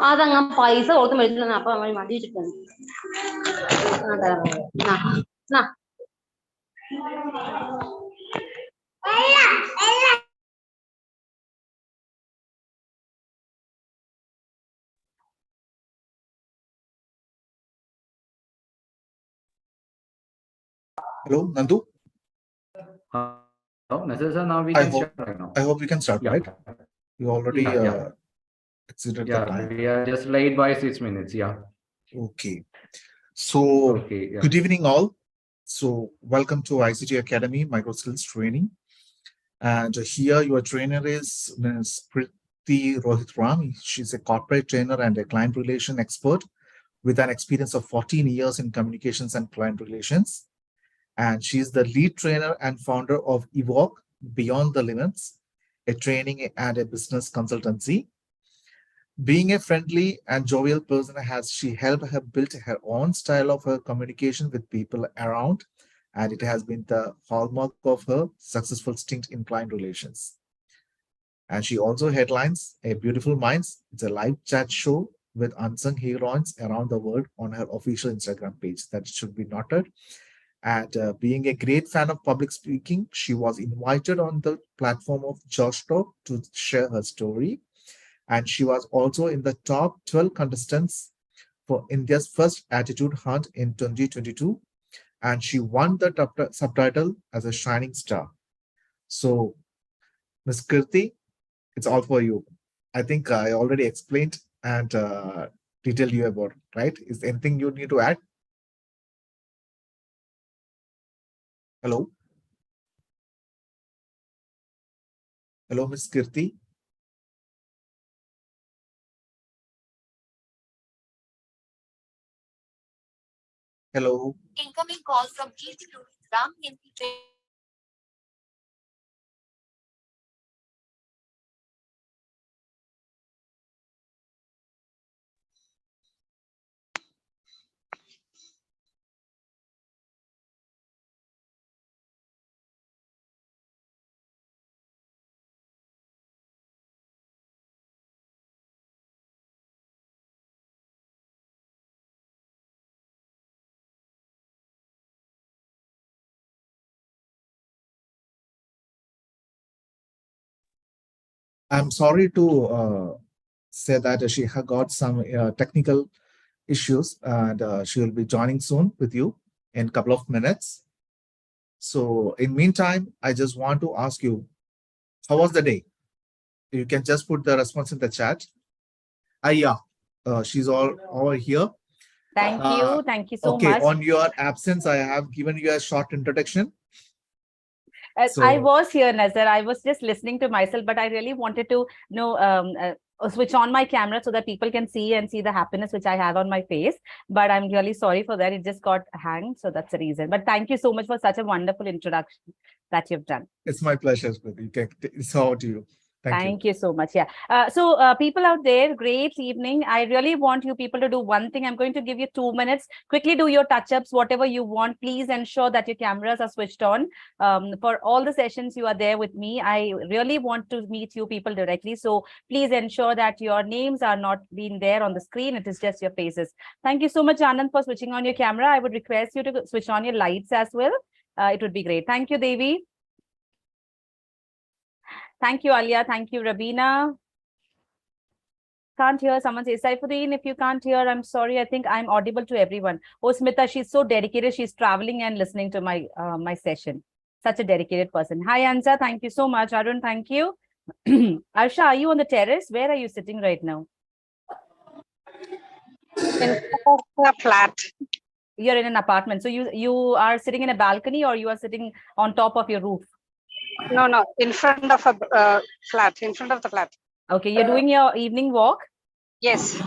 അതങ്ങ് പൈസ കൊടുത്ത് മേടിച്ചില്ല അപ്പൊ മടി വെച്ചിട്ടുണ്ട്. Hello, Nandu. Now we can start right now. I hope we can start, right? You already exceeded the time. We are just late by 6 minutes. Okay. So, good evening, all. So, welcome to ICT Academy Micro Skills Training. And here, your trainer is Ms. Priti Rohit Rami. She's a corporate trainer and a client relation expert with an experience of 14 years in communications and client relations. And she's the lead trainer and founder of Evoke Beyond the Limits, a training and a business consultancy. Being a friendly and jovial person, she helped her build her own style of her communication with people around, and it has been the hallmark of her successful stint in client relations. And she also headlines A Beautiful Minds. It's a live chat show with unsung heroines around the world on her official Instagram page. That should be noted. And being a great fan of public speaking, she was invited on the platform of Josh Talk to share her story. And she was also in the top 12 contestants for India's first Attitude Hunt in 2022. And she won the subtitle as a shining star. So, Ms. Kirti, it's all for you. I think I already explained and detailed you about it, right? Is there anything you need to add? Hello? Hello, Ms. Kirti? Hello? Incoming call from Kirti Ram MP. I'm sorry to say that she has got some technical issues, and she will be joining soon with you in a couple of minutes. So in meantime, I just want to ask you, how was the day? You can just put the response in the chat. She's all over here. Thank you. Thank you so much. Okay, on your absence, I have given you a short introduction. I was here, Nazar. I was just listening to myself, but I really wanted to switch on my camera so that people can see the happiness which I have on my face. But I'm really sorry for that. It just got hanged. So that's the reason. But thank you so much for such a wonderful introduction that you've done. It's my pleasure. It's all to you. Thank you so much. So people out there, great evening. I really want you people to do one thing. I'm going to give you 2 minutes. Quickly do your touch-ups, whatever you want. Please ensure that your cameras are switched on. For all the sessions you are there with me, I really want to meet you people directly. So please ensure that your names are not being there on the screen. It is just your faces. Thank you so much, Anand, for switching on your camera. I would request you to switch on your lights as well. It would be great. Thank you, Devi. Thank you, Alia. Thank you, Rabina. Can't hear. Someone says, Saifuddin, if you can't hear, I'm sorry. I think I'm audible to everyone. Oh, Smita, she's so dedicated. She's traveling and listening to my my session. Such a dedicated person. Hi, Anza. Thank you so much. Arun, thank you. Arsha, are you on the terrace? Where are you sitting right now? In a flat. You're in an apartment. So you are sitting in a balcony, or you are sitting on top of your roof? No, in front of a flat, in front of the flat. Okay, you're doing your evening walk? Yes.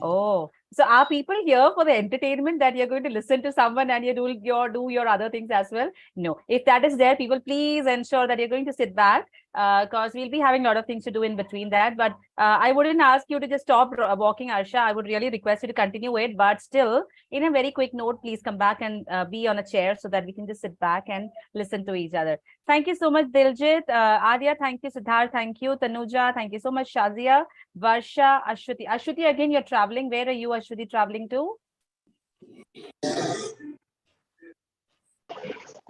Oh, so are people here for the entertainment that you're going to listen to someone and you do your other things as well? No, if that is there, people, please ensure that you're going to sit back because we'll be having a lot of things to do in between that. But I wouldn't ask you to just stop walking, Arsha. I would really request you to continue it. But still, in a very quick note, please come back and be on a chair so that we can just sit back and listen to each other. Thank you so much, Diljit. Arya, thank you. Siddharth, thank you. Tanuja, thank you so much. Shazia, Varsha, Ashwati. Ashwati, again, you're traveling. Where are you, Ashwati, traveling to?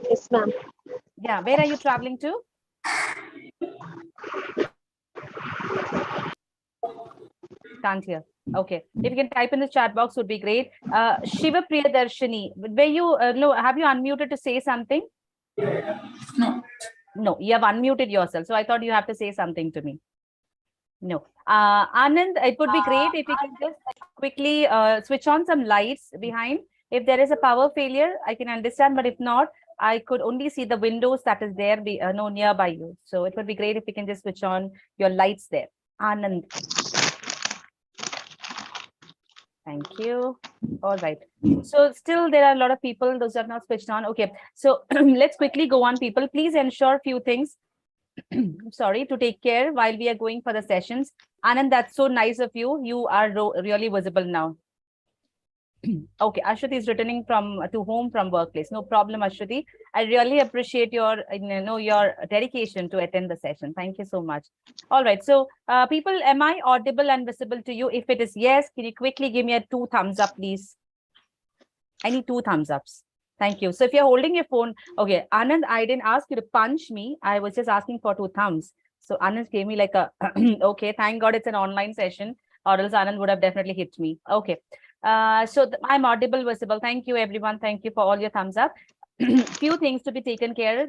Yes, ma'am. Yeah, where are you traveling to? Can't hear. Okay, if you can type in the chat box would be great. Shiva Priyadarshini, where you no, have you unmuted to say something? No, you have unmuted yourself. So I thought you have to say something to me. No. Anand, it would be great if you can just quickly switch on some lights behind. If there is a power failure, I can understand, but if not, I could only see the windows that is there nearby you. So it would be great if you can just switch on your lights there. Anand. Thank you. All right. So still there are a lot of people, those are not switched on. Okay. So let's quickly go on, people. Please ensure few things. Sorry, to take care while we are going for the sessions. Anand, that's so nice of you. You are really visible now. Okay, Ashwati is returning to home from workplace. No problem, Ashwati. I really appreciate your your dedication to attend the session. Thank you so much. All right, so people, am I audible and visible to you? If it is yes, can you quickly give me a 2 thumbs up, please? I need 2 thumbs ups. Thank you. So if you're holding your phone, okay, Anand, I didn't ask you to punch me. I was just asking for 2 thumbs. So Anand gave me like a, okay, thank God it's an online session, or else Anand would have definitely hit me. Okay. So I'm audible, visible. Thank you, everyone. Thank you for all your thumbs up. Few things to be taken care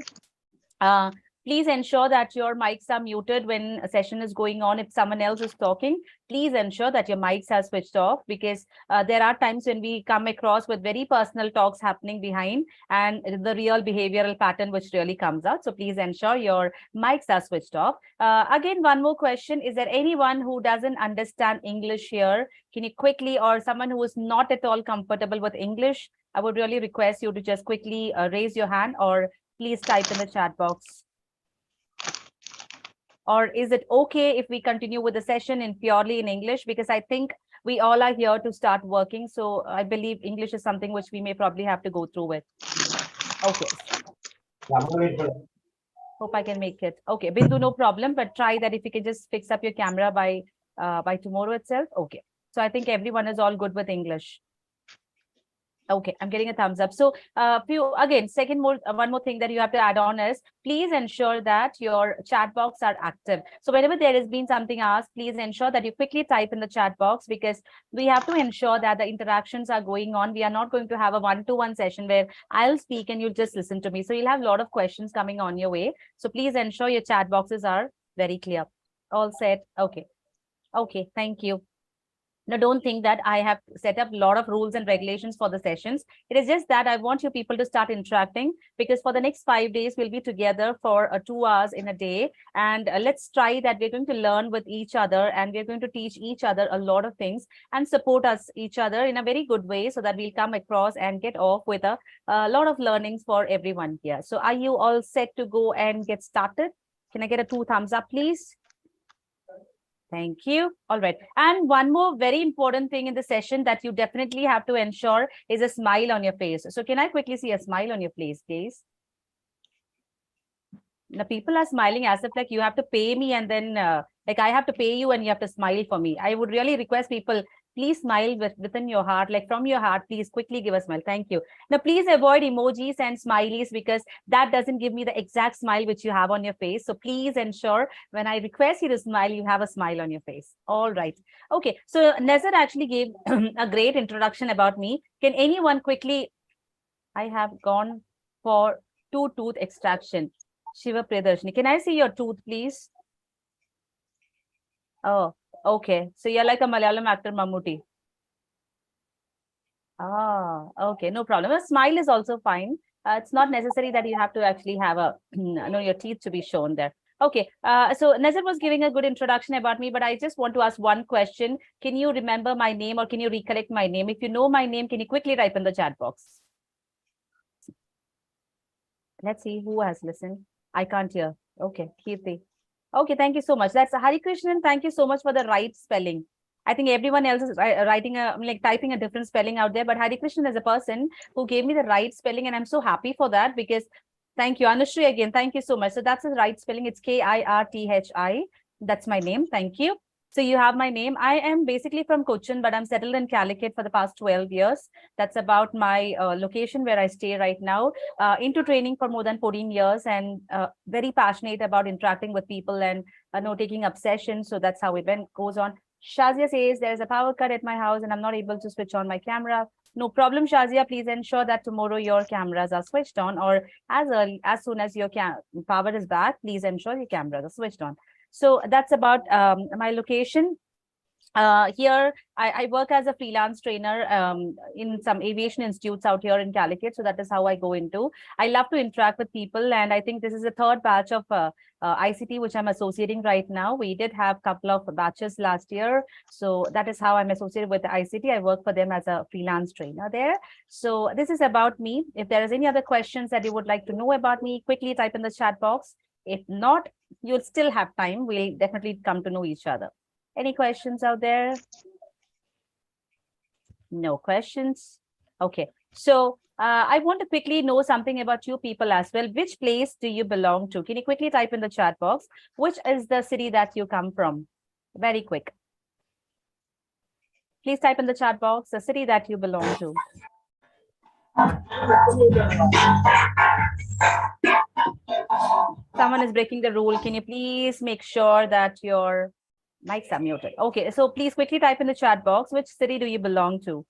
of. Please ensure that your mics are muted when a session is going on. If someone else is talking, please ensure that your mics are switched off, because there are times when we come across with very personal talks happening behind and the real behavioral pattern which really comes out. So please ensure your mics are switched off. Again, one more question. Is there anyone who doesn't understand English here? Can you quickly, or someone who is not at all comfortable with English, I would really request you to just quickly raise your hand, or please type in the chat box. Or is it okay if we continue with the session in purely in English? Because I think we all are here to start working. So I believe English is something which we may probably have to go through with. Okay. Hope I can make it. Okay, Bindu, no problem. But try that if you can just fix up your camera by tomorrow itself. Okay. So I think everyone is all good with English. Okay, I'm getting a thumbs up. So one more thing that you have to add on is, please ensure that your chat box are active. So whenever there has been something asked, please ensure that you quickly type in the chat box, because we have to ensure that the interactions are going on. We are not going to have a one-to-one session where I'll speak and you'll just listen to me. So you'll have a lot of questions coming on your way. So please ensure your chat boxes are very clear. All set. Okay. Okay, thank you. Now, don't think that I have set up a lot of rules and regulations for the sessions. It is just that I want you people to start interacting, because for the next 5 days, we'll be together for 2 hours in a day. And let's try that we're going to learn with each other, and we're going to teach each other a lot of things and support each other in a very good way, so that we'll come across and get off with a lot of learnings for everyone here. So are you all set to go and get started? Can I get a 2 thumbs up, please? Thank you. All right. And one more very important thing in the session that you definitely have to ensure is a smile on your face. So can I quickly see a smile on your face, please? Now, people are smiling as if like you have to pay me, and then like I have to pay you and you have to smile for me. I would really request people, please smile within your heart, like from your heart, please quickly give a smile. Thank you. Now, please avoid emojis and smileys, because that doesn't give me the exact smile which you have on your face. So please ensure when I request you to smile, you have a smile on your face. All right. Okay. So Nazar actually gave a great introduction about me. Can anyone quickly, I have gone for 2 tooth extraction. Shiva Priyadarshini, can I see your tooth, please? Oh, okay. So you're like a Malayalam actor, Mammootty. Ah, okay, no problem. A smile is also fine. It's not necessary that you have to actually have your teeth to be shown there. Okay, so Nazar was giving a good introduction about me, but I just want to ask one question. Can you remember my name, or can you recollect my name? If you know my name, can you quickly type in the chat box? Let's see who has listened. I can't hear. Okay, Kirti. Okay, thank you so much. That's Hari Krishnan. Thank you so much for the right spelling. I think everyone else is writing typing a different spelling out there, but Hari Krishnan is a person who gave me the right spelling, and I'm so happy for that because thank you, Anushri, again. Thank you so much. So that's the right spelling. It's Kirthi. That's my name. Thank you. So you have my name. I am basically from Cochin, but I'm settled in Calicut for the past 12 years. That's about my location where I stay right now. Into training for more than 14 years and very passionate about interacting with people and taking up sessions. So that's how it goes on. Shazia says there's a power cut at my house and I'm not able to switch on my camera. No problem, Shazia. Please ensure that tomorrow your cameras are switched on, or as soon as your power is back, please ensure your cameras are switched on. So that's about my location. Here, I work as a freelance trainer in some aviation institutes out here in Calicut. So that is how I go into. I love to interact with people. And I think this is the third batch of ICT, which I'm associating right now. We did have a couple of batches last year. So that is how I'm associated with the ICT. I work for them as a freelance trainer there. So this is about me. If there is any other questions that you would like to know about me, quickly type in the chat box. If not, you'll still have time. We'll definitely come to know each other. Any questions out there? No questions. Okay. So I want to quickly know something about you people as well. Which place do you belong to? Can you quickly type in the chat box? Which is the city that you come from? Very quick. Please type in the chat box the city that you belong to. Someone is breaking the rule. Can you please make sure that your mics are muted? Okay, so please quickly type in the chat box. Which city do you belong to?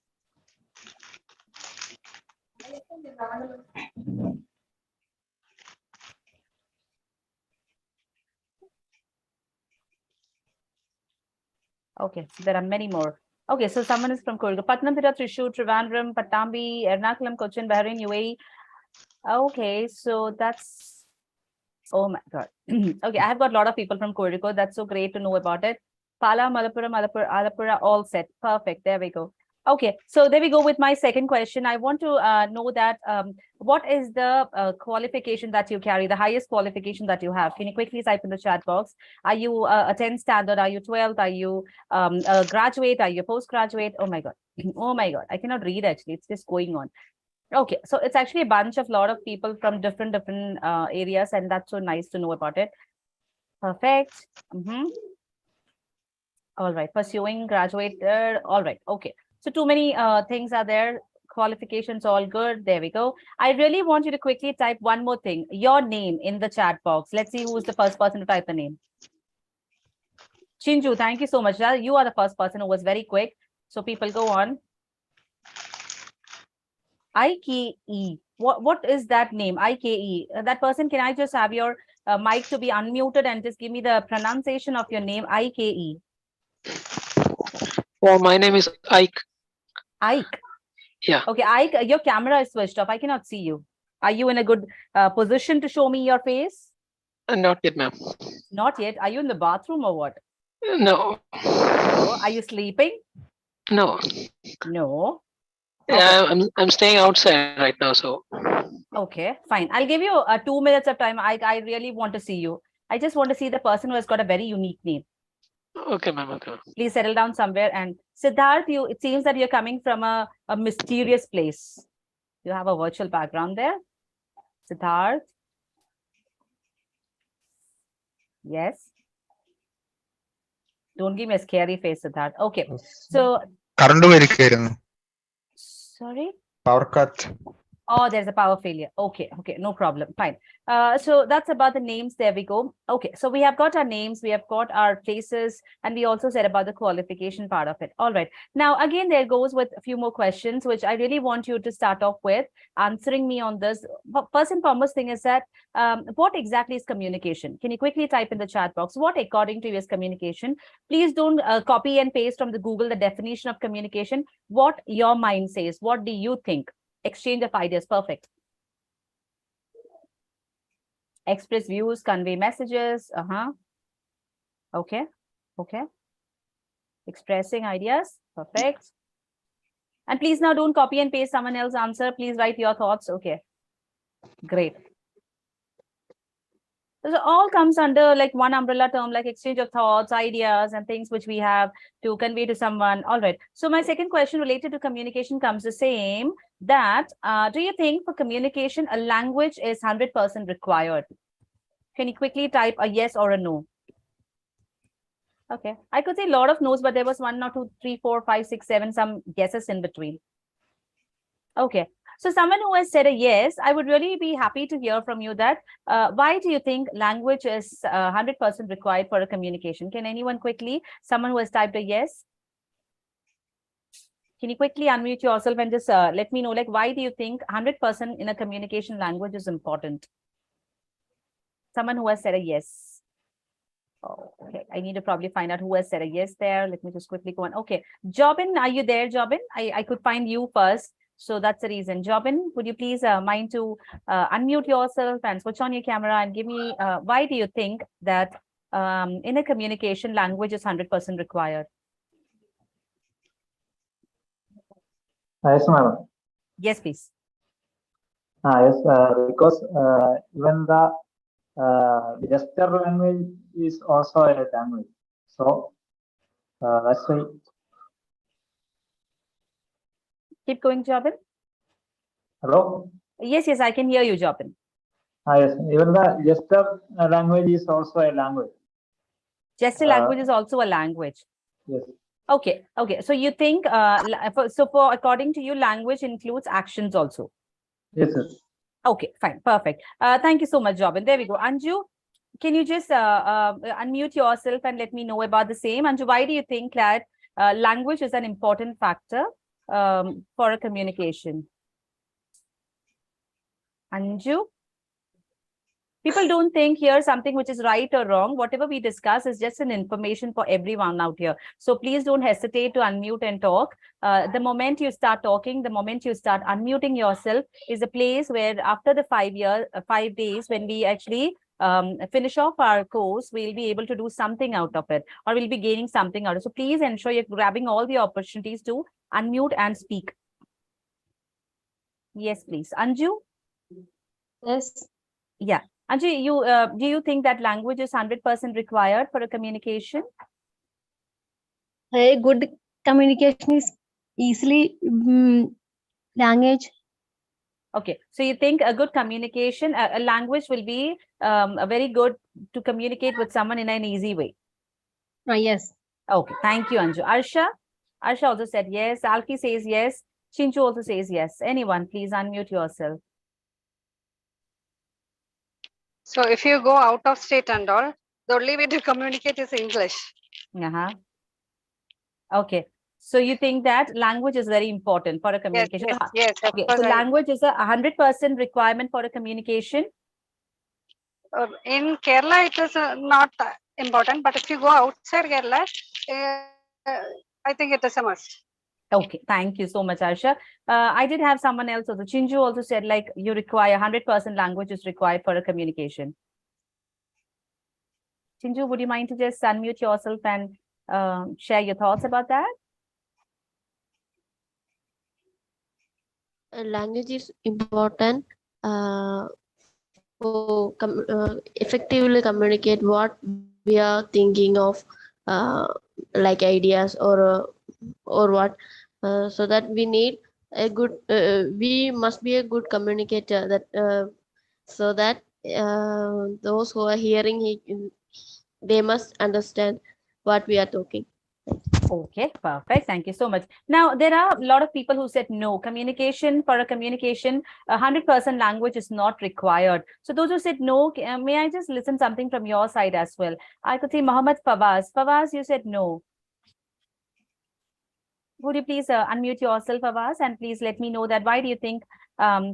Okay, so there are many more. Okay, so someone is from Kolkata. Patnamthitta, Thrissur, Trivandrum, Pattambi, Ernakulam, Cochin, Bahrain, UAE. Okay, so that's, oh my God. Okay, I have got a lot of people from Kolkata. That's so great to know about it. Pala, Malappuram, Alappuzha, all set. Perfect. There we go. Okay, so there we go with my second question. I want to know that what is the qualification that you carry, the highest qualification that you have? Can you quickly type in the chat box? Are you a 10th standard? Are you 12th? Are you a graduate? Are you a postgraduate? Oh my God. Oh my God. I cannot read actually. It's just going on. Okay, so it's actually a bunch of lot of people from different areas, and that's so nice to know about it. Perfect. All right, pursuing, graduated. All right, okay. So too many things are there. Qualifications all good. There we go. I really want you to quickly type one more thing. Your name in the chat box. Let's see who's the first person to type the name. Chinju, thank you so much. You are the first person who was very quick. So people go on. IKE. What is that name? IKE. That person, can I just have your mic to be unmuted and just give me the pronunciation of your name? IKE. Well, my name is Ike. Ike. Yeah. Okay, Ike, your camera is switched off. I cannot see you. Are you in a good position to show me your face? Not yet, ma'am. Not yet. Are you in the bathroom or what? No. No. Are you sleeping? No. No. Yeah, I'm staying outside right now, so. Okay, fine. I'll give you 2 minutes of time. I really want to see you. I just want to see the person who has got a very unique name. Okay, ma'am. Okay. Please settle down somewhere. And Siddharth, it seems that you're coming from a mysterious place. You have a virtual background there. Siddharth. Yes. Don't give me a scary face, Siddharth. Okay. So. Sorry? Power cut. Oh, there's a power failure. Okay, no problem. Fine. So that's about the names. There we go. Okay, so we have got our names, we have got our places, and we also said about the qualification part of it. All right. Now, again, there goes with a few more questions, which I really want you to start off with answering me on this. First and foremost thing is that what exactly is communication? Can you quickly type in the chat box? What according to you is communication? Please don't copy and paste from the Google the definition of communication. What your mind says. What do you think? Exchange of ideas. Perfect. Express views, convey messages. Okay. Expressing ideas. Perfect. And please now don't copy and paste someone else's answer. Please write your thoughts. Okay. Great. So all comes under like one umbrella term, like exchange of thoughts, ideas, and things which we have to convey to someone. All right. So my second question related to communication comes the same, that do you think for communication, a language is 100% required? Can you quickly type a yes or a no? Okay. I could say a lot of no's, but there was 1, 2, 3, 4, 5, 6, 7, some guesses in between. Okay. So someone who has said a yes, I would really be happy to hear from you that why do you think language is 100% required for a communication? Can anyone quickly, someone who has typed a yes? Can you quickly unmute yourself and just let me know, like, why do you think 100% in a communication language is important? Someone who has said a yes. Oh, okay. I need to probably find out who has said a yes there. Let me just quickly go on. Okay. Jobin, are you there, Jobin? I could find you first. So that's the reason. Jobin, would you please mind to unmute yourself and switch on your camera and give me, why do you think that in a communication, language is 100% required? Yes, ma'am. Yes, please. Yes, because even the gesture language is also a language. So that's why. Keep going, Jobin. Hello? Yes, I can hear you, Jobin. Yes, even the gesture language is also a language. Gesture language is also a language. Yes. Okay. So you think, for according to you, language includes actions also? Yes. Okay, fine, perfect. Thank you so much, Jobin. There we go. Anju, can you just unmute yourself and let me know about the same? Anju, why do you think that language is an important factor for a communication? Anju? People don't think here something which is right or wrong. Whatever we discuss is just an information for everyone out here. So please don't hesitate to unmute and talk. The moment you start talking, the moment you start unmuting yourself is a place where after the 5 days, when we actually finish off our course, we'll be able to do something out of it, or we'll be gaining something out of it. So please ensure you're grabbing all the opportunities to unmute and speak. Yes, please. Anju? Yes. Yeah. Anju, do you think that language is 100% required for a communication? A good communication is easily language. Okay, so you think a good communication, a language will be a very good to communicate with someone in an easy way. Yes. Okay, thank you, Anju. Arsha also said yes. Alki says yes. Chinchu also says yes. Anyone, please unmute yourself. So if you go out of state and all, the only way to communicate is English. Okay. So you think that language is very important for a communication? Yes. Okay. So language is 100% requirement for a communication? In Kerala, it is not important, but if you go outside Kerala, I think it is a must. Okay, thank you so much, Arsha. I did have someone else also. Chinju also said like you require 100% language is required for a communication. Chinju, would you mind to just unmute yourself and share your thoughts about that? Language is important for effectively communicate what we are thinking of, like ideas or what, so that we need a good we must be a good communicator, that so that those who are hearing they must understand what we are talking. Okay, perfect. Thank you so much. Now, there are a lot of people who said no, communication, for a communication, 100% language is not required. So those who said no, may I just listen something from your side as well? I could see Mohammed Fawaz. Fawaz, you said no. Would you please unmute yourself, Fawaz, and please let me know that why do you think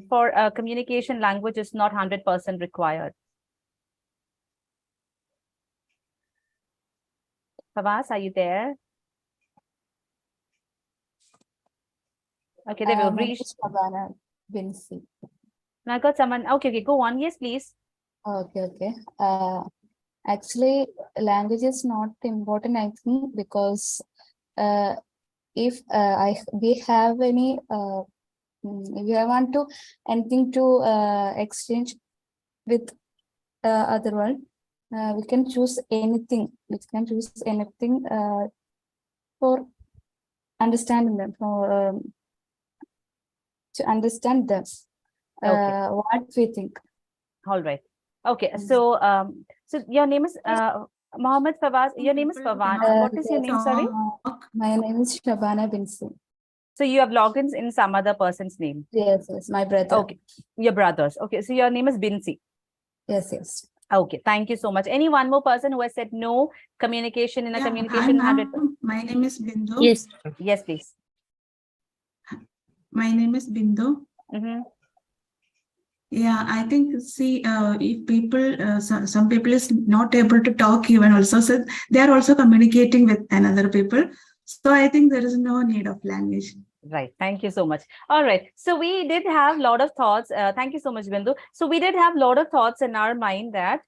for communication language is not 100% required? Fawaz, are you there? Okay, they will reach. Vinci. I got someone. Okay, go on. Yes, please. Okay. Actually, language is not important, I think, because if we have any, if I want to anything to exchange with other one. We can choose anything. We can choose anything for understanding them, for to understand them. Okay. What we think. All right. Okay. So so your name is Mohammed Fawaz. Your name is Fawan. What is your name? Sorry. My name is Shabana Binsi. So you have logged in some other person's name. Yes, my brother. Okay. Your brothers. Okay. So your name is Binsi. Yes. Okay. Thank you so much. Any one more person who has said no communication in a communication 100%? My name is Bindu. Yes. Yes, please. My name is Bindu. Yeah, I think, see, if people, some people is not able to talk even also, so they are also communicating with another people. So I think there is no need of language. Right. Thank you so much. All right. So we did have a lot of thoughts. Thank you so much, Bindu. So we did have a lot of thoughts in our mind that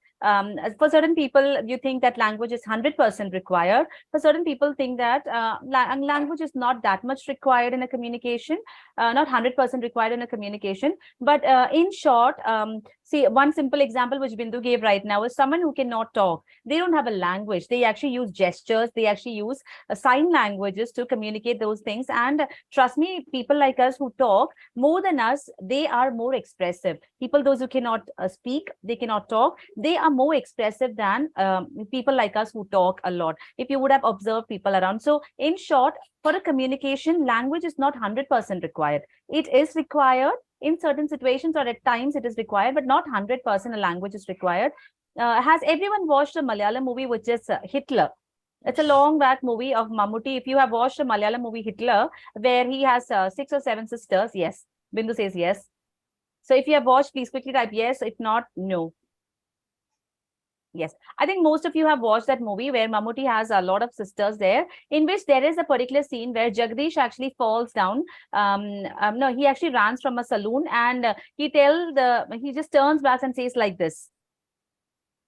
for certain people, you think that language is 100% required. For certain people think that language is not that much required in a communication, not 100% required in a communication. But in short, see, one simple example which Bindu gave right now is someone who cannot talk. They don't have a language. They actually use gestures. They actually use sign languages to communicate those things. And trust me, people like us who talk more than us, they are more expressive. People, those who cannot speak, they cannot talk, they are more expressive than people like us who talk a lot. If you would have observed people around. So in short, for a communication, language is not 100% required. It is required in certain situations, or at times it is required, but not 100% a language is required. Has everyone watched a Malayalam movie which is Hitler? It's a long back movie of Mammootty. If you have watched a Malayalam movie Hitler, where he has 6 or 7 sisters, yes. Bindu says yes. So if you have watched, please quickly type yes. If not, no. Yes, I think most of you have watched that movie where Mammootty has a lot of sisters there, in which there is a particular scene where Jagdish actually falls down. No, he actually runs from a saloon, and he just turns back and says like this.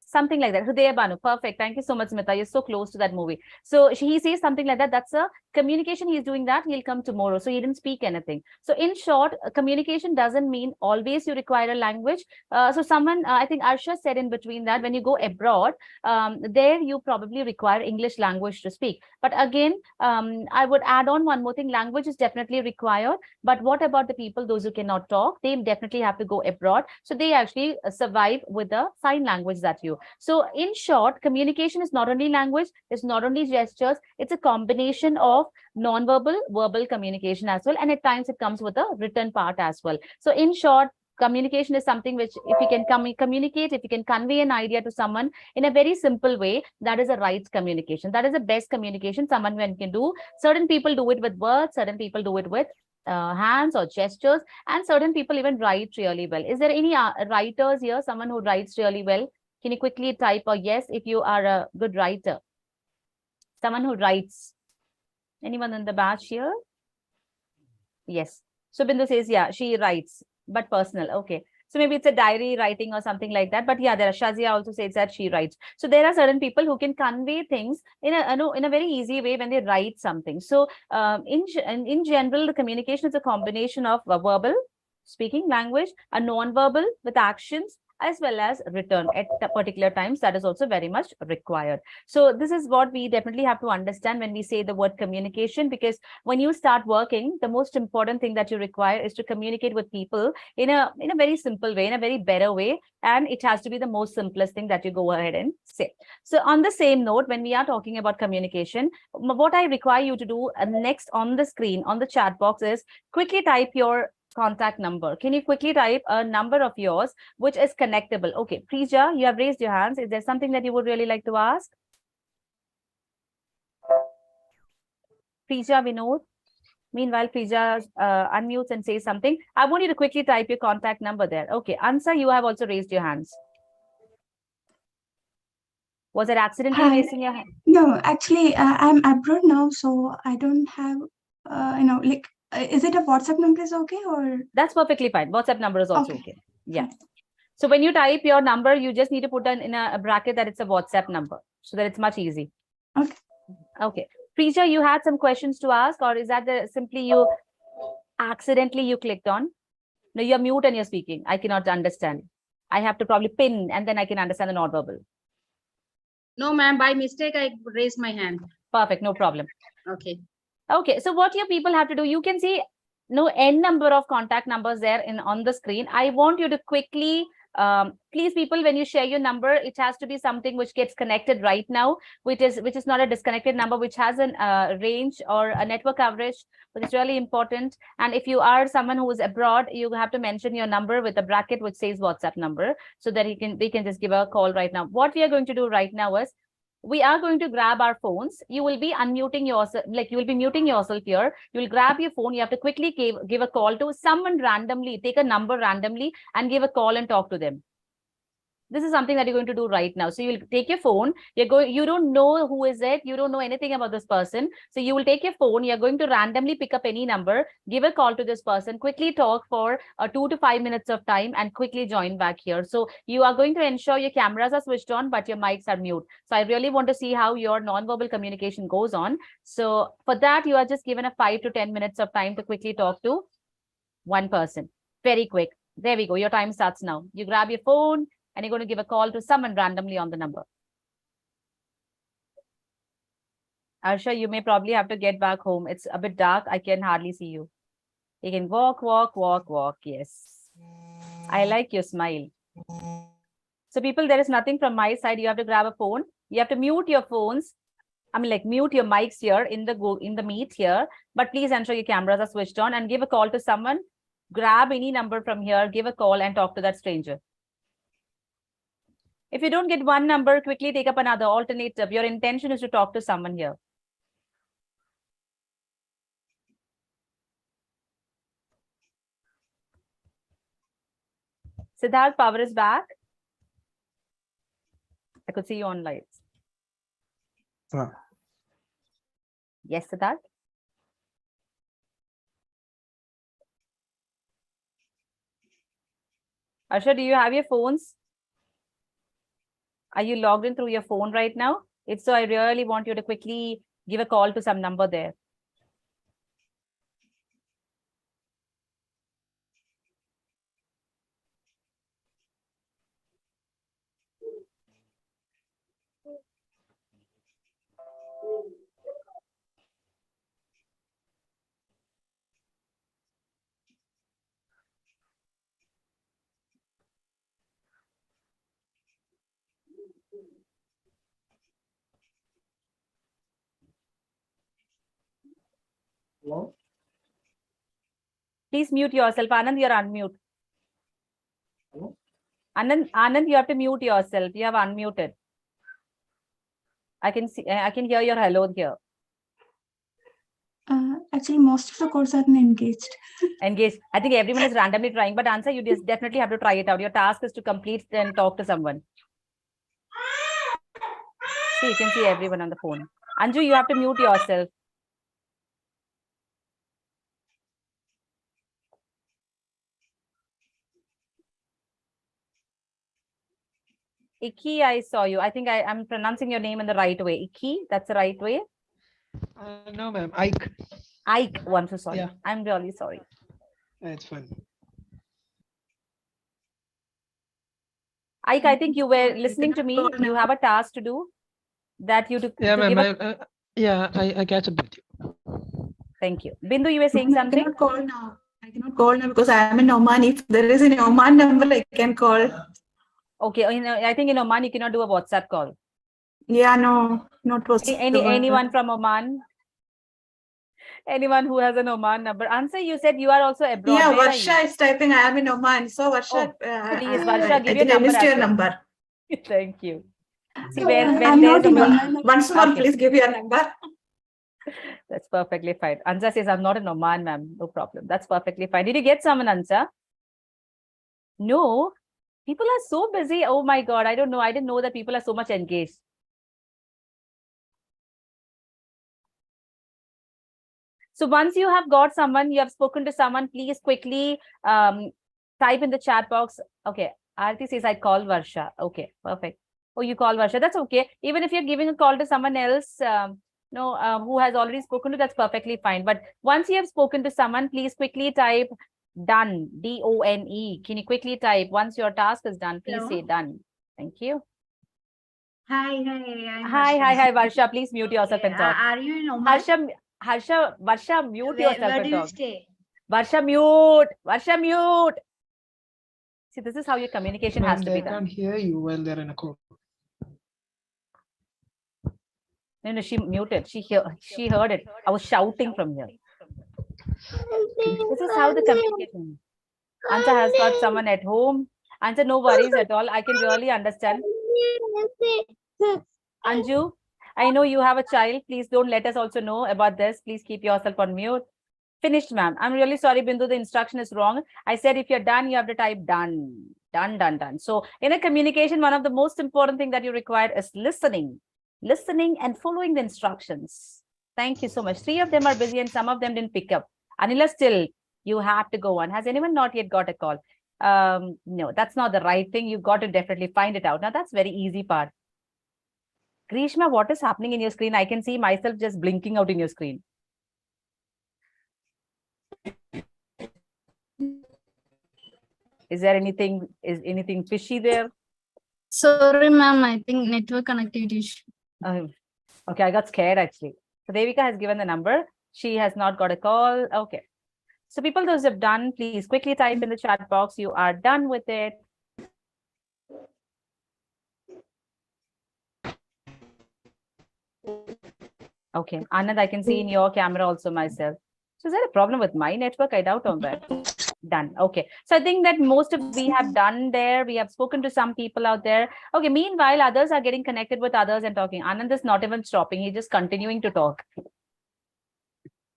Something like that. Hridaya Banu. Perfect. Thank you so much, Smita. You're so close to that movie. So he says something like that. That's a communication. He's doing that. He'll come tomorrow. So he didn't speak anything. So in short, communication doesn't mean always you require a language. So someone, I think Arsha said in between that when you go abroad, there you probably require English language to speak. But again, I would add on one more thing. Language is definitely required. But what about the people, those who cannot talk? They definitely have to go abroad. So they actually survive with the sign language that you. So in short, communication is not only language, it's not only gestures, it's a combination of non-verbal, verbal communication as well. And at times it comes with a written part as well. So in short, communication is something which, if you can communicate, if you can convey an idea to someone in a very simple way, that is a right communication. That is the best communication someone can do. Certain people do it with words, certain people do it with hands or gestures, and certain people even write really well. Is there any writers here, someone who writes really well? Can you quickly type a yes if you are a good writer? Someone who writes. Anyone in the batch here? Yes. So Bindu says, yeah, she writes, but personal. Okay. So maybe it's a diary writing or something like that. But yeah, there are Shazia also says that she writes. So there are certain people who can convey things in a very easy way when they write something. So in general, the communication is a combination of verbal, speaking language, a non-verbal with actions, as well as written at particular times. That is also very much required. So this is what we definitely have to understand when we say the word communication, because when you start working, the most important thing that you require is to communicate with people in a very simple way, in a very better way. And it has to be the most simplest thing that you go ahead and say. So on the same note, when we are talking about communication, what I require you to do next on the screen, on the chat box, is quickly type your contact number. Can you quickly type a number of yours which is connectable? Okay, Prija, you have raised your hands. Is there something that you would really like to ask? Prija, Vinod. Meanwhile, Prija unmutes and says something. I want you to quickly type your contact number there. Okay, Ansa, you have also raised your hands. Was it accidentally raising your hand? No, actually, I'm abroad now, so I don't have, like, is it a WhatsApp number is okay, or? That's perfectly fine. WhatsApp number is also okay. Yeah. So when you type your number, you just need to put in a bracket that it's a WhatsApp number, so that it's much easy. Okay. Okay. Preeta, you had some questions to ask, or is that simply you accidentally clicked on? No, you're mute and you're speaking. I cannot understand. I have to probably pin and then I can understand the non-verbal. No, ma'am, by mistake, I raised my hand. Perfect, no problem. Okay. Okay, so what your people have to do, you can see n number of contact numbers there on the screen. I want you to quickly, please people, when you share your number, it has to be something which gets connected right now, which is not a disconnected number, which has a range or a network coverage, which is really important. And if you are someone who is abroad, you have to mention your number with a bracket which says WhatsApp number, so that they can just give a call right now. What we are going to do right now is, we are going to grab our phones. You will be unmuting yourself, like you will be muting yourself here. You will grab your phone. You have to quickly give a call to someone randomly, take a number randomly and give a call and talk to them. This is something that you're going to do right now. So you will take your phone, you don't know who is it, you don't know anything about this person. So you will take your phone, you're going to randomly pick up any number, give a call to this person, quickly talk for 2 to 5 minutes of time and quickly join back here. So you are going to ensure your cameras are switched on, but your mics are mute. So I really want to see how your non-verbal communication goes on. So for that, you are just given a 5 to 10 minutes of time to quickly talk to one person. Very quick. There we go. Your time starts now. You grab your phone, and you're going to give a call to someone randomly on the number. Arsha, you may probably have to get back home. It's a bit dark. I can hardly see you. You can walk. Yes. I like your smile. So people, there is nothing from my side. You have to grab a phone. You have to mute your phones. I mean, like mute your mics here in the meet here. But please ensure your cameras are switched on and give a call to someone. Grab any number from here, give a call and talk to that stranger. If you don't get one number, quickly take up another alternative. Your intention is to talk to someone here. Siddharth, power is back. I could see you on lights. Yes, Siddharth. Asha, do you have your phones? Are you logged in through your phone right now? If so, I really want you to quickly give a call to some number there. Hello? Please mute yourself. Anand, you're unmute. Hello? Anand, you have to mute yourself. You have unmuted. I can hear your hello here. Actually, most of the calls are engaged. Engaged. I think everyone is randomly trying, but answer, you just definitely have to try it out. Your task is to complete and talk to someone. See, you can see everyone on the phone. Anju, you have to mute yourself. Iki, I saw you. I think I'm pronouncing your name in the right way. Iki, that's the right way? No, ma'am. Ike. Ike. Oh, I'm so sorry. Yeah. I'm really sorry. It's fine. Ike, I think you were listening to me. You have a task to do that you do. Yeah, ma'am. Yeah, I catch up with you. Thank you. Bindu, you were saying something? I cannot call now. I cannot call now because I am in Oman. If there is an Oman number, I can call. Okay. I think in Oman, you cannot do a WhatsApp call. Yeah, no, not WhatsApp. Anyone from Oman? Anyone who has an Oman number? Answer, you said you are also abroad. Yeah, Where Varsha is typing. I am in Oman. So Varsha, please, Varsha, give your I number. missed your number. Thank you. See, So, when I'm there's not in a Oman. Once more, okay. please give your number. That's perfectly fine. Ansa says, I'm not in Oman, ma'am. No problem. That's perfectly fine. Did you get someone, Ansa? No. People are so busy. Oh my God. I don't know. I didn't know that people are so much engaged. So once you have got someone, you have spoken to someone, please quickly type in the chat box. Okay. Aarti says, I call Varsha. Okay, perfect. Oh, you call Varsha. That's okay. Even if you're giving a call to someone else, who has already spoken to, that's perfectly fine. But once you have spoken to someone, please quickly type Done. D-O-N-E. Can you quickly type? Once your task is done, please Hello. say done. Thank you. Hi, I'm Hi, Varsha. Please mute yourself and talk. Are you in Oman? Varsha, mute yourself Where and do you talk. stay? Varsha, mute. See, this is how your communication has to be They done. can't hear you while they're in a call. No, she muted. She heard it. I was shouting from here. This is how the communication. Anta has got someone at home. Anta, no worries at all. I can really understand. Anju, I know you have a child. Please don't let us also know about this. Please keep yourself on mute. Finished, ma'am. I'm really sorry, Bindu. The instruction is wrong. I said if you're done, you have to type done. Done. So in a communication, one of the most important thing that you require is listening. Listening and following the instructions. Thank you so much. 3 of them are busy and some of them didn't pick up. Anila, still, you have to go on. Has anyone not yet got a call? No, that's not the right thing. You've got to definitely find it out. Now, that's very easy part. Grishma, what is happening in your screen? I can see myself just blinking out in your screen. Is anything fishy there? Sorry, ma'am. I think network connectivity issue. Okay, I got scared actually. So Devika has given the number. She has not got a call. Okay. So people, those have done, please quickly type in the chat box. You are done with it. Okay, Anand, I can see in your camera also myself. So is there a problem with my network? I doubt on that. Done. Okay. So I think that most of we have done there. We have spoken to some people out there. Okay. Meanwhile, others are getting connected with others and talking. Anand is not even stopping. He's just continuing to talk.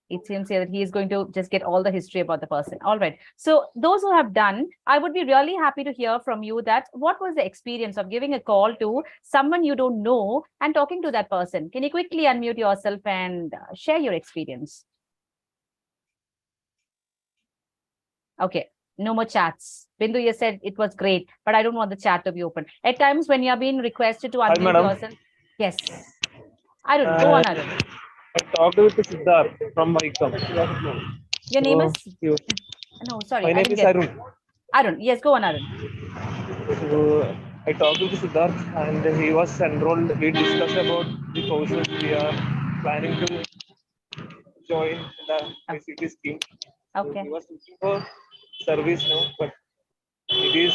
It seems here that he is going to just get all the history about the person. All right. So those who have done, I would be really happy to hear from you that what was the experience of giving a call to someone you don't know and talking to that person? Can you quickly unmute yourself and share your experience? Okay. No more chats. Bindu, you said it was great, but I don't want the chat to be open. At times when you are being requested to unmute yourself. Yes. Arun, go on, Arun. I talked with Siddharth from Vaikam. Your name is? No, sorry. My name is Arun. Arun, yes, go on, Arun. So I talked with Siddharth and he was enrolled. We discussed about the courses we are planning to join the ICT scheme. Okay. So he was looking for service now, but it is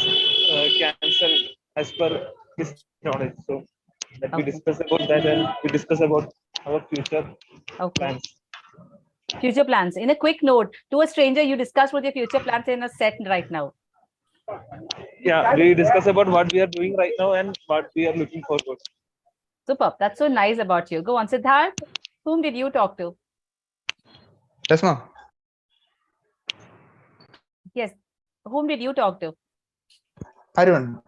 cancelled as per his knowledge. So we discuss about that and we discuss about our future plans. Future plans. In a quick note, to a stranger, you discuss what your future plans in a set right now. Yeah, we discuss about what we are doing right now and what we are looking forward. Superb. That's so nice about you. Go on, Siddharth. Whom did you talk to? Yes, ma'am. Yes. Whom did you talk to? Arun.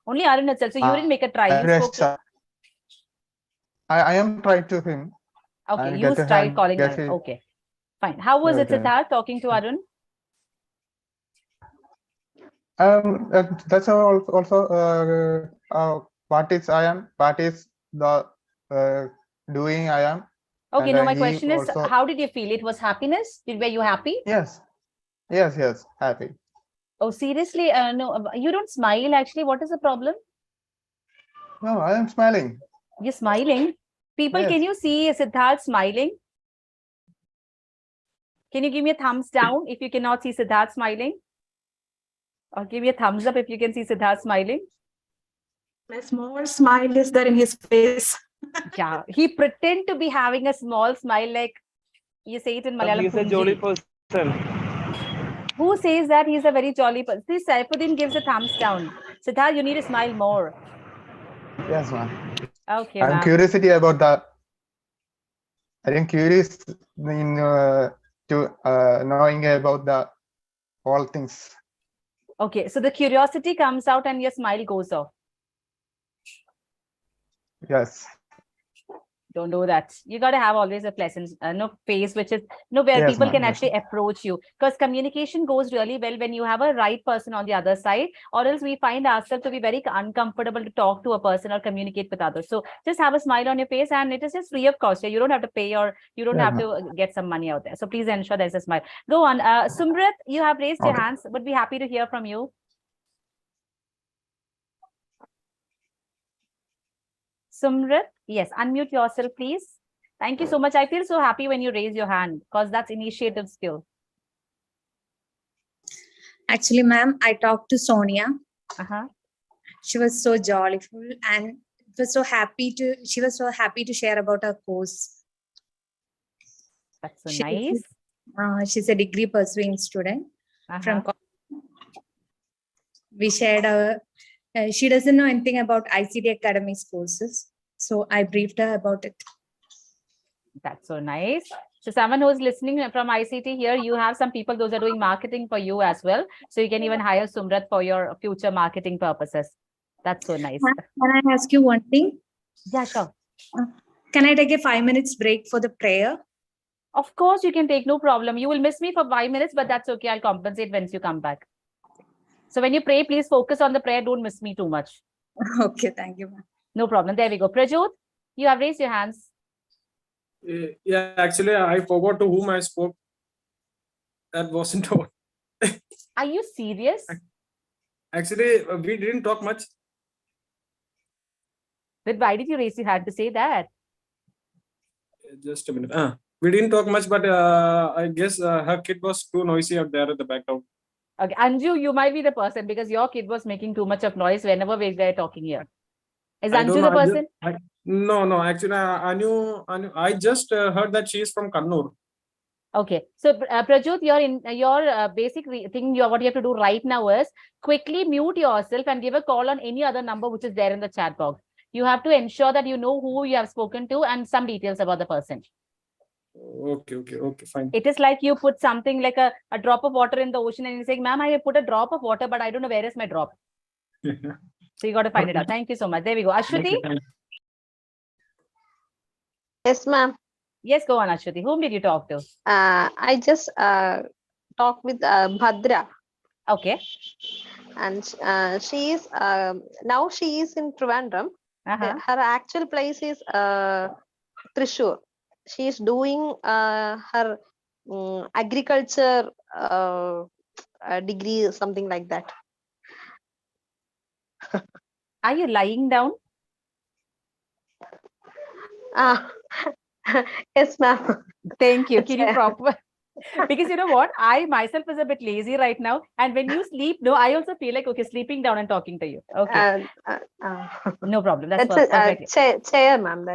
Only Arun itself. So you didn't make a try. You spoke to... I am trying to him. Okay, you tried calling Arun. Okay, fine. How was it, Siddharth, talking to Arun? That's also what is I am, what is the doing I am. Okay, and, no, my question is, how did you feel? It was happiness? Were you happy? Yes, happy. Oh, seriously? No, you don't smile actually. What is the problem? No, I am smiling. You're smiling? People, yes. Can you see Siddharth smiling? Can you give me a thumbs down if you cannot see Siddharth smiling? Or give me a thumbs up if you can see Siddharth smiling. A small smile is there in his face. Yeah, he pretend to be having a small smile, like you say it in Malayalam. He's a jolly person. Who says that he's a very jolly person? See, Saifuddin gives a thumbs down. Siddharth, you need to smile more. Yes, ma'am. Okay, I'm curiosity about that. I am curious in to knowing about the all things. Okay, so the curiosity comes out and your smile goes off. Yes. Don't do that. You got to have always a pleasant face, which is where Yes, people ma'am. can Yes, actually approach you, because communication goes really well when you have a right person on the other side, or else we find ourselves to be very uncomfortable to talk to a person or communicate with others. So just have a smile on your face, and it is just free of cost. You don't have to pay, or you don't Yes, have ma'am. to get some money out there. So please ensure there's a smile. Go on. Sumrit, you have raised your Okay. hands. Would be happy to hear from you. Sumrit, yes, unmute yourself, please. Thank you so much. I feel so happy when you raise your hand, because that's initiative skill. Actually, ma'am, I talked to Sonia. Uh-huh. She was so jollyful and she was so happy to share about her course. That's so nice. She's a degree pursuing student from Uh-huh. we shared our she doesn't know anything about ICT Academy's courses, so I briefed her about it. That's so nice. So someone who's listening from ICT here, you have some people, those are doing marketing for you as well. So you can even hire Sumrat for your future marketing purposes. That's so nice. Can I ask you one thing? Yeah, sure. Can I take a 5 minutes break for the prayer? Of course, you can take, no problem. You will miss me for 5 minutes, but that's okay. I'll compensate once you come back. So when you pray, please focus on the prayer. Don't miss me too much. Okay, thank you, ma'am. No problem. There we go. Prajot, you have raised your hands. Yeah, actually, I forgot to whom I spoke. That wasn't all. Are you serious? Actually, we didn't talk much. But why did you raise your hand to say that? Just a minute. We didn't talk much, but I guess her kid was too noisy out there at the background. Okay, Anju, you might be the person, because your kid was making too much of noise whenever we were talking here. Is I don't Anju know, the person? No. Actually, I just heard that she is from Kannur. Okay, so Prajot, your basic thing, what you have to do right now is quickly mute yourself and give a call on any other number which is there in the chat box. You have to ensure that you know who you have spoken to and some details about the person. Okay, fine. It is like you put something like a drop of water in the ocean and you're saying, ma'am, I put a drop of water, but I don't know where is my drop. So you got to find it out. Thank you so much. There we go. Ashwati? Yes, ma'am. Yes, go on, Ashwati. Whom did you talk to? I just talked with Bhadra. Okay. And she is now she is in Trivandrum. Uh-huh. Her actual place is Thrissur. She is doing her agriculture degree, something like that. Are you lying down? Yes, ma'am. Thank you. Can you proper? Because you know what? I myself is a bit lazy right now. And when you sleep, I also feel like, okay, sleeping down and talking to you. Okay. No problem. That's perfect. Chair, ma'am.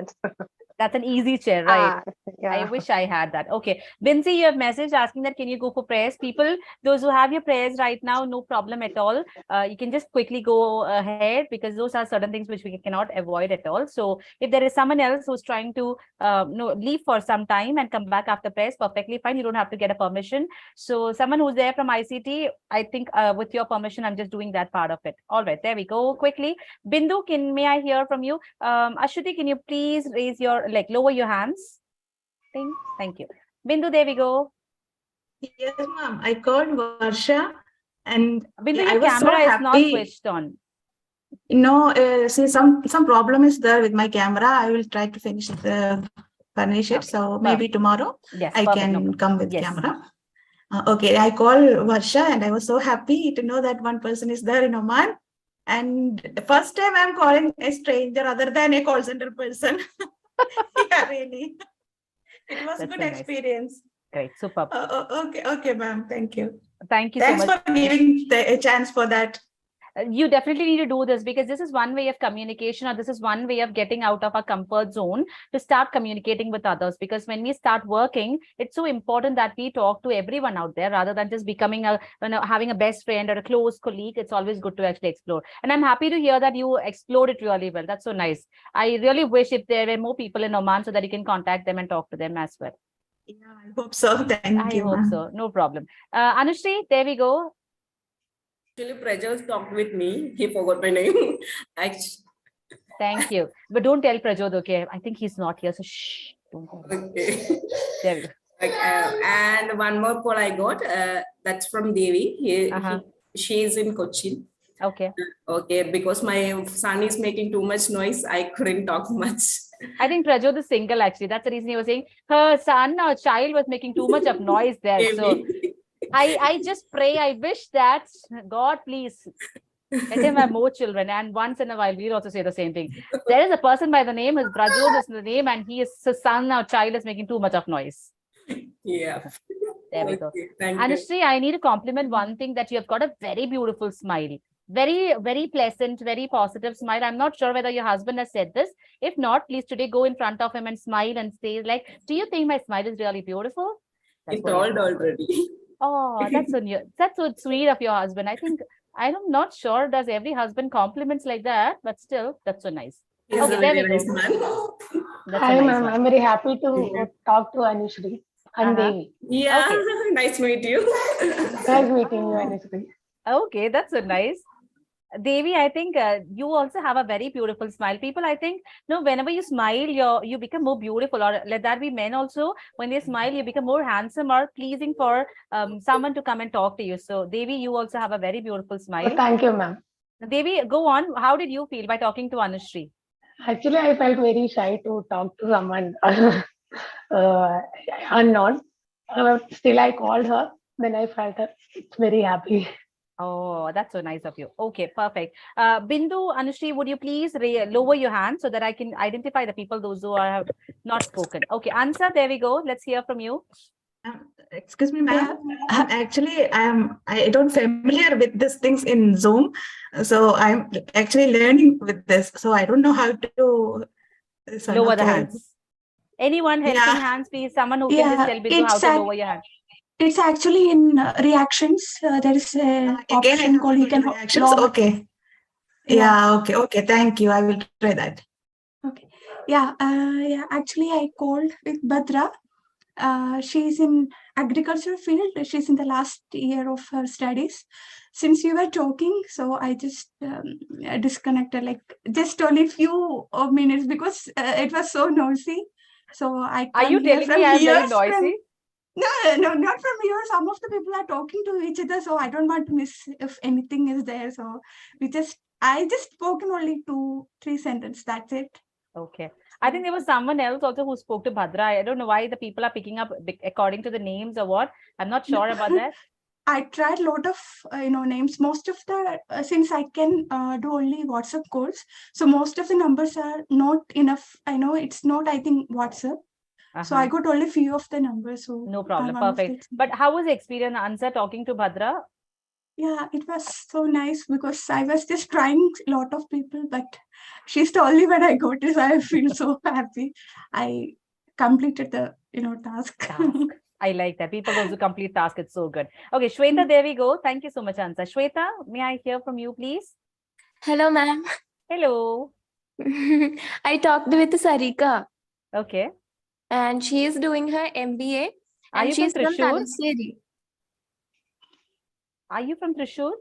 That's an easy chair, right? Yeah. I wish I had that. Okay. Binzi, you have messaged asking that, can you go for prayers? People, those who have your prayers right now, no problem at all. You can just quickly go ahead, because those are certain things which we cannot avoid at all. So if there is someone else who's trying to leave for some time and come back after prayers, perfectly fine. You don't have to get a permission. So someone who's there from ICT, I think with your permission, I'm just doing that part of it. All right, there we go. Quickly. Bindu, may I hear from you? Ashwati, can you please raise your, lower your hands? Thank you. Bindu, there we go. Yes, ma'am. I called Varsha and Bindu, I your was so camera is happy. not switched on. See, some problem is there with my camera. I will try to finish it. So maybe tomorrow I can come with camera. Okay, I called Varsha and I was so happy to know that one person is there in Oman. And first time I'm calling a stranger other than a call center person. Yeah, really. It was a good experience. Great, super. Okay, ma'am. Thank you. Thank you so much. Thanks for giving a chance for that. You definitely need to do this, because this is one way of communication, or this is one way of getting out of our comfort zone to start communicating with others. Because when we start working, it's so important that we talk to everyone out there rather than just becoming having a best friend or a close colleague. It's always good to actually explore. And I'm happy to hear that you explored it really well. That's so nice. I really wish if there were more people in Oman so that you can contact them and talk to them as well. Yeah, I hope so. Thank you. I hope so. No problem. Anushri, there we go. Actually, Prajot talked with me. He forgot my name. Thank you. But don't tell Prajod, okay? I think he's not here, so shh. Don't tell him. Okay. There we go. And one more call I got. That's from Devi. She is in Cochin. Okay. Okay, because my son is making too much noise, I couldn't talk much. I think Prajod is single actually. That's the reason he was saying her son or child was making too much of noise there. Maybe. So I just pray, I wish that God, please let him have more children. And once in a while, we'll also say the same thing. There is a person by the name, his Prajod is the name, and his son or child is making too much of noise. Yeah. There we go. Thank Anushree, I need to compliment one thing, that you have got a very beautiful smile. Very, very pleasant, very positive smile. I'm not sure whether your husband has said this. If not, please today go in front of him and smile and say like, do you think my smile is really beautiful? He told already. Oh, that's so sweet of your husband. I think, I'm not sure does every husband compliments like that, but still, that's so nice. He's Okay, a there very we nice go. man. That's Hi, a nice ma'am. one. I'm very happy to talk to Anushree. I'm Devi. Yeah, Okay. nice to meet you. Nice meeting you, Anushree. Okay, that's so nice. Devi, I think you also have a very beautiful smile. People, I think, no, whenever you smile, you become more beautiful. Or let that be men also. When they smile, you become more handsome or pleasing for someone to come and talk to you. So, Devi, you also have a very beautiful smile. Oh, thank you, ma'am. Devi, go on. How did you feel by talking to Anushree? Actually, I felt very shy to talk to someone unknown. Still, I called her. Then I felt very happy. Oh, that's so nice of you. Okay, perfect. Bindu, Anushree, would you please lower your hand so that I can identify the people, those who have not spoken. Okay, Ansa, there we go. Let's hear from you. Excuse me, ma'am. Actually, I don't familiar with these things in Zoom, so I'm actually learning with this. So I don't know how to lower the hands. Anyone helping hands, please? Someone who can just tell Bindu how to lower your hand. It's actually in reactions. There is a option called you can reactions. Okay. Yeah. Okay. Okay. Thank you. I will try that. Okay. Yeah. Yeah. Actually, I called with Bhadra. She's in agriculture field. She's in the last year of her studies. Since you were talking, so I just disconnected, like just only few minutes because it was so noisy. So I Are you telling me I'm very noisy? No, not from here. Some of the people are talking to each other, so I don't want to miss if anything is there. So I just spoken only 2-3 sentences. That's it. Okay. I think there was someone else also who spoke to Bhadra. I don't know why the people are picking up according to the names or what. I'm not sure about that. I tried a lot of names. Most of the since I can do only WhatsApp calls, so most of the numbers are not enough. I know it's not. I think WhatsApp. So I got only few of the numbers. So no problem. Perfect. But how was the experience, Ansa, talking to Bhadra? Yeah, it was so nice because I was just trying a lot of people, but she's the only one I got it. So I feel so happy. I completed the task. I like that. People also complete task. It's so good. Okay, Shweta, there we go. Thank you so much, Ansa. Shweta, may I hear from you, please? Hello, ma'am. Hello. I talked with Sarika. Okay. And she is doing her MBA. Are and you she's from from Thrissur? Thalassery. Are you from Thrissur?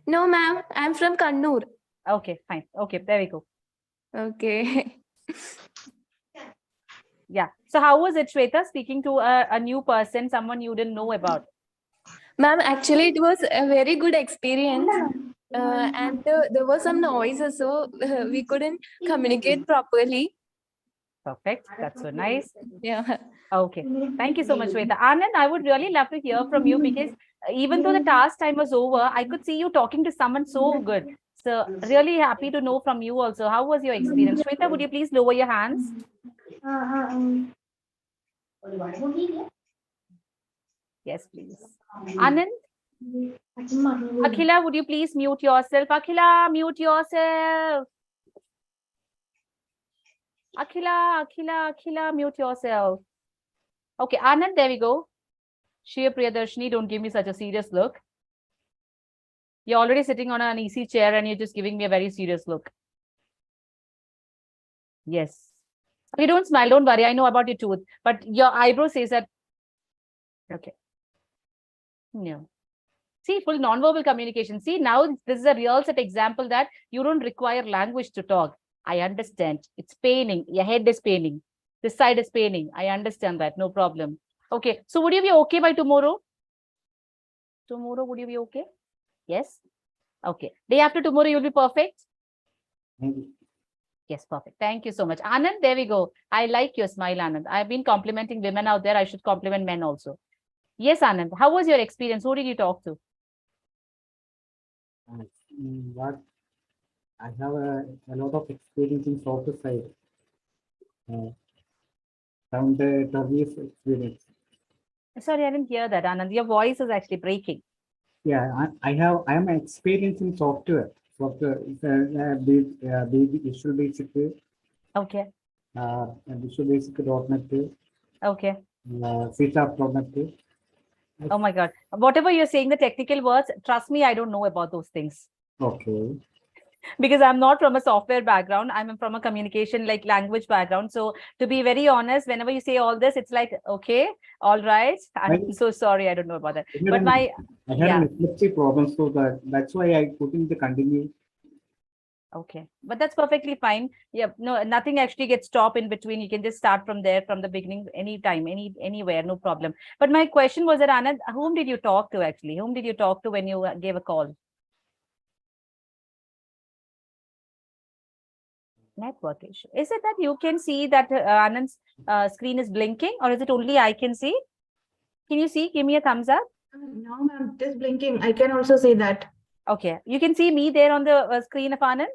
No, ma'am. I'm from Kannur. Okay, fine. Okay, there we go. Okay. Yeah. So how was it, Shweta, speaking to a new person, someone you didn't know about? Ma'am, actually, it was a very good experience. And there was some noises, so we couldn't communicate properly. Perfect. That's so nice. Yeah. Okay. Thank you so much, Shweta. Anand, I would really love to hear from you because even though the task time was over, I could see you talking to someone so good. So really happy to know from you also. How was your experience? Shweta, would you please lower your hands? Yes, please. Anand? Akhila, would you please mute yourself? Akhila, mute yourself. Akhila, mute yourself. Okay, Anand, there we go. Shriya Priyadarshini, don't give me such a serious look. You're already sitting on an easy chair and you're just giving me a very serious look. Yes. Okay, don't smile, don't worry. I know about your tooth, but your eyebrow says that. Okay. No. See, full nonverbal communication. See, now this is a real set example that you don't require language to talk. I understand. It's paining. Your head is paining. This side is paining. I understand that. No problem. Okay. So would you be okay by tomorrow? Tomorrow, would you be okay? Yes. Okay. Day after tomorrow, you'll be perfect? Maybe. Yes, perfect. Thank you so much. Anand, there we go. I like your smile, Anand. I've been complimenting women out there. I should compliment men also. Yes, Anand. How was your experience? Who did you talk to? What I have a lot of experience in software side. Around the 12 years experience. Sorry, I didn't hear that, Anand. Your voice is actually breaking. Yeah, I am experienced in software. Software is Visual Basic. Okay. Visual Basic .NET. Okay. C#.NET. Oh my God. Whatever you're saying, the technical words, trust me, I don't know about those things. Okay. Because I'm not from a software background. I'm from a communication like language background. So to be very honest, whenever you say all this, it's like, okay, all right. I'm so sorry. I don't know about that. But I had an epilepsy problem, so that's why I couldn't continue. Okay, but that's perfectly fine. Yeah, no, nothing actually gets stopped in between. You can just start from there, from the beginning, anytime, anywhere, no problem. But my question was that, Anand, whom did you talk to actually? Whom did you talk to when you gave a call? Network issue. Is it that you can see that Anand's screen is blinking, or is it only I can see? Can you see? Give me a thumbs up. No, ma'am, it is blinking. I can also see that. Okay, you can see me there on the screen of Anand.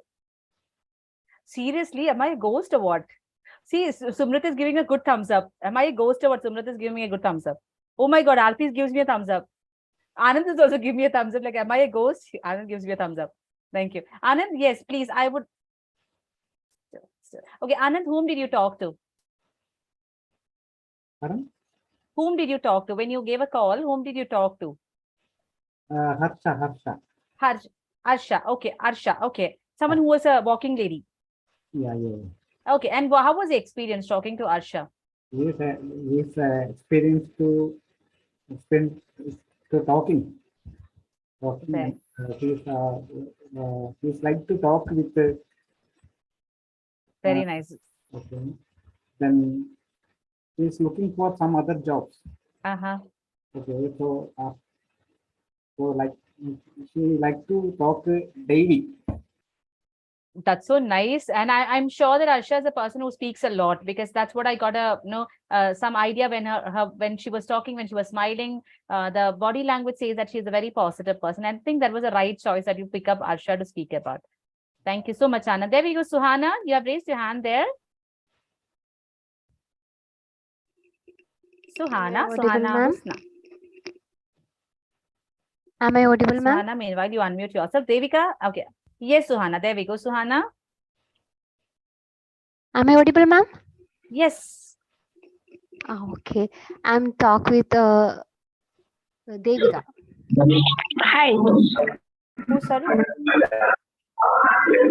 Seriously, am I a ghost or what? See, Sumrit is giving a good thumbs up. Am I a ghost or what? Sumrit is giving me a good thumbs up. Oh my God, Alfie gives me a thumbs up. Anand is also giving me a thumbs up. Like, am I a ghost? Anand gives me a thumbs up. Thank you. Anand, yes, please, I would. Okay, Anand, whom did you talk to? Pardon? Whom did you talk to? When you gave a call, whom did you talk to? Harsha. Arsha. Okay, Arsha. Okay. Someone who was a walking lady. Yeah. Okay, and how was the experience talking to Arsha? He's experienced to talking. Okay. He's like to talk with. Very nice. Okay. Then he's looking for some other jobs. Okay, so like she like to talk daily. That's so nice. And I'm sure that Arsha is a person who speaks a lot, because that's what I got some idea when when she was talking, when she was smiling. The body language says that she's a very positive person. And I think that was a right choice that you pick up Arsha to speak about. Thank you so much, Anna. There we go, Suhana. You have raised your hand there. Suhana. Am I audible, ma'am? Suhana, meanwhile, you unmute yourself. Devika, okay. Yes, Suhana. There we go, Suhana. Am I audible, ma'am? Yes. Okay. I'm talk with Devika. Hi. Oh, sorry.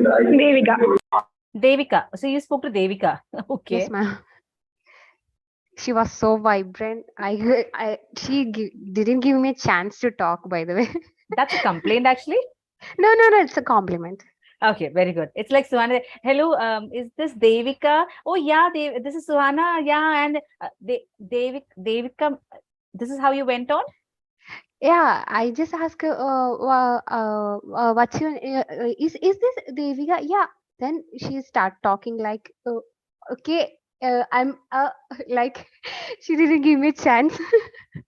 Devika. Devika. So you spoke to Devika. Okay. Yes, ma'am. She was so vibrant. She didn't give me a chance to talk, by the way. That's a complaint, actually? No, it's a compliment. Okay, very good. It's like Suhana. Hello, is this Devika? Oh, yeah, this is Suhana. Yeah, and Devika, this is how you went on? Yeah, I just asked what's your is this Devika? Yeah. Then she start talking like okay, I'm like she didn't give me a chance.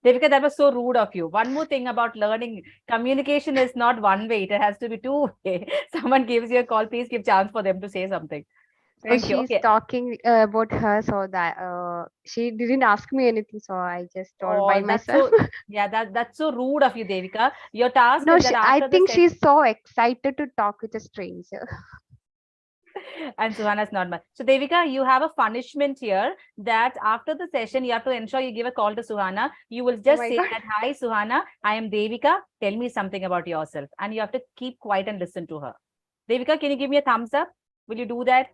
Devika, that was so rude of you. One more thing about learning, communication is not one way, it has to be two way. Someone gives you a call, please give chance for them to say something. Thank you. She's talking about her, so that she didn't ask me anything, so I just told by myself. That's so rude of you, Devika. Your task No, is that after I think she's so excited to talk with a stranger. And Suhana's not much. So Devika, you have a punishment here that after the session, you have to ensure you give a call to Suhana. You will just say that, hi, Suhana, I am Devika. Tell me something about yourself. And you have to keep quiet and listen to her. Devika, can you give me a thumbs up? Will you do that?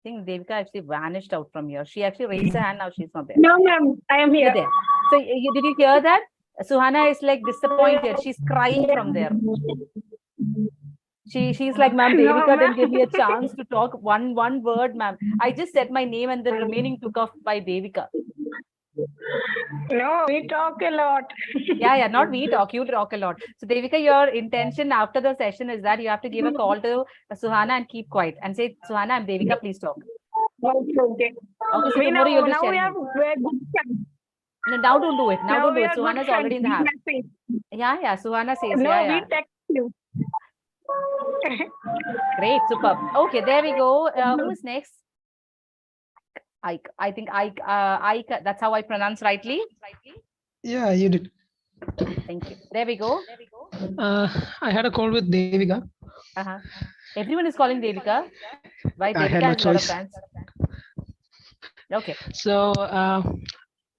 I think Devika actually vanished out from here. She actually raised her hand. Now she's not there. No, ma'am, I am here. There. So did you hear that? Suhana is like disappointed. She's crying from there. She's like, ma'am, No, Devika ma'am. didn't give me a chance to talk one word, ma'am. I just said my name and the remaining took off by Devika. No, we talk a lot. Yeah, not we talk, you talk a lot. So Devika, your intention after the session is that you have to give a call to Suhana and keep quiet and say, Suhana, I'm Devika, please talk. Okay. Okay, so tomorrow you'll be Now we sharing are it. very good friends. No, now don't do it. Now don't do we it. are good Suhana's friends. already in the We app. message. Yeah, Suhana says, No, yeah. we text you. Great, superb. Okay, there we go. Who is next? Ike. I think Ike, Ike, that's how I pronounce rightly. Yeah, you did. Thank you. There we go. I had a call with Devika. Everyone is calling Devika. Why? I had Devika no has a lot of choice. fans. Okay. So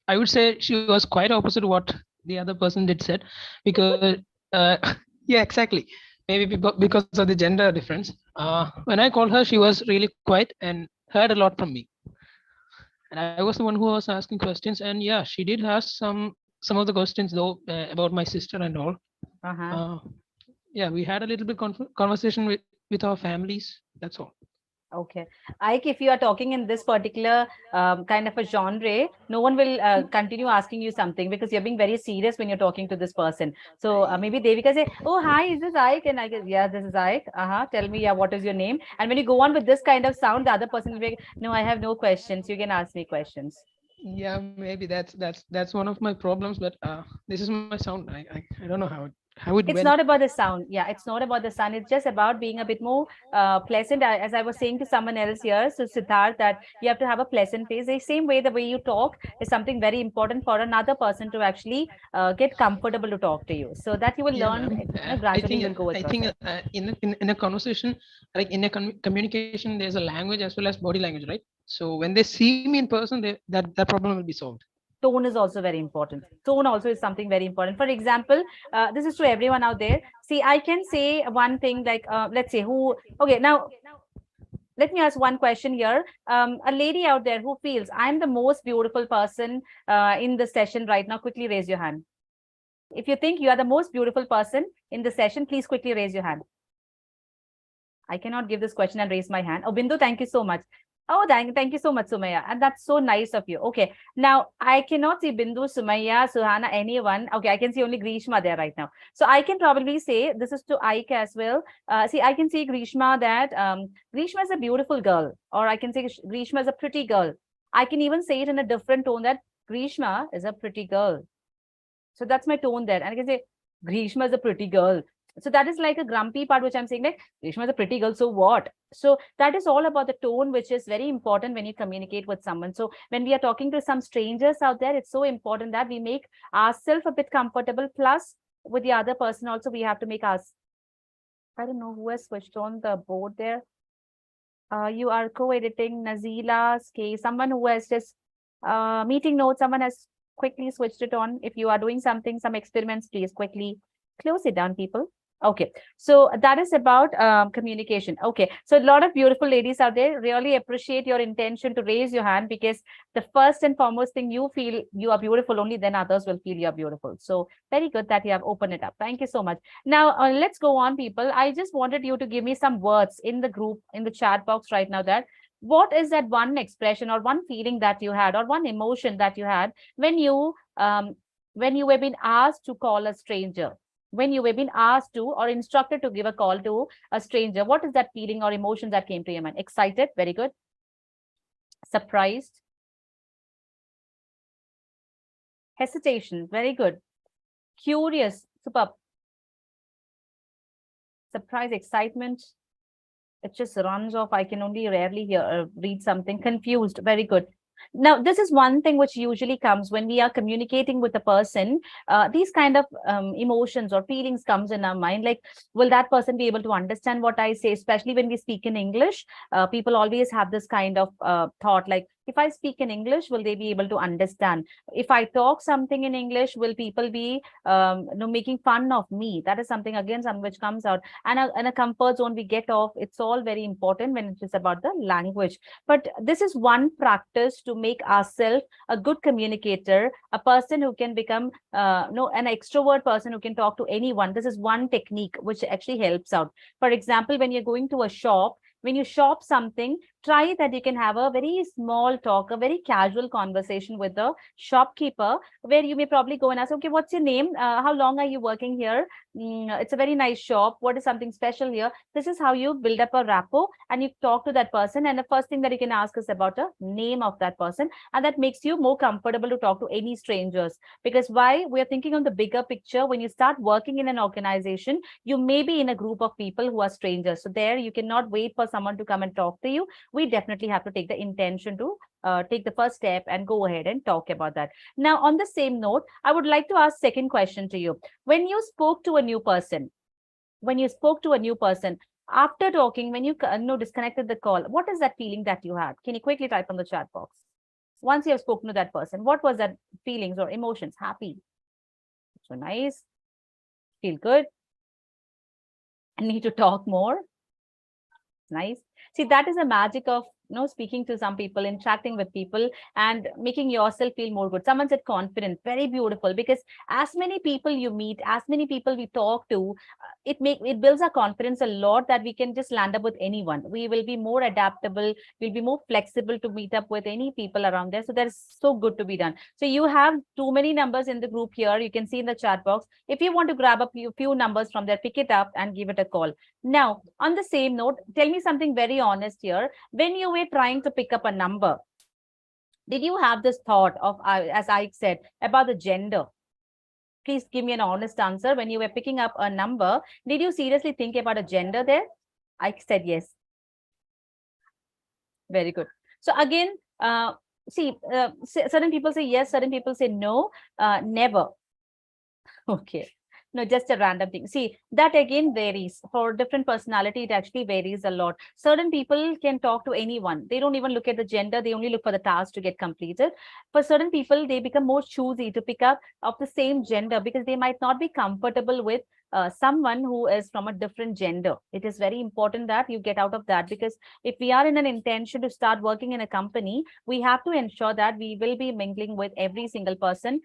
I would say she was quite opposite what the other person did said, because yeah, exactly. Maybe because of the gender difference. When I called her, she was really quiet and heard a lot from me. And I was the one who was asking questions. And yeah, she did ask some of the questions though about my sister and all. Yeah, we had a little bit conversation with our families. That's all. Okay. Ike, if you are talking in this particular kind of a genre, no one will continue asking you something because you're being very serious when you're talking to this person. So maybe Devika say, oh, hi, is this Ike? And I guess, yeah, this is Ike. Tell me, yeah, what is your name? And when you go on with this kind of sound, the other person will be like, no, I have no questions. You can ask me questions. Yeah, maybe that's one of my problems, but this is my sound. I don't know how it It's went. not about the sound. Yeah, it's not about the sound. It's just about being a bit more pleasant. As I was saying to someone else here, so Siddharth, that you have to have a pleasant face. The same way, the way you talk is something very important for another person to actually get comfortable to talk to you. So that you will learn, gradually you will go across it. In a conversation, like in a communication, there's a language as well as body language, right? So when they see me in person, that problem will be solved. Tone is also very important. Tone also is something very important. For example, this is to everyone out there. See, I can say one thing like, let's say okay, now let me ask one question here. A lady out there who feels I'm the most beautiful person in the session right now, quickly raise your hand. If you think you are the most beautiful person in the session, please quickly raise your hand. I cannot give this question and raise my hand. Oh, Bindu, thank you so much. Oh, thank you so much, Sumaya. And that's so nice of you. Okay. Now, I cannot see Bindu, Sumaya, Suhana, anyone. Okay, I can see only Grishma there right now. So I can probably say, this is to Ike as well. See, I can see Grishma that Grishma is a beautiful girl. Or I can say Grishma is a pretty girl. I can even say it in a different tone that Grishma is a pretty girl. So that's my tone there. And I can say, Grishma is a pretty girl. So that is like a grumpy part, which I'm saying like, Grishma is a pretty girl, so what? So that is all about the tone, which is very important when you communicate with someone. So when we are talking to some strangers out there, it's so important that we make ourselves a bit comfortable. Plus, with the other person also, we have to make us. I don't know who has switched on the board there. You are co-editing Nazila's case. Someone who has just meeting notes, someone has quickly switched it on. If you are doing something, some experiments, please quickly close it down, people. Okay, so that is about communication. Okay, so a lot of beautiful ladies out there, really appreciate your intention to raise your hand, because the first and foremost thing, you feel you are beautiful, only then others will feel you are beautiful. So very good that you have opened it up. Thank you so much. Now let's go on, people. I just wanted you to give me some words in the group, in the chat box right now, that what is that one expression or one feeling that you had or one emotion that you had when you were being asked to call a stranger? When you were being asked to or instructed to give a call to a stranger, what is that feeling or emotion that came to your mind? Excited, very good. Surprised. Hesitation, very good. Curious, superb. Surprise, excitement. It just runs off. I can only rarely read something. Confused, very good. Now, this is one thing which usually comes when we are communicating with a person. These kind of emotions or feelings comes in our mind, like, will that person be able to understand what I say? Especially when we speak in English, people always have this kind of thought, like, If I speak in English, will they be able to understand? If I talk something in English, will people be making fun of me? That is something again, some which comes out. And a comfort zone we get off. It's all very important when it is about the language. But this is one practice to make ourselves a good communicator, a person who can become an extrovert person who can talk to anyone. This is one technique which actually helps out. For example, when you're going to a shop, when you shop something, try that you can have a very small talk, a very casual conversation with the shopkeeper, where you may probably go and ask, okay, what's your name? How long are you working here? It's a very nice shop. What is something special here? This is how you build up a rapport and you talk to that person. And the first thing that you can ask is about the name of that person. And that makes you more comfortable to talk to any strangers. Because why? We're thinking on the bigger picture. When you start working in an organization, you may be in a group of people who are strangers. So there you cannot wait for someone to come and talk to you. We definitely have to take the intention to take the first step and go ahead and talk about that. Now, on the same note, I would like to ask second question to you. When you spoke to a new person, after talking, when you disconnected the call, what is that feeling that you had? Can you quickly type on the chat box? Once you have spoken to that person, what was that feelings or emotions? Happy. So nice. Feel good. I need to talk more. Nice. See, that is the magic of speaking to some people, interacting with people, and making yourself feel more good. Someone said confident, very beautiful, because as many people you meet, as many people we talk to, it builds our confidence a lot that we can just land up with anyone. We will be more adaptable, we'll be more flexible to meet up with any people around there. So that is so good to be done. So you have too many numbers in the group here. You can see in the chat box. If you want to grab a few numbers from there, pick it up and give it a call. Now, on the same note, tell me something very honest here. When you were trying to pick up a number, did you have this thought of, as I said, about the gender? Please give me an honest answer. When you were picking up a number, did you seriously think about a gender there? I said yes. Very good. So again, certain people say yes, certain people say no, never. Okay. No, just a random thing. See, that again varies. For different personality, it actually varies a lot. Certain people can talk to anyone. They don't even look at the gender. They only look for the task to get completed. For certain people, they become more choosy to pick up of the same gender because they might not be comfortable with someone who is from a different gender. It is very important that you get out of that, because if we are in an intention to start working in a company, we have to ensure that we will be mingling with every single person,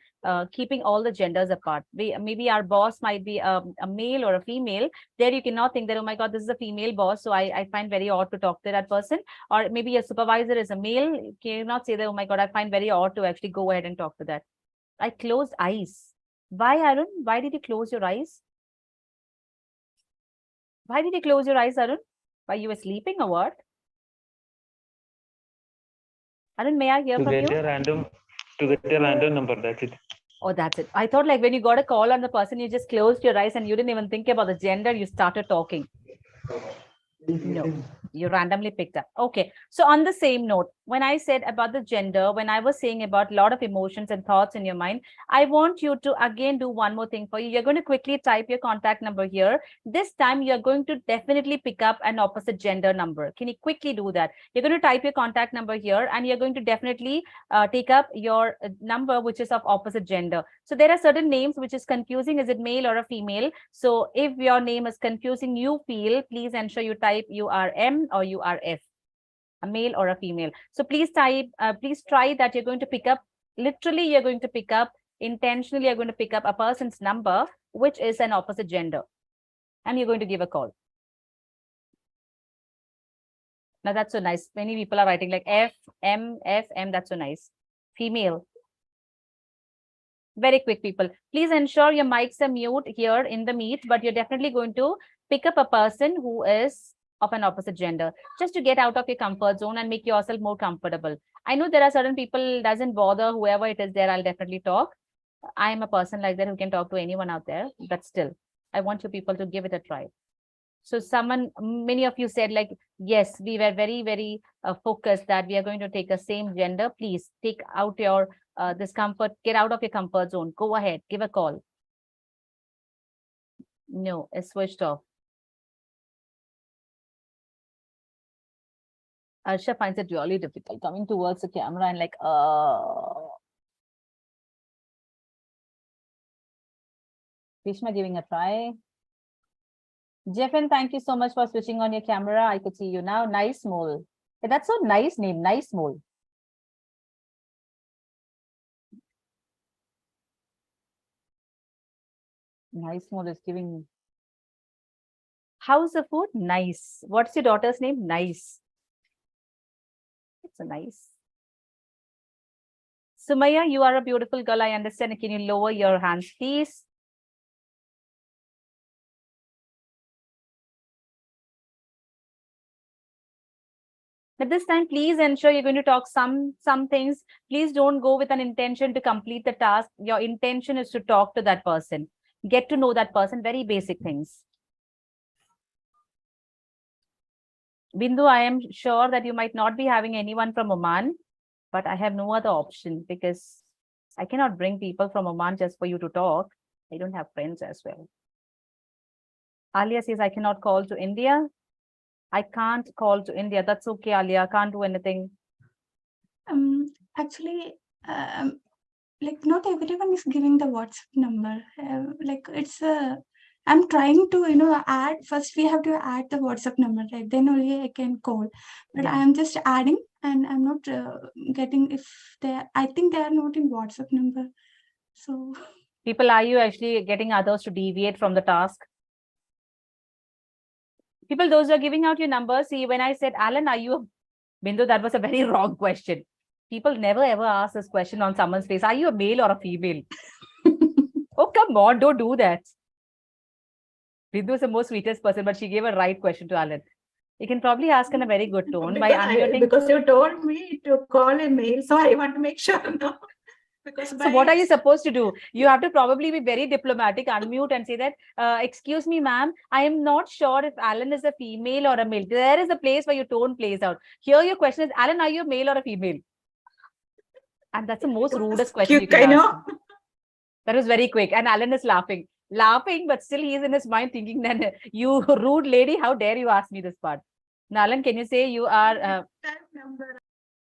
keeping all the genders apart. Maybe our boss might be a male or a female. There you cannot think that, oh my God, this is a female boss, so I find very odd to talk to that person. Or maybe a supervisor is a male. You cannot say that, oh my God, I find very odd to actually go ahead and talk to that. I closed eyes. Why, Arun? Why did you close your eyes? Why did you close your eyes, Arun? Why, you were sleeping or what? Arun, may I hear from you? To get a random number, that's it. Oh, that's it. I thought like when you got a call on the person, you just closed your eyes and you didn't even think about the gender. You started talking. No, you randomly picked up. Okay. So on the same note, when I said about the gender, when I was saying about a lot of emotions and thoughts in your mind, I want you to again do one more thing for you. You're going to quickly type your contact number here. This time you're going to definitely pick up an opposite gender number. Can you quickly do that? You're going to type your contact number here and you're going to definitely take up your number which is of opposite gender. So there are certain names which is confusing. Is it male or a female? So if your name is confusing, you feel, please ensure you type you are M or you are F. A male or a female. So please type, please try that you're going to pick up, literally you're going to pick up, intentionally you're going to pick up a person's number, which is an opposite gender. And you're going to give a call. Now that's so nice. Many people are writing like F, M, F, M. That's so nice. Female. Very quick, people. Please ensure your mics are mute here in the meet, but you're definitely going to pick up a person who is of an opposite gender, just to get out of your comfort zone and make yourself more comfortable. I know there are certain people, doesn't bother, whoever it is there, I'll definitely talk. I am a person like that who can talk to anyone out there, but still, I want you people to give it a try. So many of you said like, yes, we were very, very focused that we are going to take the same gender. Please take out your discomfort, get out of your comfort zone. Go ahead, give a call. No, it's switched off. Arsha finds it really difficult coming towards the camera and like, Krishna giving a try. Jeffin, thank you so much for switching on your camera. I could see you now. Nice Mole. That's so nice name. Nice Mole. Nice Mole is giving. How's the food? Nice. What's your daughter's name? Nice. It's a nice. Sumaya, you are a beautiful girl. I understand. Can you lower your hands, please? At this time, please ensure you're going to talk some things. Please don't go with an intention to complete the task. Your intention is to talk to that person. Get to know that person. Very basic things. Bindu, I am sure that you might not be having anyone from Oman, but I have no other option because I cannot bring people from Oman just for you to talk. I don't have friends as well. Alia says, I cannot call to India. I can't call to India. That's okay, Alia. I can't do anything. Actually, like not everyone is giving the WhatsApp number. Like it's I'm trying to, add. First, we have to add the WhatsApp number, right? Then only I can call. But Yeah. I am just adding, and I'm not getting if they. I think they are not in WhatsApp number. So. People, are you actually getting others to deviate from the task? People, those who are giving out your numbers, see, when I said, Alan, are you a... Bindu, that was a very wrong question. People never ever ask this question on someone's face. Are you a male or a female? Oh, come on, don't do that. Bindu is the most sweetest person, but she gave a right question to Alan. You can probably ask in a very good tone by unmuting. Because you told me to call a mail, so I want to make sure now. So what are you supposed to do? You have to probably be very diplomatic, unmute and say that, excuse me, ma'am, I am not sure if Alan is a female or a male. There is a place where your tone plays out. Here your question is, Alan, are you a male or a female? And that's the most rudest question you can ask. That was very quick. And Alan is laughing, but still he is in his mind thinking that you rude lady, how dare you ask me this part? Now, Alan, can you say you are...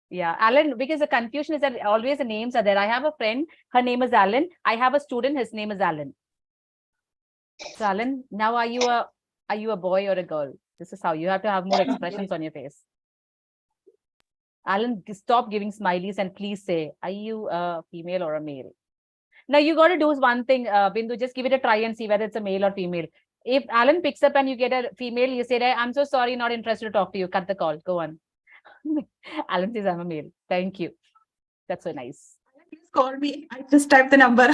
Yeah, Alan, because the confusion is that always the names are there. I have a friend, her name is Alan. I have a student, his name is Alan. So Alan, now are you a boy or a girl? This is how you have to have more expressions on your face. Alan, stop giving smileys and please say, are you a female or a male? Now you got to do one thing, Bindu, just give it a try and see whether it's a male or female. If Alan picks up and you get a female, you say, I'm so sorry, not interested to talk to you. Cut the call. Go on. Alan says, I'm a male. Thank you. That's so nice. Please call me. I just typed the number.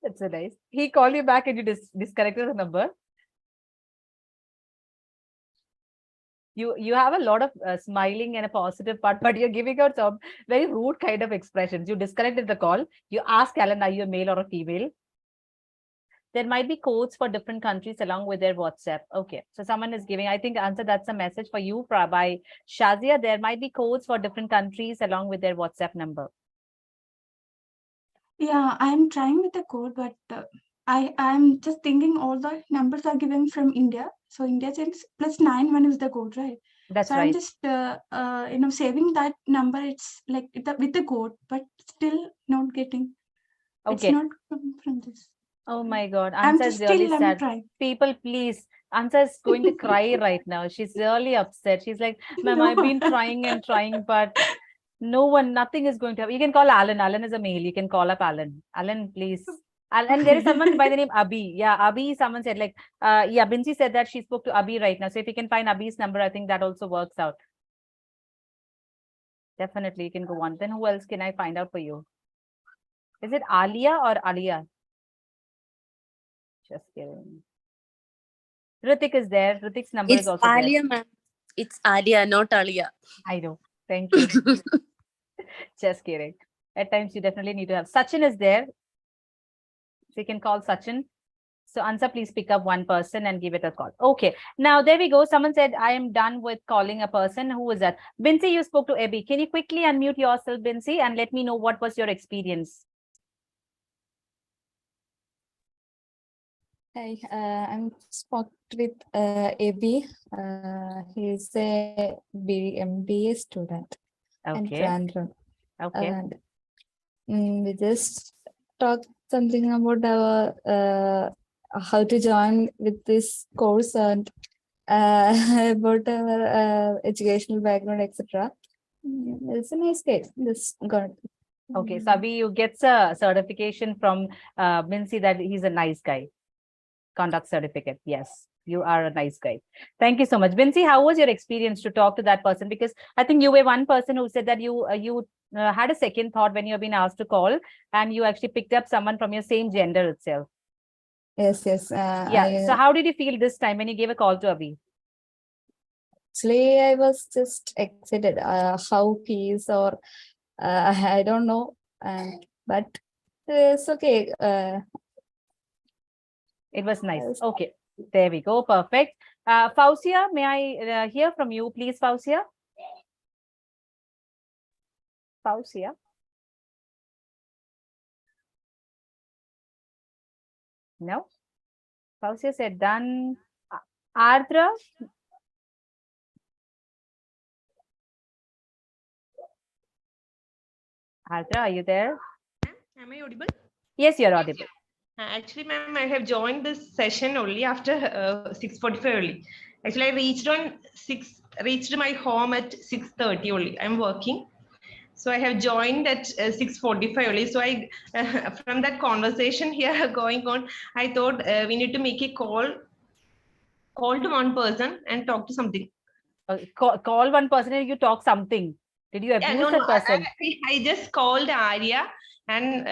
That's so nice. He called you back and you disconnected the number. You have a lot of smiling and a positive part, but you're giving out some very rude kind of expressions. You disconnected the call. You ask Alan, are you a male or a female? There might be codes for different countries along with their WhatsApp. Okay, so someone is giving, I think, answer, that's a message for you by Shazia. There might be codes for different countries along with their WhatsApp number. Yeah, I'm trying with the code, but I'm just thinking all the numbers are given from India. So India says +91 is the code, right? That's so right. I'm just saving that number. It's like with the code, but still not getting. Okay. It's not from this. Oh my God, I'm Ansa is just really still sad. trying. People, please. Ansa is going to cry right now. She's really upset. She's like, ma'am, I've been trying and trying, but nothing is going to happen. You can call Alan. Alan is a male. You can call up Alan. Alan, please. And there is someone by the name Abhi. Yeah, Abhi, someone said like, yeah, Binsi said that she spoke to Abhi right now. So if you can find Abhi's number, I think that also works out. Definitely, you can go on. Then who else can I find out for you? Is it Alia or Alia? Just kidding. Ritik is there. Ritik's number is also Alia, there. ma'am. It's Alia, not Alia. I know. Thank you. Just kidding. At times you definitely need to have. Sachin is there. So you can call Sachin. So Ansa, please pick up one person and give it a call. Okay. Now there we go. Someone said, I am done with calling a person. Who was that? Binsi, you spoke to Abhi. Can you quickly unmute yourself, Binsi, and let me know what was your experience? Hi, I'm spoke with AB. He's a MBA student and Okay. Trandron. Okay. And we just talked something about our how to join with this course and about our educational background, etc. It's a nice case. This got. Okay, Sabi, you get a certification from Mincy that he's a nice guy. Conduct certificate. Yes, you are a nice guy. Thank you so much. Mincy, how was your experience to talk to that person? Because I think you were one person who said that you had a second thought when you have been asked to call, and you actually picked up someone from your same gender itself. Yes, yes. Yeah. So how did you feel this time when you gave a call to Abhi? Actually, I was just excited. How he is, or I don't know, but it's okay. It was nice. Okay, there we go. Perfect. Fausia, may I hear from you, please, Fausia? Fausia. No. Fausia said done. Ardra. Ardra, are you there? Am I audible? Yes, you're audible. Actually, ma'am, I have joined this session only after 6:45 only. Actually, I reached my home at 6:30 only. I'm working. So I have joined at 6:45 only. So I, from that conversation here going on, I thought we need to make a call to one person and talk to something. Call one person and you talk something. Did you abuse No, that person? I just called Arya, and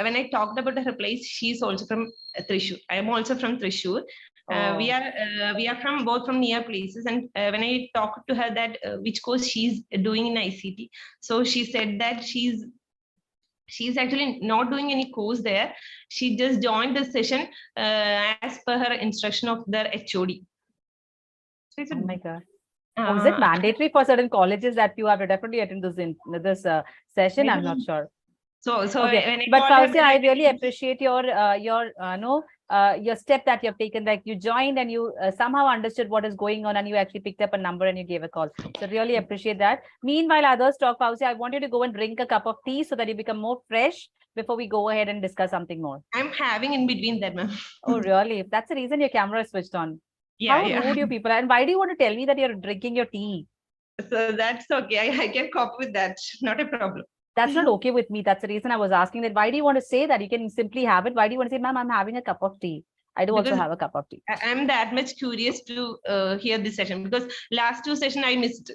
when I talked about her place, she's also from Thrissur. I am also from Thrissur. We are from both from near places, and when I talked to her that which course she's doing in ICT, so she said that she's actually not doing any course there. She just joined the session as per her instruction of their HOD. So oh my God. Is it mandatory for certain colleges that you have to definitely attend this session? I'm not sure. So okay, when I but called her, Fausia, I really appreciate your step that you have taken. Like you joined and you somehow understood what is going on, and you actually picked up a number and you gave a call. So really appreciate that. Meanwhile, others talk, Fausia, I want you to go and drink a cup of tea so that you become more fresh before we go ahead and discuss something more. I'm having in between that, ma'am. Oh, really? That's the reason your camera is switched on. Yeah, How rude you people are. And why do you want to tell me that you're drinking your tea? So that's okay. I can cope with that. Not a problem. That's not okay with me. That's the reason I was asking that. Why do you want to say that? You can simply have it. Why do you want to say, ma'am, I'm having a cup of tea? I do also have a cup of tea. I'm that much curious to hear this session because last two sessions I missed.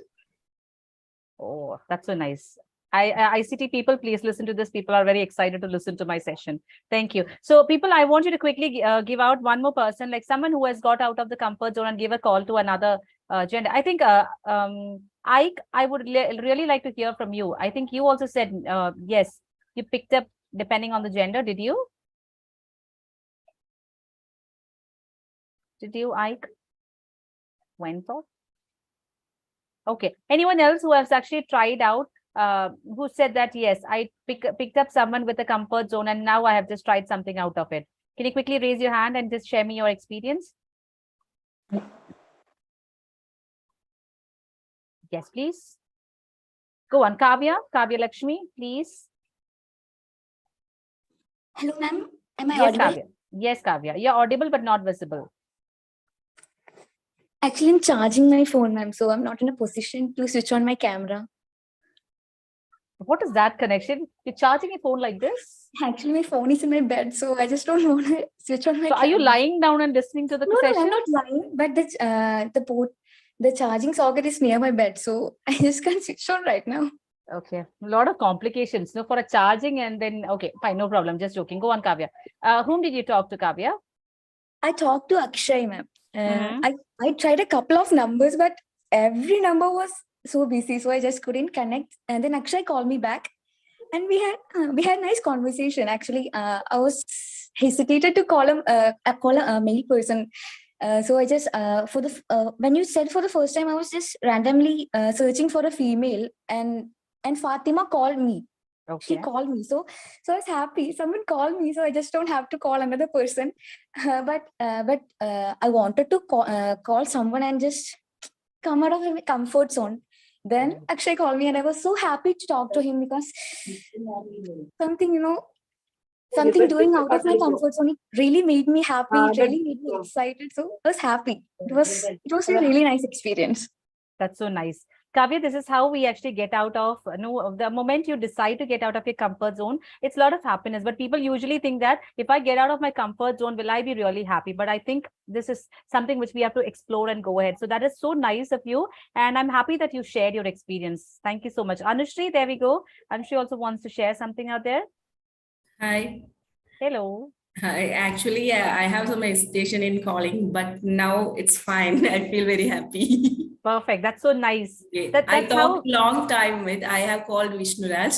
Oh, that's so nice. ICT people, please listen to this. People are very excited to listen to my session. Thank you. So people, I want you to quickly give out one more person, like someone who has got out of the comfort zone and give a call to another gender. I think Ike, I would really like to hear from you. I think you also said, yes, you picked up depending on the gender. Did you? Did you, Ike? Went for? Okay. Anyone else who has actually tried out, who said that, yes, I picked up someone with a comfort zone and now I have just tried something out of it. Can you quickly raise your hand and just share me your experience? Yes, please. Go on, Kavya Lakshmi, please. Hello, ma'am. Am I yes, audible? Kavya. Yes, Kavya. You're audible but not visible. Actually, I'm charging my phone, ma'am, so I'm not in a position to switch on my camera. What is that connection? You're charging your phone like this? Actually, my phone is in my bed, so I just don't want to switch on my camera. Are you lying down and listening to the session? No, I'm not lying, but the charging socket is near my bed, so I just can't switch on right now. Okay, a lot of complications, no, for a charging and then, okay, fine, no problem, just joking. Go on, Kavya. Whom did you talk to, Kavya? I talked to Akshay, ma'am. I tried a couple of numbers, but every number was so busy, so I just couldn't connect. And then Akshay called me back, and we had nice conversation. Actually, I was hesitated to call a male person. So I just when you said for the first time, I was just randomly searching for a female, and Fatima called me. She called me. So I was happy. Someone called me, so I just don't have to call another person. But I wanted to call someone and just come out of my comfort zone. Then Akshay called me and I was so happy to talk to him because something doing out of my comfort zone, it really made me happy. It really made me excited. So I was happy. It was a really nice experience. That's so nice. Kavya, this is how we actually get out of, the moment you decide to get out of your comfort zone, it's a lot of happiness. But people usually think that if I get out of my comfort zone, will I be really happy? But I think this is something which we have to explore and go ahead. So that is so nice of you. And I'm happy that you shared your experience. Thank you so much. Anushri, there we go. Anushri also wants to share something out there. Hi. Hello. Hi. Actually, I have some hesitation in calling, but now it's fine. I feel very happy. Perfect. That's so nice. Okay. That's I talked long time with, I have called Vishnuraj.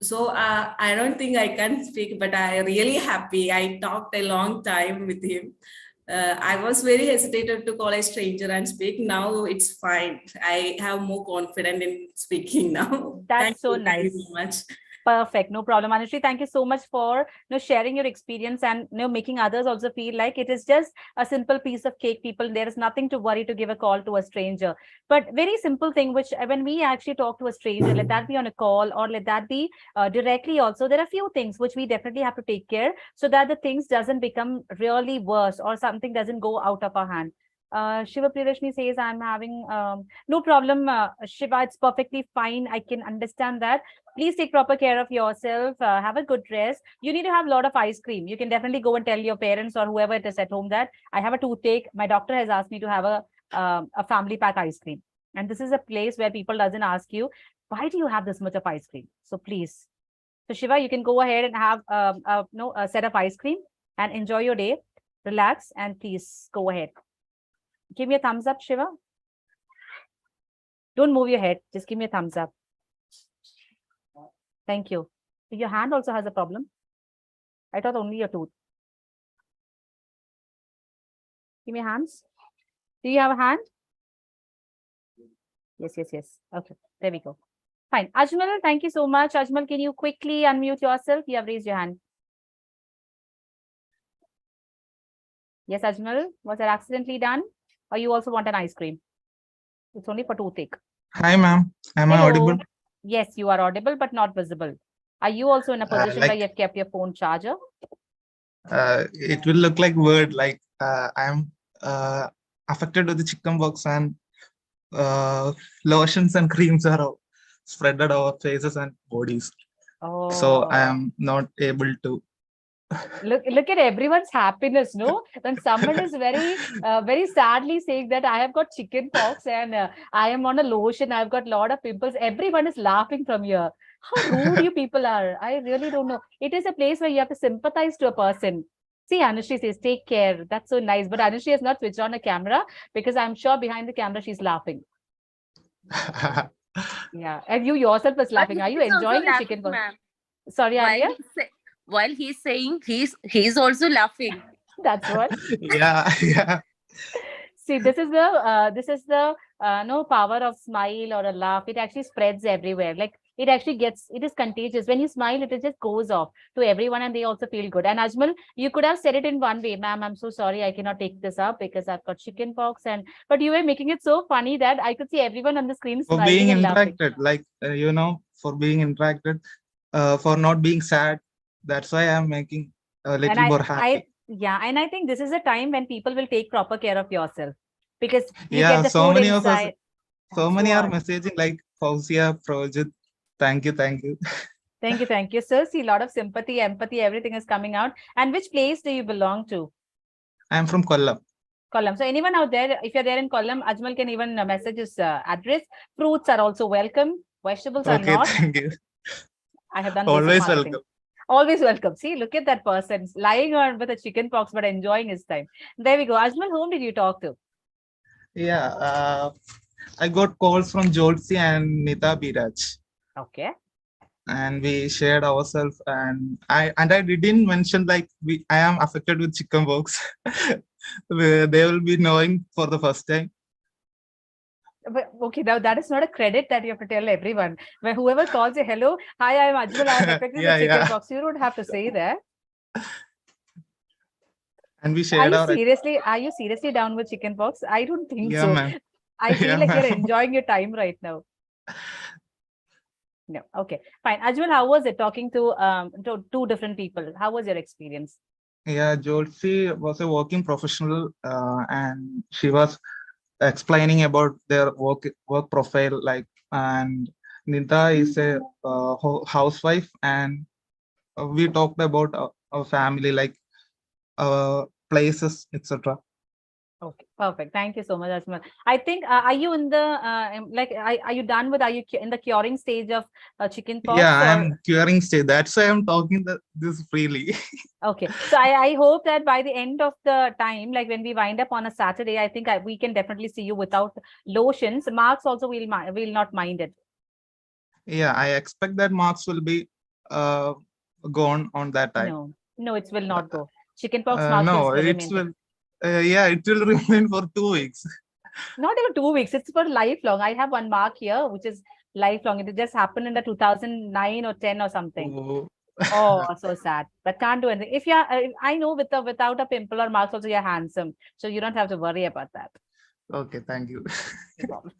So I don't think I can speak, but I really happy. I talked a long time with him. I was very hesitated to call a stranger and speak. Now it's fine. I have more confidence in speaking now. That's so nice. Thank you so much. Perfect. No problem. Anushri, thank you so much for sharing your experience and making others also feel like it is just a simple piece of cake. People, there is nothing to worry to give a call to a stranger. But very simple thing, which when we actually talk to a stranger, let that be on a call or let that be directly also, there are a few things which we definitely have to take care so that the things doesn't become really worse or something doesn't go out of our hand. Shiva Priyarashni says, I'm having no problem. Shiva, it's perfectly fine. I can understand that. Please take proper care of yourself. Have a good rest. You need to have a lot of ice cream. You can definitely go and tell your parents or whoever it is at home that I have a toothache. My doctor has asked me to have a family pack ice cream. And this is a place where people doesn't ask you, why do you have this much of ice cream? So please. So Shiva, you can go ahead and have a set of ice cream and enjoy your day. Relax and please go ahead. Give me a thumbs up, Shiva. Don't move your head. Just give me a thumbs up. Thank you. Your hand also has a problem. I thought only your tooth. Give me your hands. Do you have a hand? Yes. Okay, there we go. Fine. Ajmal, thank you so much. Ajmal, can you quickly unmute yourself? You have raised your hand. Yes, Ajmal, was that accidentally done? Or you also want an ice cream? It's only for toothache. Hi, ma'am. Am I audible? Yes, you are audible, but not visible. Are you also in a position where you have kept your phone charger? It will look like word, like I am affected with the chickenpox and lotions and creams are spread out our faces and bodies. Oh. So I am not able to. Look at everyone's happiness, no? When someone is very sadly saying that I have got chicken pox and I am on a lotion, I've got a lot of pimples, everyone is laughing from here. How rude you people are. I really don't know. It is a place where you have to sympathize to a person. See, Anushri says, take care. That's so nice. But Anushri has not switched on a camera because I'm sure behind the camera, she's laughing. Yeah. And you yourself was laughing. Are you enjoying your chicken pox? Sorry, Arya? While he's saying, he's also laughing. That's what. Yeah. See, this is the power of smile or a laugh. It actually spreads everywhere. Like it is contagious. When you smile, it just goes off to everyone and they also feel good. And Ajmal, you could have said it in one way, ma'am, I'm so sorry, I cannot take this up because I've got chicken pox. But you were making it so funny that I could see everyone on the screen smiling. For being and laughing. interacted, like, for being interacted, for not being sad. That's why I'm making a little more happy. And I think this is a time when people will take proper care of yourself because you yeah, get the so food many inside. of us, so many are messaging like Fauzia, Projit. Thank you. Thank you, sir. See, a lot of sympathy, empathy, everything is coming out. And which place do you belong to? I'm from Kollam. Kollam. So anyone out there, if you're there in Kollam, Ajmal can even message his address. Fruits are also welcome. Vegetables are not. Thank you. I have done always welcome. Always welcome. See, look at that person lying on with a chicken pox, but enjoying his time. There we go. Ajmal, whom did you talk to? Yeah, I got calls from Jolsi and Nita Biraj. Okay. And we shared ourselves, and I didn't mention like I am affected with chickenpox. They will be knowing for the first time. But, okay, now that is not a credit that you have to tell everyone. When whoever calls you, hello, hi, I'm Ajmal, I'm affected with chicken pox. You don't have to say that. And we shared our. Are you seriously down with chicken pox? I don't think Yeah, so. ma'am. I feel Yeah, like you're ma'am. enjoying your time right now. No, okay, fine. Ajmal, how was it talking to two different people? How was your experience? Yeah, Jolfi was a working professional, and she was explaining about their work profile, like, and Nita is a housewife, and we talked about our family, like places, etc. Okay, perfect. Thank you so much, Ajmal. I think, are you in the are you done with? Are you in the curing stage of chicken pox? Yeah, I am curing stage. That's why I'm talking this freely. Okay, so I hope that by the end of the time, like when we wind up on a Saturday, I think we can definitely see you without lotions. Marks also will not mind it. Yeah, I expect that marks will be gone on that time. No, it will not go. Chicken pox marks no, will it will. Yeah, it will remain for 2 weeks. Not even 2 weeks. It's for lifelong. I have one mark here, which is lifelong. It just happened in the 2009 or 10 or something. Oh, so sad. But can't do anything. If you're, I know without a pimple or marks also you're handsome. So you don't have to worry about that. Okay, thank you. No problem.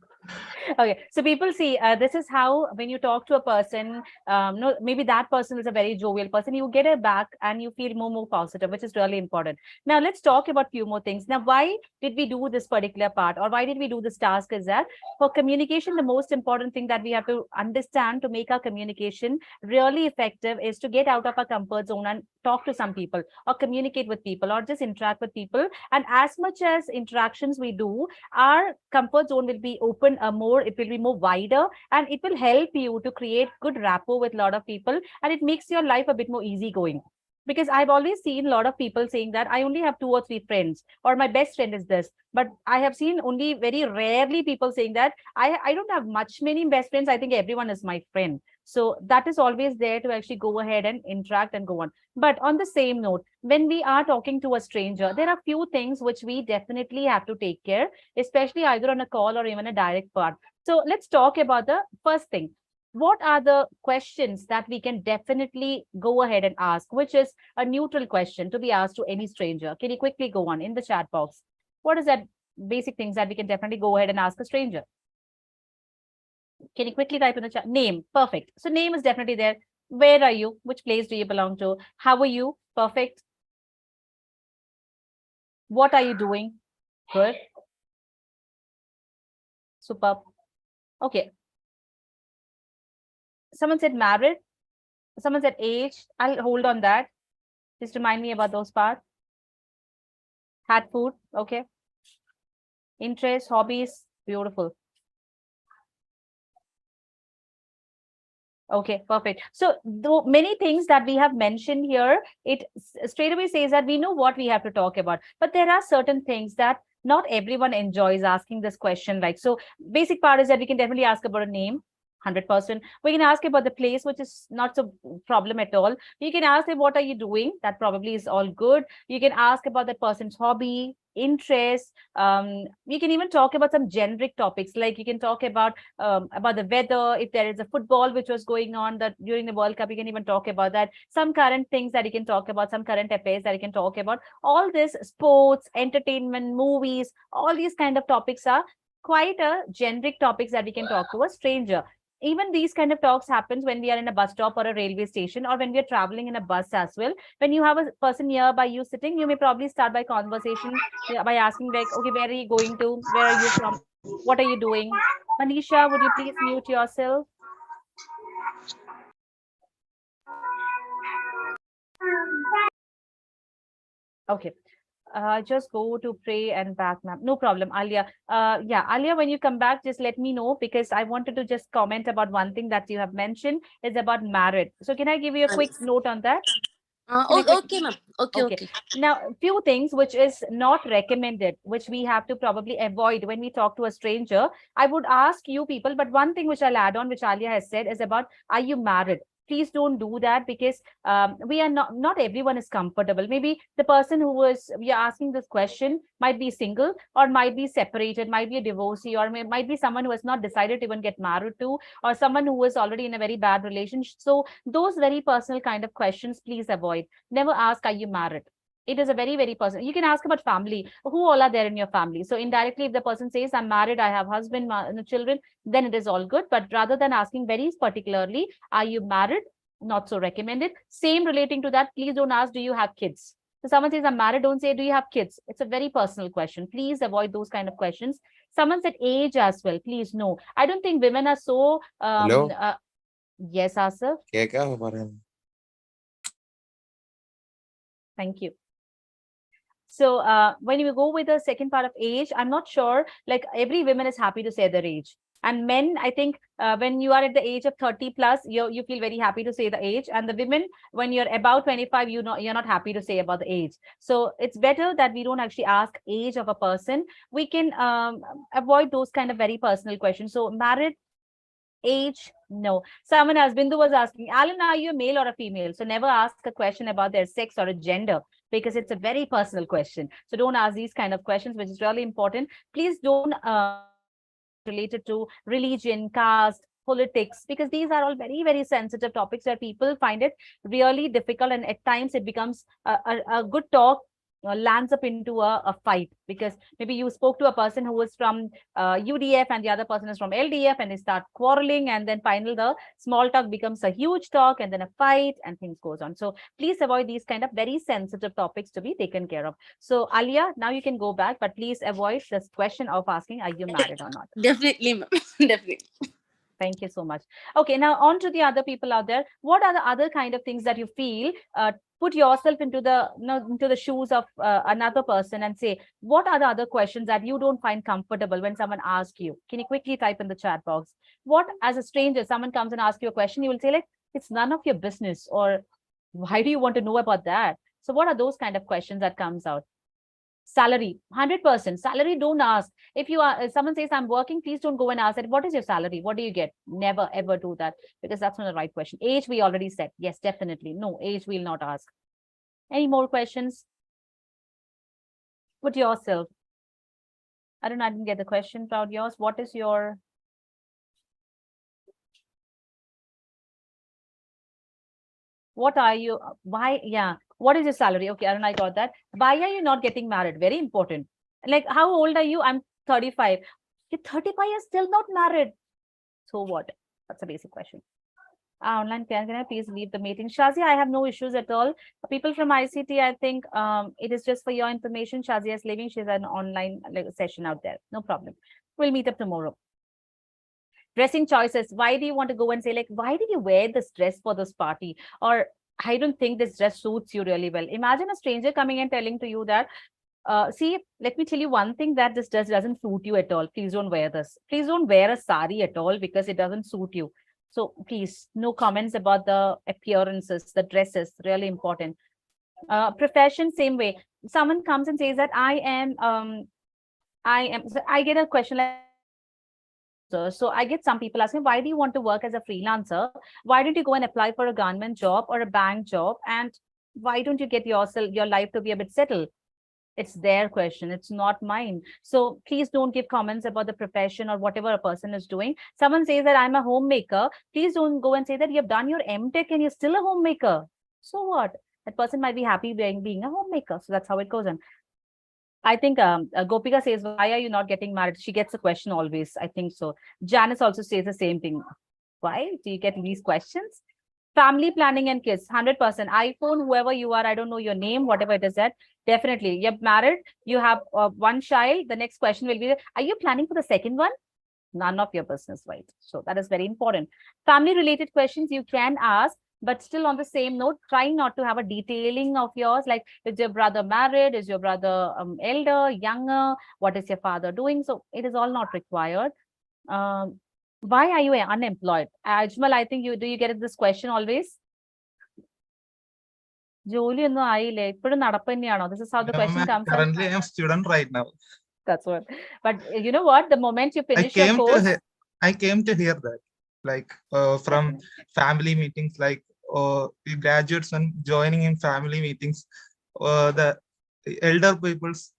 Okay, so people see, this is how when you talk to a person, no, maybe that person is a very jovial person, you get it back and you feel more positive, which is really important. Now let's talk about few more things. Now, why did we do this particular part, or why did we do this task? Is that for communication, the most important thing that we have to understand to make our communication really effective is to get out of our comfort zone and talk to some people, or communicate with people, or just interact with people. And as much as interactions we do, our comfort zone will be open it will be more wider, and it will help you to create good rapport with a lot of people, and it makes your life a bit more easygoing. Because I've always seen a lot of people saying that I only have 2 or 3 friends, or my best friend is this. But I have seen only very rarely people saying that I don't have many best friends. I think everyone is my friend. So that is always there to actually go ahead and interact and go on. But on the same note, when we are talking to a stranger, there are few things which we definitely have to take care, especially either on a call or even a direct part. So let's talk about the first thing. What are the questions that we can definitely go ahead and ask, which is a neutral question to be asked to any stranger? Can you quickly go on in the chat box? What is that basic things that we can definitely go ahead and ask a stranger? Can you quickly type in the chat? Name. Perfect. So name is definitely there. Where are you? Which place do you belong to? How are you? Perfect. What are you doing? Good. Superb. Okay. Someone said married. Someone said age. I'll hold on that. Just remind me about those parts. Had food. Okay. Interests, hobbies. Beautiful. Okay, perfect. So though many things that we have mentioned here, it straight away says that we know what we have to talk about. But there are certain things that not everyone enjoys asking this question. Like, so basic part is that we can definitely ask about a name. 100%. We can ask about the place, which is not so problem at all. You can ask them, what are you doing? That probably is all good. You can ask about that person's hobby, interest. You can even talk about some generic topics, like you can talk about the weather. If there is a football which was going on that during the World Cup, you can even talk about that. Some current things that you can talk about, some current affairs that you can talk about. All this sports, entertainment, movies, all these kind of topics are quite a generic topics that we can talk to a stranger. Even these kind of talks happens when we are in a bus stop or a railway station, or when we are traveling in a bus as well. When you have a person nearby you sitting, you may probably start by conversation by asking like, okay, where are you going to? Where are you from? What are you doing? Manisha, would you please mute yourself? Okay. Just go to pray and back, ma'am. No problem, Alia. Yeah, Alia, when you come back, just let me know, because I wanted to just comment about one thing that you have mentioned is about marriage. So can I give you a quick note on that? Okay, ma'am. Okay. Now, a few things which is not recommended, which we have to probably avoid when we talk to a stranger. I would ask you people, but one thing which I'll add on, which Alia has said, is about, are you married? Please don't do that, because we are not everyone is comfortable. Maybe the person who was we are asking this question might be single, or might be separated, might be a divorcee, or might be someone who has not decided to even get married to, or someone who was already in a very bad relationship. So those very personal kind of questions, please avoid. Never ask, are you married? It is a very, very personal. You can ask about family. Who all are there in your family? So indirectly, if the person says, I'm married, I have husband, children, then it is all good. But rather than asking very particularly, are you married? Not so recommended. Same relating to that, please don't ask, do you have kids? So someone says, I'm married, don't say, do you have kids? It's a very personal question. Please avoid those kind of questions. Someone said age as well. Please, no. I don't think women are so... Hello? Yes, Asif. Thank you. So when you go with the second part of age, I'm not sure, like every woman is happy to say their age. And men, I think when you are at the age of 30 plus, you feel very happy to say the age. And the women, when you're about 25, you're not happy to say about the age. So it's better that we don't actually ask age of a person. We can avoid those kind of very personal questions. So married, age, no. Someone else, Bindu was asking, Alan, are you a male or a female? So never ask a question about their sex or a gender, because it's a very personal question. So don't ask these kind of questions, which is really important. Please don't related to religion, caste, politics, because these are all very, very sensitive topics where people find it really difficult. And at times it becomes a good talk lands up into a fight, because maybe you spoke to a person who was from UDF and the other person is from LDF, and they start quarreling, and then finally the small talk becomes a huge talk, and then a fight, and things goes on. So please avoid these kind of very sensitive topics to be taken care of. So Alia, now you can go back, but please avoid this question of asking, are you married or not? Definitely, definitely. Thank you so much. Okay, now on to the other people out there. What are the other kind of things that you feel? Put yourself into the shoes of another person and say, what are the other questions that you don't find comfortable when someone asks you? Can you quickly type in the chat box? What, as a stranger, someone comes and asks you a question, you will say like, it's none of your business, or why do you want to know about that? So what are those kind of questions that comes out? Salary, 100%. Salary, don't ask. If you are, if someone says I'm working, please don't go and ask that. What is your salary? What do you get? Never ever do that, because that's not the right question. Age, we already said. Yes, definitely. No, age we'll not ask. Any more questions? Put yourself. I don't know. I didn't get the question. Proud yours. What is your... What are you? Why? Yeah. What is your salary? Okay, Arun, I got that. Why are you not getting married? Very important. Like, how old are you? I'm 35. You're 35, you're still not married. So what? That's a basic question. Online, can I please leave the meeting? Shazia, I have no issues at all. People from ICT, I think it is just for your information. Shazia is leaving. She's an online session out there. No problem. We'll meet up tomorrow. Dressing choices. Why do you want to go and say like, why did you wear this dress for this party? Or I don't think this dress suits you really well. Imagine a stranger coming and telling to you that, see, let me tell you one thing, that this dress doesn't suit you at all. Please don't wear this. Please don't wear a sari at all, because it doesn't suit you. So please, no comments about the appearances, the dresses, really important. Profession, same way. Someone comes and says that I get a question like, so I get some people asking, why do you want to work as a freelancer? Why don't you go and apply for a government job or a bank job? And why don't you get your life to be a bit settled? It's their question. It's not mine. So please don't give comments about the profession or whatever a person is doing. Someone says that I'm a homemaker. Please don't go and say that you've done your MTech and you're still a homemaker. So what? That person might be happy being a homemaker. So that's how it goes on. I think Gopika says, why are you not getting married? She gets a question always. I think so. Janice also says the same thing. Why do you get these questions? Family planning and kids, 100%. iPhone, whoever you are, I don't know your name, whatever it is that, definitely. You're married, you have one child. The next question will be, are you planning for the second one? None of your business, right? So that is very important. Family related questions you can ask, but still on the same note, try not to have a detailing of yours, like, is your brother married? Is your brother elder, younger? What is your father doing? So it is all not required. Why are you unemployed? Ajmal, I think do you get this question always? This is how the question comes. Currently, I am a student right now. That's what. But you know what? The moment you finish your course, I came to hear that. like from family meetings, like the graduates and joining in family meetings, the elder peoples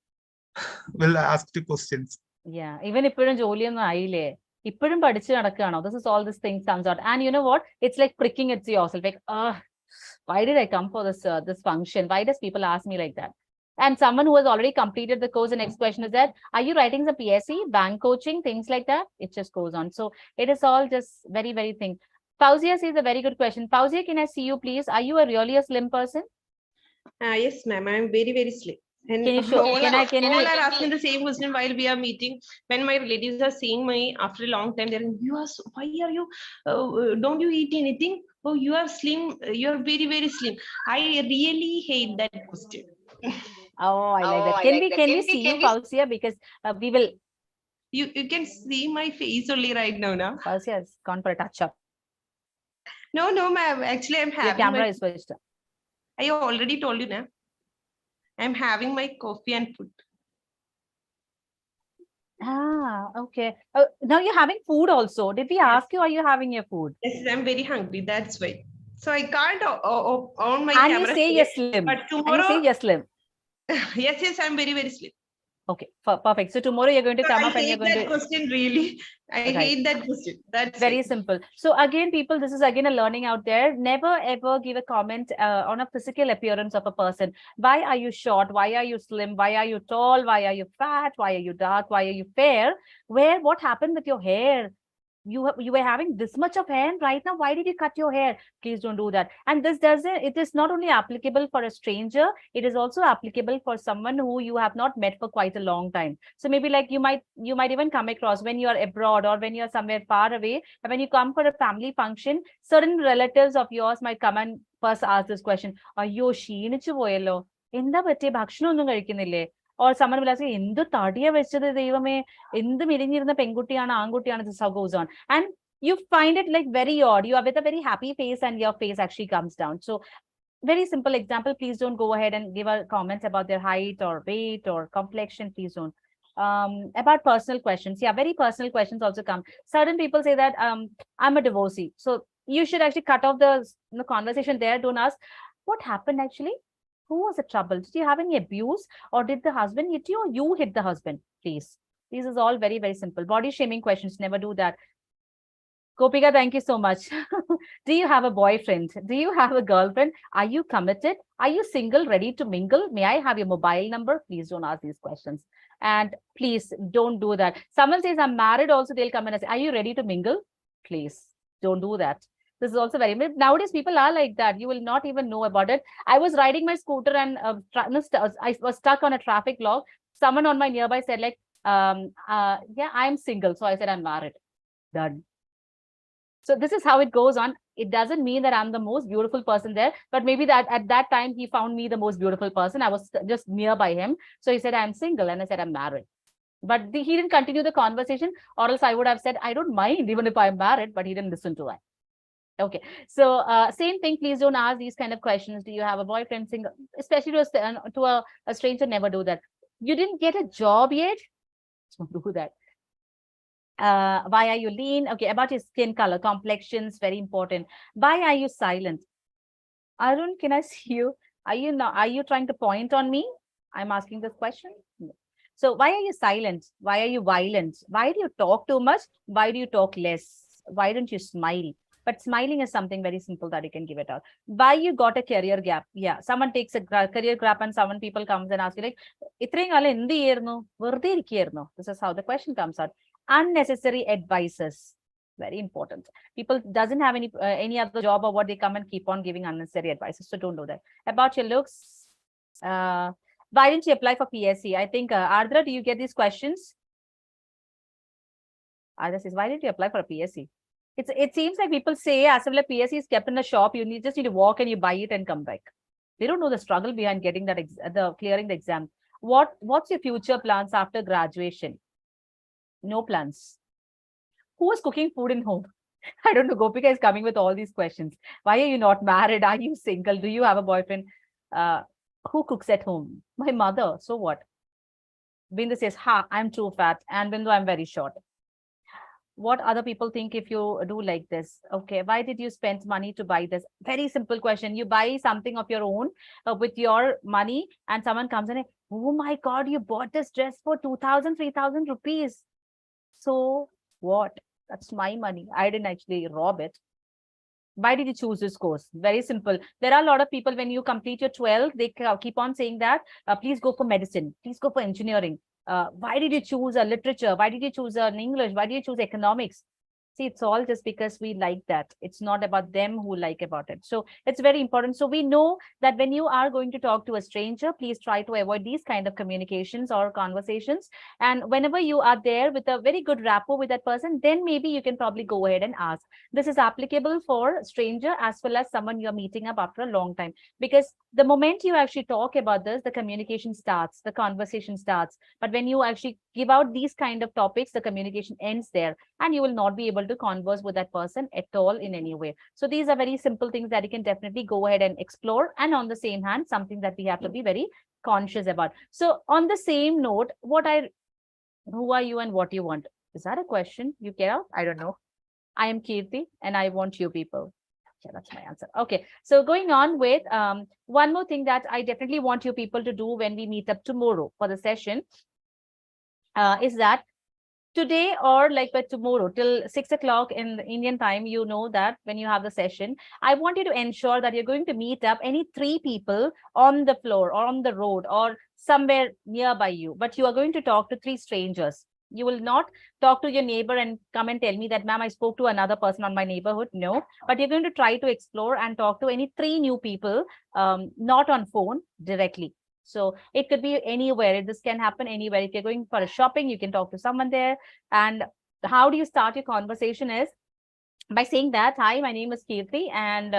will ask the questions. Yeah, even ഇപ്പോഴും ജോലിയൊന്നും ആയില്ലേ, ഇപ്പോഴും പഠിച്ചു നടക്കുകയാണോ? This is all these things comes out, and you know what? It's like pricking at yourself, like, why did I come for this function? Why does people ask me like that? And someone who has already completed the course, the next question is that, are you writing the PSC, bank coaching, things like that? It just goes on. So it is all just very, very thing. Fauzia says a very good question. Fauzia, can I see you, please? Are you really a slim person? Yes, ma'am. I'm very, very slim. And Can you show? all are asking the same question while we are meeting. When my relatives are seeing me after a long time, they're like, why are you, don't you eat anything? Oh, you are slim. You are very, very slim. I really hate that question. Oh, I like that. Can we see you, Fauzia? Because we will. You can see my face only right now, na? Fauzia has gone for a touch up. No, ma'am. Actually, I'm having. Your camera is switched. I already told you, na. I'm having my coffee and food. Ah, okay. Now you're having food also. Did we ask you, are you having your food? Yes, I'm very hungry. That's why. So I can't on my and camera. And you say you're slim. But tomorrow. And you say you're slim. Yes, I'm very, very slim. Okay, perfect. So tomorrow you're going to come up and you're going to. I hate that question, really. I hate that question. That's very simple. So again, people, this is again a learning out there. Never ever give a comment on a physical appearance of a person. Why are you short? Why are you slim? Why are you tall? Why are you fat? Why are you dark? Why are you fair? What happened with your hair? You were having this much of hair right now. Why did you cut your hair? Please don't do that. And this doesn't, it is not only applicable for a stranger, it is also applicable for someone who you have not met for quite a long time. So maybe like you might even come across when you are abroad or when you're somewhere far away, and when you come for a family function, certain relatives of yours might come and first ask this question, "Ayyo, ക്ഷീണിച്ചു പോയല്ലോ, എന്താ പറ്റിയ, ഭക്ഷണമൊന്നും കഴിക്കുന്നില്ലേ?" Or someone will ask, എന്ത് തടിയ വെച്ചത് ദൈവമേ, എന്ത് മെലിഞ്ഞിരുന്ന പെൺകുട്ടിയാണ് ആൺകുട്ടിയാണ്. This how goes on. And you find it like very odd. You are with a very happy face and your face actually comes down. So very simple example, please don't go ahead and give a comment about their height or weight or complexion. Please don't. About personal questions. Yeah, very personal questions also come. Certain people say that I'm a divorcee. So you should actually cut off the conversation there. Don't ask, what happened actually? Who was the trouble? Did you have any abuse, or did the husband hit you, or you hit the husband? Please. This is all very, very simple. Body shaming questions, never do that. Gopika, thank you so much. Do you have a boyfriend? Do you have a girlfriend? Are you committed? Are you single, ready to mingle? May I have your mobile number? Please don't ask these questions. And please don't do that. Someone says, I'm married also, they'll come and say, are you ready to mingle? Please don't do that. This is also very, nowadays people are like that. You will not even know about it. I was riding my scooter and I was stuck on a traffic log. Someone on my nearby said like, yeah, I'm single. So I said, I'm married. Done. So this is how it goes on. It doesn't mean that I'm the most beautiful person there, but maybe that at that time he found me the most beautiful person. I was just nearby him. So he said, I'm single. And I said, I'm married. But he didn't continue the conversation, or else I would have said, I don't mind even if I'm married, but he didn't listen to that. Okay, so same thing, please don't ask these kind of questions. Do you have a boyfriend, single? Especially to a stranger, never do that. You didn't get a job yet? Don't do that. Why are you lean? Okay, about your skin color, complexions, very important. Why are you silent? Arun, can I see you? Are you trying to point on me? I'm asking this question. No. So why are you silent? Why are you violent? Why do you talk too much? Why do you talk less? Why don't you smile? But smiling is something very simple that you can give it out. Why you got a career gap? Yeah, someone takes a career gap and someone people comes and ask you like, this is how the question comes out. Unnecessary advices, very important. People doesn't have any other job or what, they come and keep on giving unnecessary advices. So don't do that. About your looks, why didn't you apply for PSC? I think Ardra, do you get these questions? Ardra says, why didn't you apply for a PSC? It seems like people say as if a PSC is kept in a shop, you just need to walk and you buy it and come back. They don't know the struggle behind getting that clearing the exam. What's your future plans after graduation? No plans. Who is cooking food in home? I don't know. Gopika is coming with all these questions. Why are you not married? Are you single? Do you have a boyfriend? Who cooks at home? My mother. So what? Bindu says, I'm too fat. And Bindu, I'm very short. what other people think if you do like this. Okay, why did you spend money to buy this? Very simple question. You buy something of your own with your money, and someone comes in and, oh my God, you bought this dress for 2,000, 3,000 rupees. So what? That's my money. I didn't actually rob it. Why did you choose this course? Very simple. There are a lot of people, when you complete your 12, they keep on saying that, please go for medicine, please go for engineering. Why did you choose a literature? Why did you choose an English? Why did you choose economics? See, it's all just because we like that. It's not about them who like about it. So it's very important. So we know that when you are going to talk to a stranger, please try to avoid these kind of communications or conversations. And whenever you are there with a very good rapport with that person, then maybe you can probably go ahead and ask. This is applicable for stranger as well as someone you're meeting up after a long time. Because the moment you actually talk about this, the communication starts, the conversation starts. But when you actually give out these kind of topics, the communication ends there, and you will not be able to converse with that person at all in any way. So these are very simple things that you can definitely go ahead and explore. And on the same hand, something that we have to be very conscious about. So on the same note, who are you and what you want? Is that a question you care of? I don't know. I am Kirti and I want you people. Yeah, that's my answer. Okay, so going on with one more thing that I definitely want you people to do when we meet up tomorrow for the session is that today or like by tomorrow till 6 o'clock in the Indian time, you know that when you have the session, I want you to ensure that you're going to meet up any 3 people on the floor or on the road or somewhere nearby you, but you are going to talk to 3 strangers. You will not talk to your neighbor and come and tell me that, ma'am, I spoke to another person on my neighborhood. No, but you're going to try to explore and talk to any 3 new people, not on phone, directly. So it could be anywhere. This can happen anywhere. If you're going for a shopping, you can talk to someone there. And how do you start your conversation is by saying that, hi, my name is Kirti, and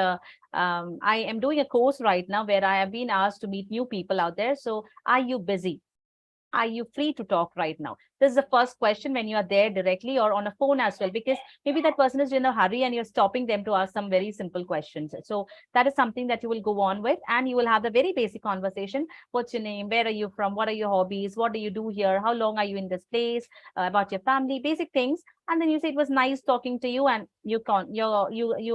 I am doing a course right now where I have been asked to meet new people out there. So are you busy? Are you free to talk right now? This is the first question when you are there directly or on a phone as well, because maybe that person is in a hurry and you're stopping them to ask some very simple questions. So that is something that you will go on with, and you will have the very basic conversation. What's your name? Where are you from? What are your hobbies? What do you do here? How long are you in this place? About your family, basic things. And then you say it was nice talking to you, and you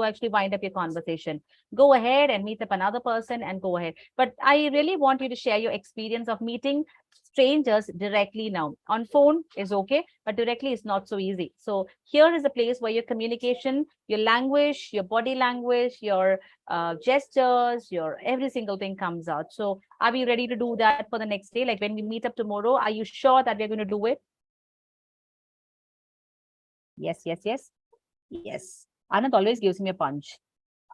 actually wind up your conversation. Go ahead and meet up another person and go ahead. But I really want you to share your experience of meeting strangers directly now. On phone is okay, but directly is not so easy. So here is a place where your communication, your language, your body language, your gestures, your every single thing comes out. So are we ready to do that for the next day? Like when we meet up tomorrow, are you sure that we're going to do it? Yes, yes, yes. Yes. Anand always gives me a punch.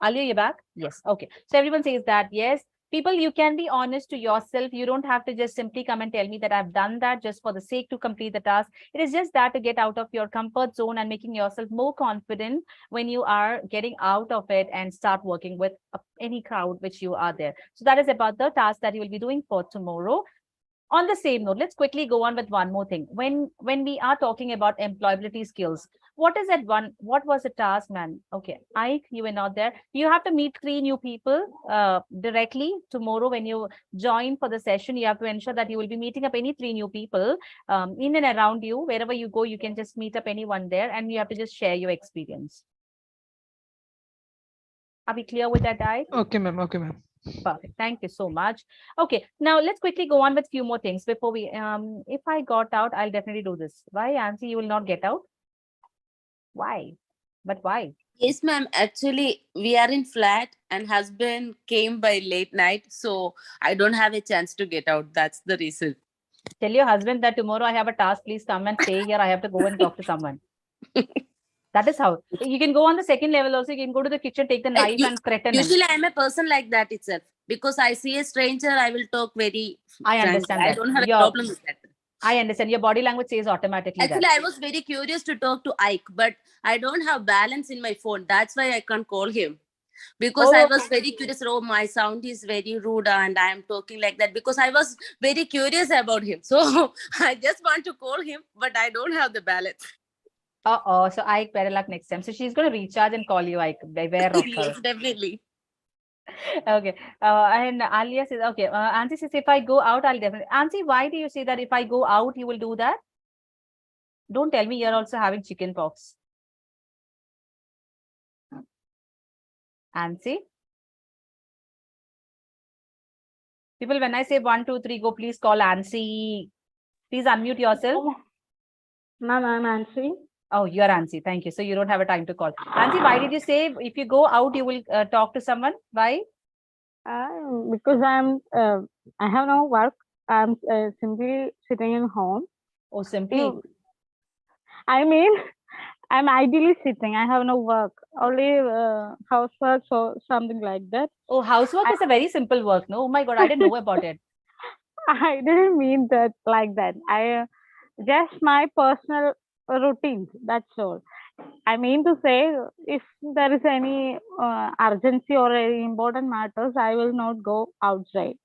Alia, you're back? Yes. Okay. So everyone says that, yes. People, you can be honest to yourself. You don't have to just simply come and tell me that I've done that just for the sake to complete the task. It is just that to get out of your comfort zone and making yourself more confident when you are getting out of it and start working with any crowd which you are there. So that is about the task that you will be doing for tomorrow. On the same note, let's quickly go on with one more thing. When we are talking about employability skills, what is that one? What was the task, man? Okay, Ike, you were not there. You have to meet 3 new people directly tomorrow when you join for the session. You have to ensure that you will be meeting up any 3 new people in and around you. Wherever you go, you can just meet up anyone there, and you have to just share your experience. Are we clear with that, Ike? Okay, ma'am. Okay, ma'am. Perfect. Thank you so much. Okay, now let's quickly go on with few more things before we if I got out, I'll definitely do this. Why, Ansi, you will not get out? Why? But why? Yes, ma'am. Actually, we are in flat and husband came by late night, so I don't have a chance to get out. That's the reason. Tell your husband that tomorrow I have a task. Please come and stay here. I have to go and talk to someone. That is how. You can go on the second level also. You can go to the kitchen, take the knife and threaten him. Usually, I'm a person like that itself. Because I see a stranger, I will talk very I understand frankly. that. I don't have a problem with that. I understand. Your body language says automatically Actually, that. I was very curious to talk to Ike, but I don't have balance in my phone. That's why I can't call him. Because I was very curious. Oh, my sound is very rude and I am talking like that. Because I was very curious about him. So I just want to call him, but I don't have the balance. Uh-oh. So Ike, better luck next time. So she's going to recharge and call you, Ike. Beware of her. Yes, definitely. Okay. And Alia says, okay. Ansi says, if I go out, I'll definitely. Ansi, why do you say that if I go out, you will do that? Don't tell me you're also having chicken pox. Ansi? People, when I say 1, 2, 3, go, please call Ansi. Please unmute yourself. Ma'am, I'm answering. Oh, you're Ansi. Thank you. So you don't have a time to call. Ansi, why did you say if you go out, you will talk to someone? Why? Because I have no work. I'm simply sitting in home. Oh, simply. I mean, I'm ideally sitting. I have no work. Only housework or something like that. Oh, housework is a very simple work. No, oh my God, I didn't know about it. I didn't mean that like that. I just my personal routines. That's all. I mean to say, if there is any urgency or any important matters, I will not go outside.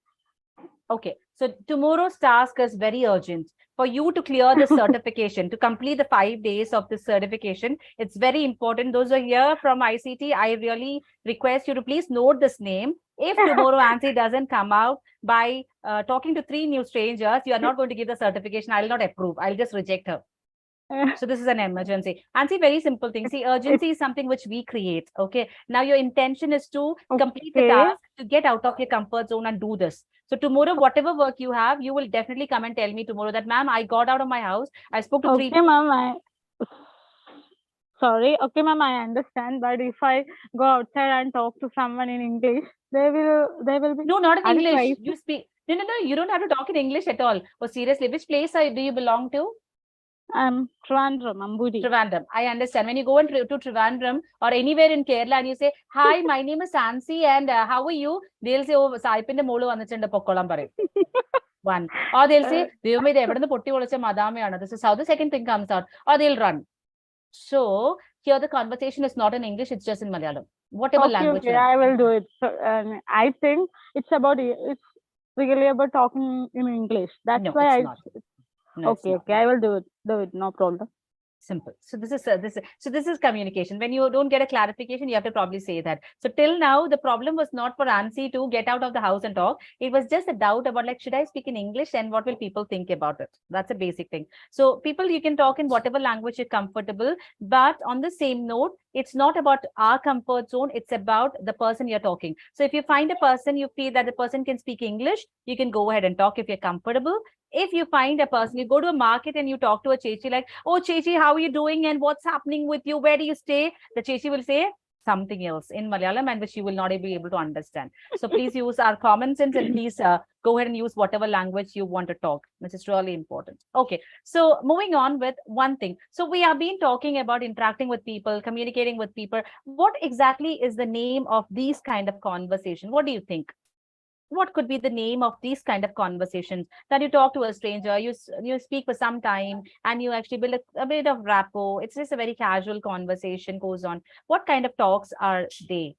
Okay, so tomorrow's task is very urgent. For you to clear the certification, to complete the 5 days of the certification, it's very important. Those are here from ICT. I really request you to please note this name. If tomorrow Ansi doesn't come out by talking to 3 new strangers, you are not going to give the certification. I will not approve. I'll just reject her. So this is an emergency. And see, very simple thing. See, urgency is something which we create. Okay. Now your intention is to complete the task, to get out of your comfort zone and do this. So tomorrow, whatever work you have, you will definitely come and tell me tomorrow that, ma'am, I got out of my house. I spoke to 3 people. Okay, ma'am. Sorry. Okay, ma'am, I understand. But if I go outside and talk to someone in English, they will be. No, not in English. You speak. No. You don't have to talk in English at all. Oh, seriously, which place do you belong to? Trivandrum, Ambudi. Trivandrum. I understand. When you go to Trivandrum or anywhere in Kerala and you say, hi, my name is Ansi and how are you? They'll say, oh, Saipinde Molo Vanachanda Pokkolam Pare. One. Or they'll say, this is how the second thing comes out. Or they'll run. So here the conversation is not in English, it's just in Malayalam. Whatever language. Okay, I will do it. So, I think it's really about talking in English. That's why it's not. No, okay, I will do it. No problem. Simple. So this is communication. When you don't get a clarification, you have to probably say that. So till now, the problem was not for Ansi to get out of the house and talk. It was just a doubt about like, should I speak in English and what will people think about it? That's a basic thing. So people, you can talk in whatever language you're comfortable, but on the same note, it's not about our comfort zone. It's about the person you're talking. So if you find a person, you feel that the person can speak English, you can go ahead and talk if you're comfortable. If you find a person, you go to a market and you talk to a chechi like, oh, chechi, how are you doing? And what's happening with you? Where do you stay? The chechi will say something else in Malayalam and which you will not be able to understand. So please use our common sense and please go ahead and use whatever language you want to talk, which is really important. Okay, so moving on with one thing. So we have been talking about interacting with people, communicating with people. What exactly is the name of these kind of conversation? What do you think? What could be the name of these kind of conversations that you talk to a stranger, you speak for some time and you actually build a bit of rapport? It's just a very casual conversation goes on. What kind of talks are they?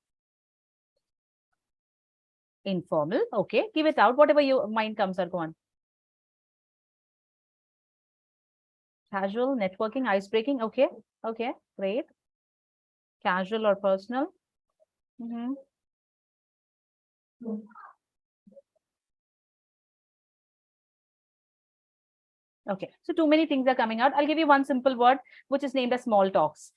Informal. Okay, give it out. Whatever your mind comes out, go on. Casual, networking, ice-breaking. Okay, great. Casual or personal. Okay, so too many things are coming out. I'll give you one simple word, which is named as small talks.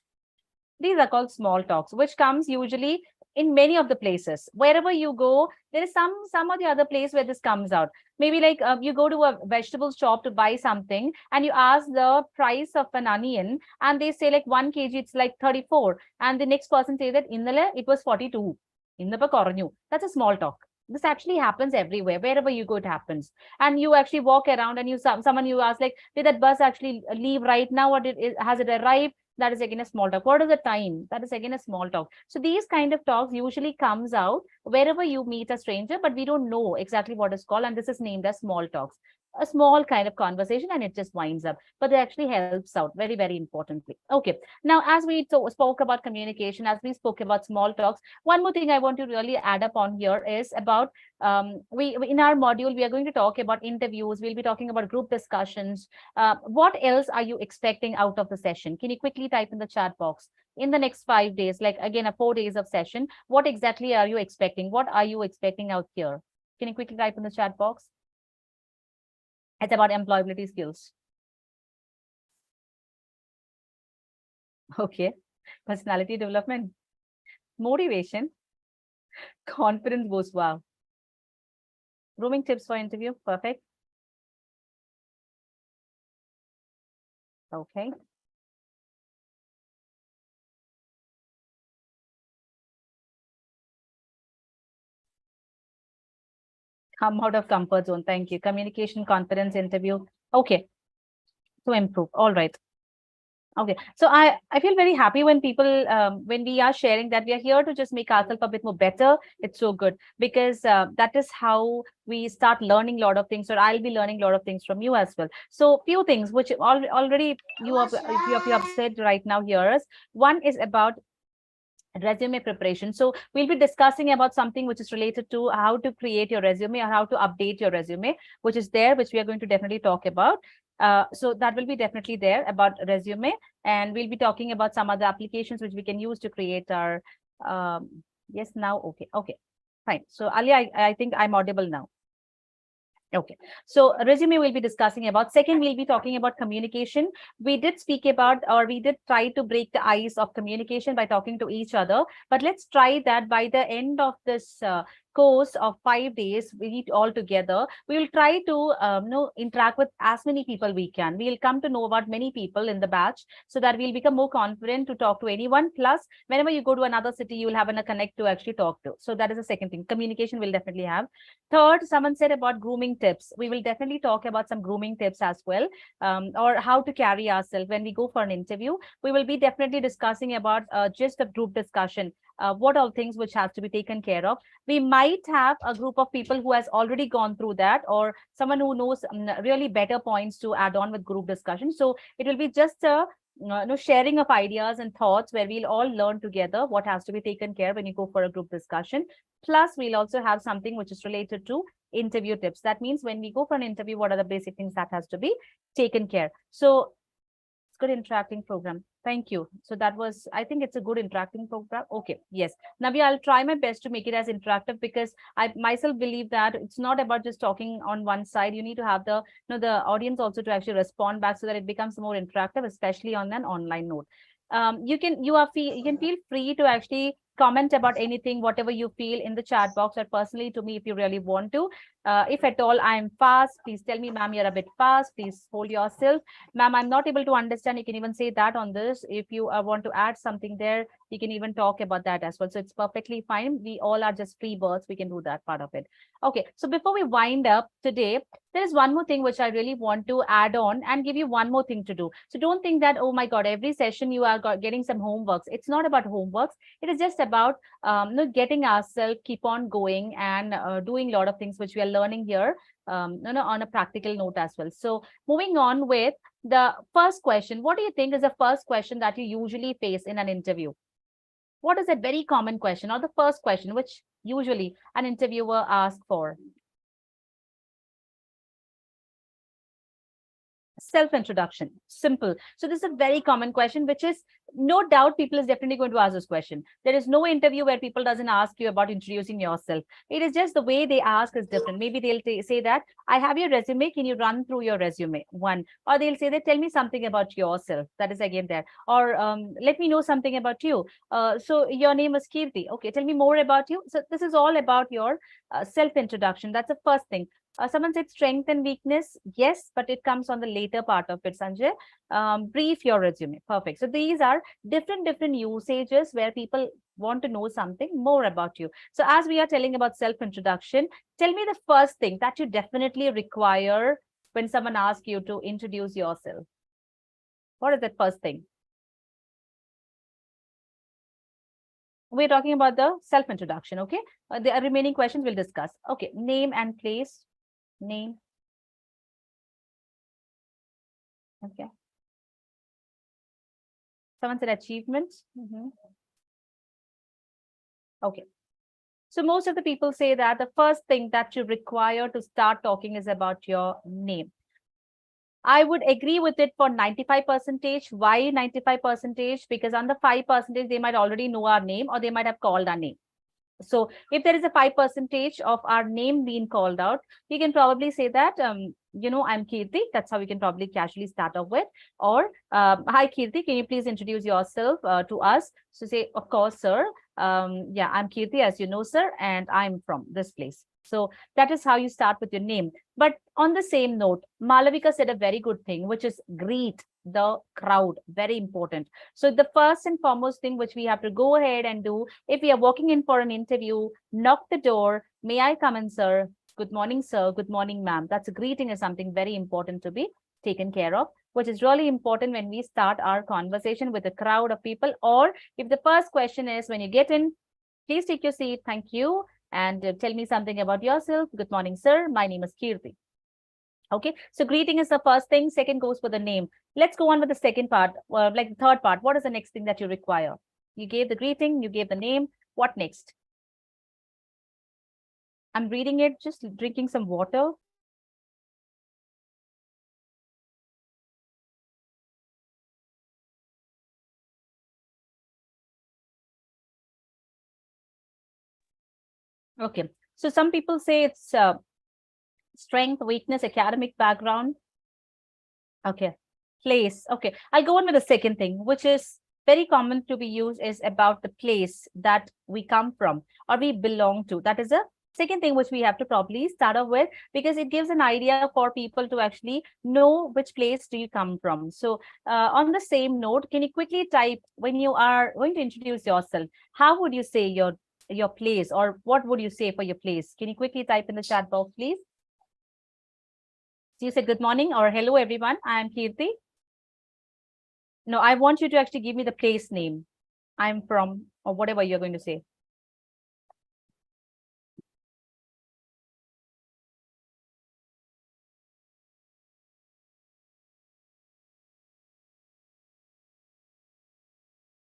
These are called small talks, which comes usually in many of the places. Wherever you go, there is some or the other place where this comes out. Maybe like you go to a vegetable shop to buy something and you ask the price of an onion and they say like 1 kg, it's like 34. And the next person says that innale it was 42. That's a small talk. This actually happens everywhere. Wherever you go, it happens. And you actually walk around and someone you ask like, did that bus actually leave right now or has it arrived? That is again a small talk. What is the time? That is again a small talk. So these kind of talks usually comes out wherever you meet a stranger, but we don't know exactly what is called. And this is named as small talks. A small kind of conversation and it just winds up, but it actually helps out very, very importantly. Okay. Now, as we spoke about communication, as we spoke about small talks, one more thing I want to really add up on here is about in our module, we are going to talk about interviews. We'll be talking about group discussions. What else are you expecting out of the session? Can you quickly type in the chat box? In the next 5 days, like again, 4 days of session, what exactly are you expecting? What are you expecting out here? Can you quickly type in the chat box? It's about employability skills. Okay. Personality development. Motivation. Confidence boost. Wow. Grooming tips for interview. Perfect. Okay. Come out of comfort zone. Thank you. Communication, confidence, interview. Okay. To improve. All right. Okay. So I feel very happy when people, when we are sharing that we are here to just make ourselves a bit more better. It's so good because that is how we start learning a lot of things, or I'll be learning a lot of things from you as well. So few things which already you have said right now here is one is about resume preparation. So we'll be discussing about something which is related to how to create your resume or how to update your resume, which is there, which we are going to definitely talk about. So that will be definitely there about resume, and we'll be talking about some other applications which we can use to create our yes, now okay, fine. So Ali, I think I'm audible now. Okay, so resume we'll be discussing about. Second, we'll be talking about communication. We did speak about, or we did try to break the ice of communication by talking to each other, but let's try that by the end of this course of 5 days, we need all together. We will try to interact with as many people we can. We'll come to know about many people in the batch so that we'll become more confident to talk to anyone. Plus, whenever you go to another city, you will have a connect to actually talk to. So that is the second thing. Communication will definitely have. Third, someone said about grooming tips. We will definitely talk about some grooming tips as well, or how to carry ourselves when we go for an interview. We will be definitely discussing about just a group discussion. What all things which have to be taken care of. We might have a group of people who has already gone through that, or someone who knows really better points to add on with group discussion. So it will be just a sharing of ideas and thoughts where we'll all learn together what has to be taken care when you go for a group discussion. Plus, we'll also have something which is related to interview tips. That means when we go for an interview, what are the basic things that has to be taken care. So it's good interacting program. Thank you. So that was, I think it's a good interacting program. Okay. Yes. Navya, I'll try my best to make it as interactive because I myself believe that it's not about just talking on one side. You need to have the, the audience also to actually respond back so that it becomes more interactive, especially on an online note. You can feel free to actually comment about anything, whatever you feel in the chat box, or personally to me if you really want to. If at all I'm fast, please tell me, ma'am, you're a bit fast. Please hold yourself. Ma'am, I'm not able to understand. You can even say that on this. If you want to add something there, you can even talk about that as well. So it's perfectly fine. We all are just free birds. We can do that part of it. Okay. So before we wind up today, there is one more thing which I really want to add on and give you one more thing to do. So don't think that, oh my God, every session you are getting some homeworks. It's not about homeworks. It is just about getting ourselves keep on going and doing a lot of things which we are learning here on a practical note as well. So moving on with the first question. What do you think is the first question that you usually face in an interview? What is a very common question, or the first question which usually an interviewer asks for? Self-introduction. Simple. So this is a very common question, which is no doubt people is definitely going to ask this question. There is no interview where people doesn't ask you about introducing yourself. It is just the way they ask is different. Maybe they'll say that, I have your resume. Can you run through your resume? One. Or they'll say that, tell me something about yourself. That is again there. Or let me know something about you. So your name is Kirti. Okay, tell me more about you. So this is all about your self-introduction. That's the first thing. Someone said strength and weakness. Yes, but it comes on the later part of it, Sanjay. Brief your resume. Perfect. So these are different usages where people want to know something more about you. So as we are telling about self-introduction, tell me the first thing that you definitely require when someone asks you to introduce yourself. What is that first thing? We're talking about the self-introduction, okay? The remaining questions we'll discuss. Okay, name and place. Name. Okay. Someone said achievements. Okay. So most of the people say that the first thing that you require to start talking is about your name. I would agree with it for 95%. Why 95%? Because on the 5%, they might already know our name or they might have called our name. So if there is a 5% of our name being called out, you can probably say that, I'm Kirti. That's how we can probably casually start off with. Or, hi, Kirti, can you please introduce yourself to us? So say, of course, sir. Yeah, I'm Kirti, as you know, sir, and I'm from this place. So that is how you start with your name. But on the same note, Malavika said a very good thing, which is greet the crowd. Very important. So the first and foremost thing which we have to go ahead and do, if we are walking in for an interview, knock the door. May I come in, sir? Good morning, sir. Good morning, ma'am. That's a greeting is something very important to be taken care of, which is really important when we start our conversation with a crowd of people. Or if the first question is when you get in, please take your seat. Thank you. And tell me something about yourself. Good morning, sir. My name is Kirti. Okay, so greeting is the first thing. Second goes for the name. Let's go on with the second part, like the third part. What is the next thing that you require? You gave the greeting, you gave the name. What next? I'm reading it, just drinking some water. Okay, so some people say it's strength, weakness, academic background. Okay, place. Okay, I'll go on with the second thing, which is very common to be used, is about the place that we come from or we belong to. That is a second thing which we have to probably start off with, because it gives an idea for people to actually know which place do you come from. So on the same note, can you quickly type, when you are going to introduce yourself, how would you say your place, or what would you say for your place? Can you quickly type in the chat box, please? So you said good morning or hello everyone, I am Kirti. No, I want you to actually give me the place name I'm from, or whatever you're going to say.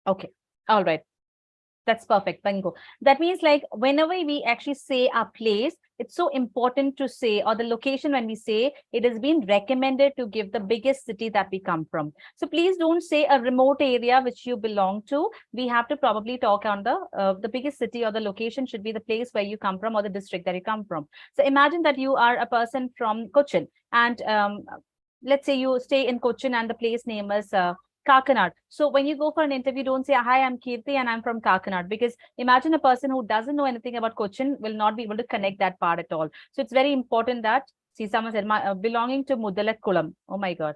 Okay, all right. That's perfect, Bingo. That means like whenever we actually say our place, it's so important to say, or the location when we say, it has been recommended to give the biggest city that we come from. So please don't say a remote area which you belong to. We have to probably talk on the biggest city, or the location should be the place where you come from or the district that you come from. So imagine that you are a person from Cochin, and let's say you stay in Cochin and the place name is Kakinad. So when you go for an interview, don't say, hi, I'm Kirti and I'm from Kakinad, because imagine a person who doesn't know anything about Cochin will not be able to connect that part at all. So it's very important that, see, someone said, belonging to Mudalakkulam. Oh my God.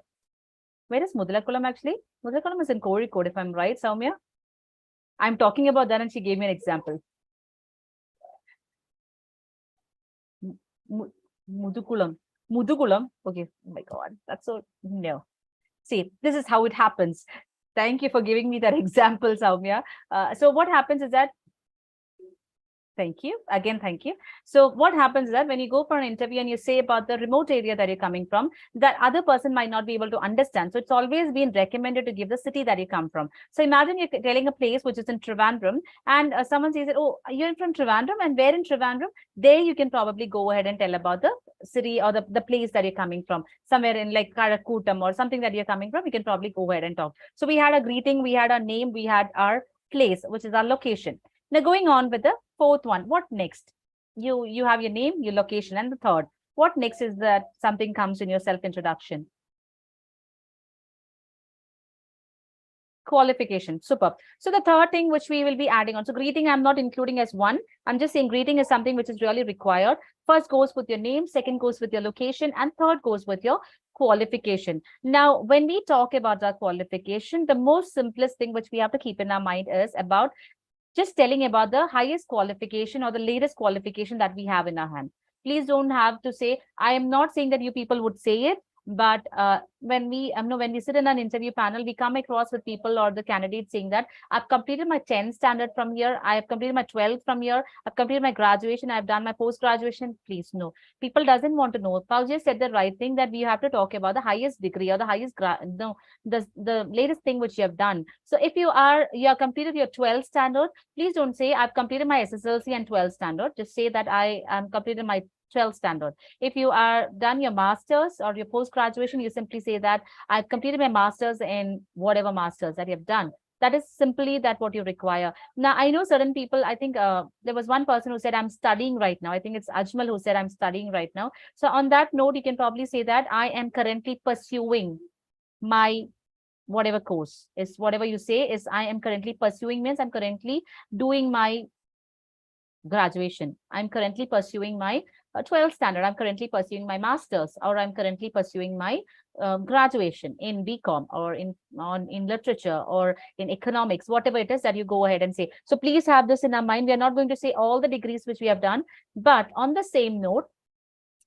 Where is Mudalakkulam actually? Mudalakkulam is in Kozhikode, if I'm right, Soumya. I'm talking about that and she gave me an example. Mudukulam. Mudukulam. Okay. Oh my God. That's so, no. See, this is how it happens. Thank you for giving me that example, Soumya. So what happens is that, thank you. Again, thank you. So what happens is that when you go for an interview and you say about the remote area that you're coming from, that other person might not be able to understand. So it's always been recommended to give the city that you come from. So imagine you're telling a place which is in Trivandrum, and someone says that, oh, you're from Trivandrum, and where in Trivandrum? There you can probably go ahead and tell about the city or the place that you're coming from. Somewhere in like Karakutam or something that you're coming from, you can probably go ahead and talk. So we had a greeting, we had our name, we had our place, which is our location. Now going on with the fourth one, what next? You have your name, your location, and the third. What next is that something comes in your self-introduction? Qualification. Super. So the third thing which we will be adding on. So greeting, I'm not including as one. I'm just saying greeting is something which is really required. First goes with your name, second goes with your location, and third goes with your qualification. Now, when we talk about our qualification, the most simplest thing which we have to keep in our mind is about just telling about the highest qualification or the latest qualification that we have in our hand. Please don't have to say, I am not saying that you people would say it, but when we sit in an interview panel, we come across with people or the candidates saying that I've completed my 10th standard from here, I have completed my 12th from here, I've completed my graduation, I've done my post-graduation. Please, no. People doesn't want to know. Fauzi said the right thing, that we have to talk about the highest degree or the highest the latest thing which you have done. So if you have completed your 12th standard, please don't say I've completed my SSLC and 12th standard. Just say that I am completed my 12th standard. If you are done your master's or your post-graduation, you simply say that I've completed my master's in whatever master's that you have done. That is simply that what you require. Now, I know certain people, I think there was one person who said, I'm studying right now. I think it's Ajmal who said, I'm studying right now. So on that note, you can probably say that I am currently pursuing my whatever course is, whatever you say is I am currently pursuing means I'm currently doing my graduation. I'm currently pursuing my 12th standard. I'm currently pursuing my master's, or I'm currently pursuing my graduation in BCom or in literature or in economics, whatever it is that you go ahead and say. So please have this in our mind. We are not going to say all the degrees which we have done, but on the same note,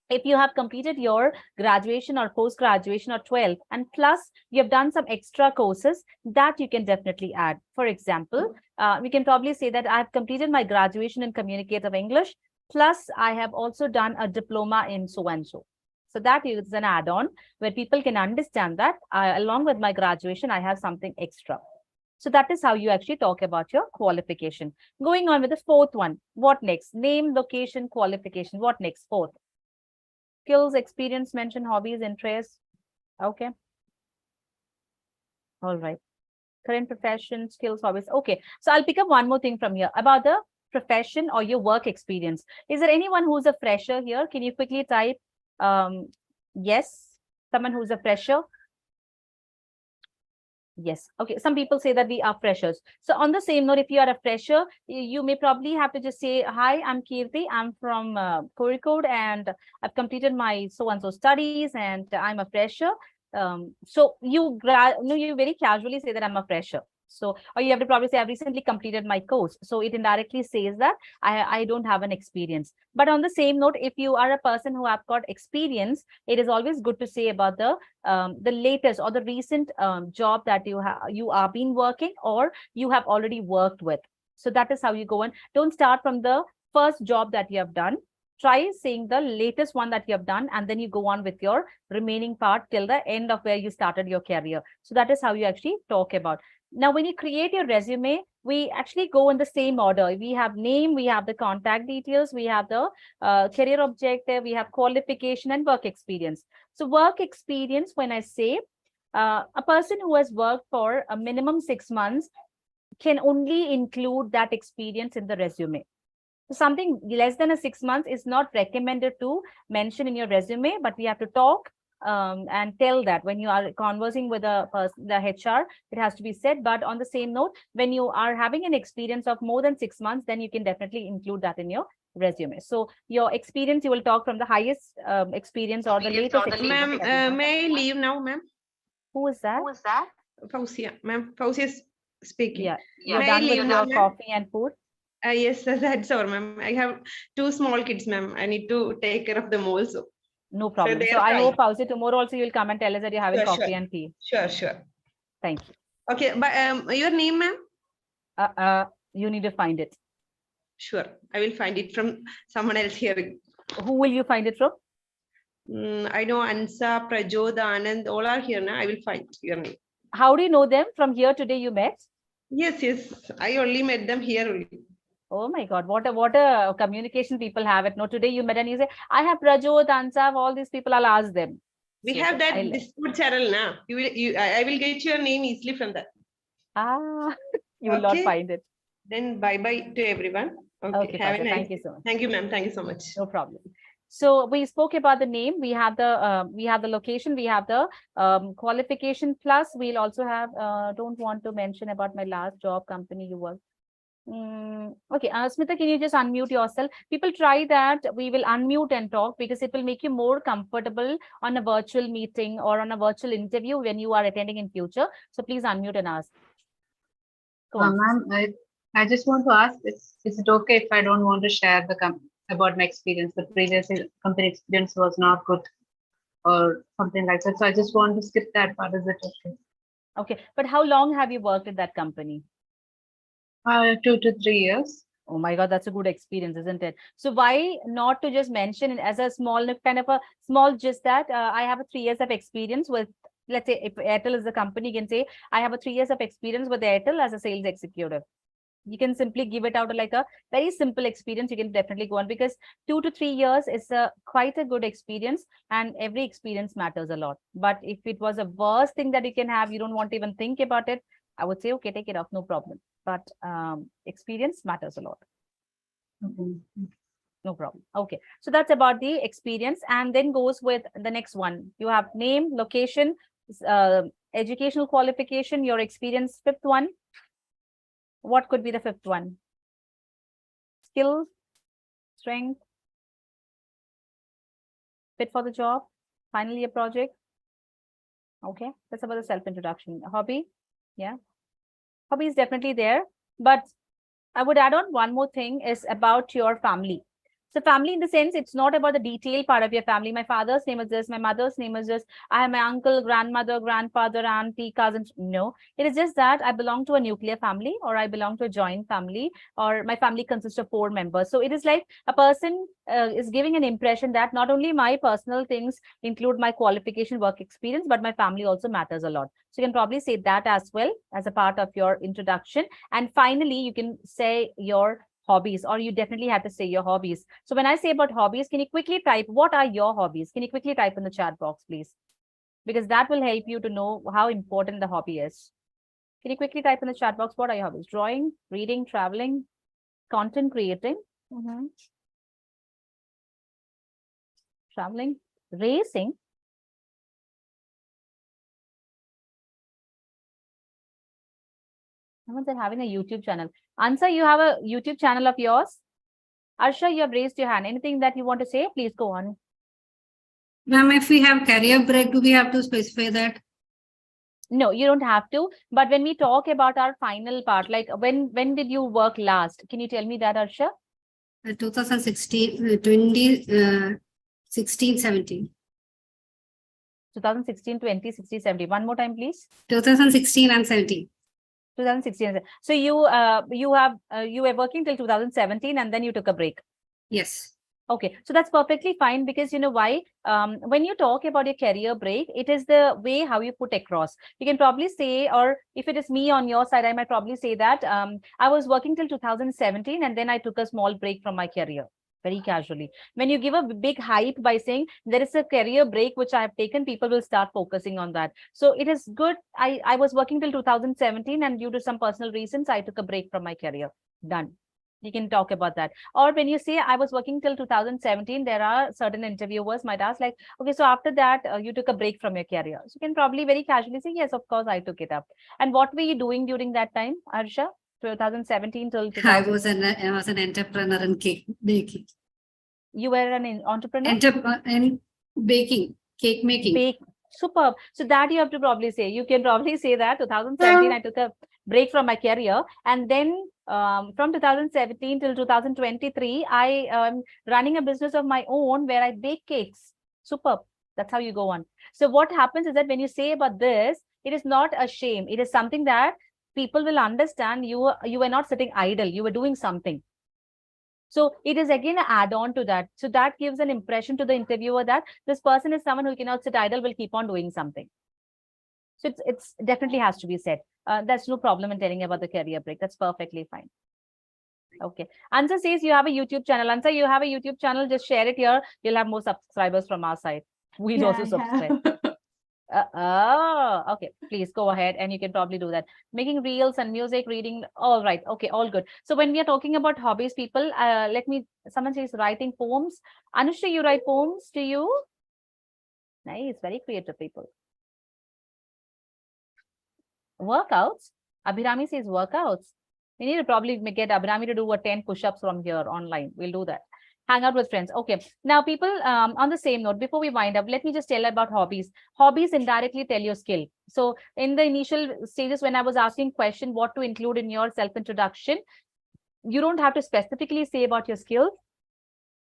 if you have completed your graduation or post-graduation or 12th and plus you have done some extra courses, that you can definitely add. For example, we can probably say that I've completed my graduation in communicative English, plus I have also done a diploma in so and so. So that is an add-on where people can understand that along with my graduation, I have something extra. So that is how you actually talk about your qualification. Going on with the fourth one. What next? Name, location, qualification. What next? Fourth. Skills, experience, mention, hobbies, interests. Okay. All right. Current profession, skills, hobbies. Okay. So I'll pick up one more thing from here about the profession or your work experience. Is there anyone who's a fresher here? Can you quickly type yes? Someone who's a fresher? Yes. Okay. Some people say that we are freshers. So on the same note, if you are a fresher, you may probably have to just say, hi, I'm Kirti. I'm from Kozhikode and I've completed my so-and-so studies and I'm a fresher. So you very casually say that I'm a fresher. So, or you have to probably say, I've recently completed my course. So it indirectly says that I don't have an experience. But on the same note, if you are a person who have got experience, it is always good to say about the latest or the recent job that you are been working or you have already worked with. So that is how you go on. Don't start from the first job that you have done. Try saying the latest one that you have done, and then you go on with your remaining part till the end of where you started your career. So that is how you actually talk about. Now, when you create your resume, we actually go in the same order. We have name, we have the contact details, we have the career objective, we have qualification and work experience. So work experience, when I say a person who has worked for a minimum 6 months can only include that experience in the resume. So something less than a 6 months is not recommended to mention in your resume, but we have to talk and tell that when you are conversing with the HR, it has to be said. But on the same note, when you are having an experience of more than 6 months, then you can definitely include that in your resume. So your experience, you will talk from the highest experience or the latest experience. Ma'am, may I leave now, ma'am? Who is that? Fauzia. Ma'am, Fauzia is speaking. Yeah, you're done with your coffee and food? Yes, that's all, ma'am. I have 2 small kids, ma'am. I need to take care of them also. No problem. So I hope, Fauzi, tomorrow also you'll come and tell us that you're having coffee and tea. Sure. Thank you. Okay, but your name, ma'am? You need to find it. Sure, I will find it from someone else here. Who will you find it from? I know Ansa, Prajod, Anand, all are here now. I will find your name. How do you know them? From here today you met? Yes. I only met them here only. Oh my God, what a communication people have it. No, today you met and you say, I have Prajot, Ansav, all these people, I'll ask them. We have that Discord channel now. I will get your name easily from that. You will not find it. Then bye-bye to everyone. Okay, have a nice thank you so much. Thank you, ma'am. Thank you so much. No problem. So we spoke about the name, we have the location, we have the qualification, plus we'll also have, don't want to mention about my last job company you worked. Okay, Smita, can you just unmute yourself? People try that. We will unmute and talk because it will make you more comfortable on a virtual meeting or on a virtual interview when you are attending in future. So please unmute and ask. Ma'am, I just want to ask, is it okay if I don't want to share about my experience? The previous company experience was not good or something like that. So I just want to skip that part. Is it okay? Okay, but how long have you worked at that company? 2 to 3 years. Oh my God, that's a good experience, isn't it? So why not to just mention it as a small kind of a small gist that I have a 3 years of experience with, let's say if Airtel is the company, you can say I have a 3 years of experience with Airtel as a sales executive. You can simply give it out like a very simple experience. You can definitely go on because 2 to 3 years is quite a good experience and every experience matters a lot. But if it was a worst thing that you can have, you don't want to even think about it, I would say, okay, take it off, no problem. But experience matters a lot. No problem. Okay, so that's about the experience, and then goes with the next one. You have name, location, educational qualification, your experience. Fifth one. What could be the fifth one? Skill, strength, fit for the job, finally a project. Okay, that's about the self-introduction. Hobby, yeah. Hobby is definitely there, but I would add on one more thing is about your family. So family in the sense, it's not about the detailed part of your family. My father's name is this, my mother's name is this. I have my uncle, grandmother, grandfather, auntie, cousins. No, it is just that I belong to a nuclear family, or I belong to a joint family, or my family consists of 4 members. So it is like a person is giving an impression that not only my personal things include my qualification, work experience, but my family also matters a lot. So you can probably say that as well as a part of your introduction. And finally, you can say your hobbies, or you definitely have to say your hobbies. So when I say about hobbies, can you quickly type, what are your hobbies? Can you quickly type in the chat box, please? Because that will help you to know how important the hobby is. Can you quickly type in the chat box, what are your hobbies? Drawing, reading, traveling, content creating, traveling, racing. Someone said having a YouTube channel. Ansa, you have a YouTube channel of yours? Arsha, you have raised your hand. Anything that you want to say? Please go on. Ma'am, if we have career break, do we have to specify that? No, you don't have to. But when we talk about our final part, like when did you work last? Can you tell me that, Arsha? 2016, 16, 17. 2016, 20, 16, 17. One more time, please. 2016 and 17. 2016. So you were working till 2017 and then you took a break. Yes. Okay, so that's perfectly fine, because you know why? When you talk about your career break, it is the way how you put across. You can probably say, or if it is me on your side, I might probably say that I was working till 2017 and then I took a small break from my career. Very casually. When you give a big hype by saying there is a career break which I have taken, people will start focusing on that. So it is good. I was working till 2017 and due to some personal reasons, I took a break from my career. Done. You can talk about that. Or when you say I was working till 2017, there are certain interviewers might ask like, okay, so after that you took a break from your career. So you can probably very casually say, yes, of course, I took it up. And what were you doing during that time, Arsha? 2017 till 2000. I was an entrepreneur in cake baking. You were an entrepreneur? In baking, cake making. Superb. So that you have to probably say. You can probably say that 2017, I took a break from my career. And then from 2017 till 2023, I am running a business of my own where I bake cakes. Superb. That's how you go on. So what happens is that when you say about this, it is not a shame. It is something that people will understand you were not sitting idle. You were doing something. So it is again an add-on to that. So that gives an impression to the interviewer that this person is someone who cannot sit idle, will keep on doing something. So it's definitely has to be said. That's no problem in telling about the career break. That's perfectly fine. Okay. Ansa says you have a YouTube channel. Ansa, you have a YouTube channel. Just share it here. You'll have more subscribers from our side. We'll also subscribe. Okay, please go ahead and you can probably do that. Making reels and music, reading. All right. Okay, all good. So when we are talking about hobbies, people, someone says writing poems. Anushri, you write poems? Do you? Nice, very creative people. Workouts. Abhirami says workouts. We need to probably get Abhirami to do 10 push-ups from here online. We'll do that. Hang out with friends. Okay. Now, people, on the same note, before we wind up, let me just tell about hobbies. Hobbies indirectly tell your skill. So in the initial stages, when I was asking question, what to include in your self-introduction, you don't have to specifically say about your skills,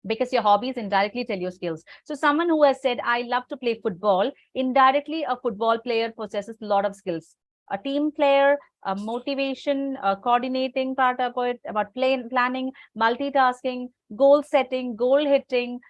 because your hobbies indirectly tell your skills. So someone who has said, I love to play football, indirectly a football player possesses a lot of skills. A team player, a motivation, a coordinating part of it, about planning, multitasking, goal setting, goal hitting.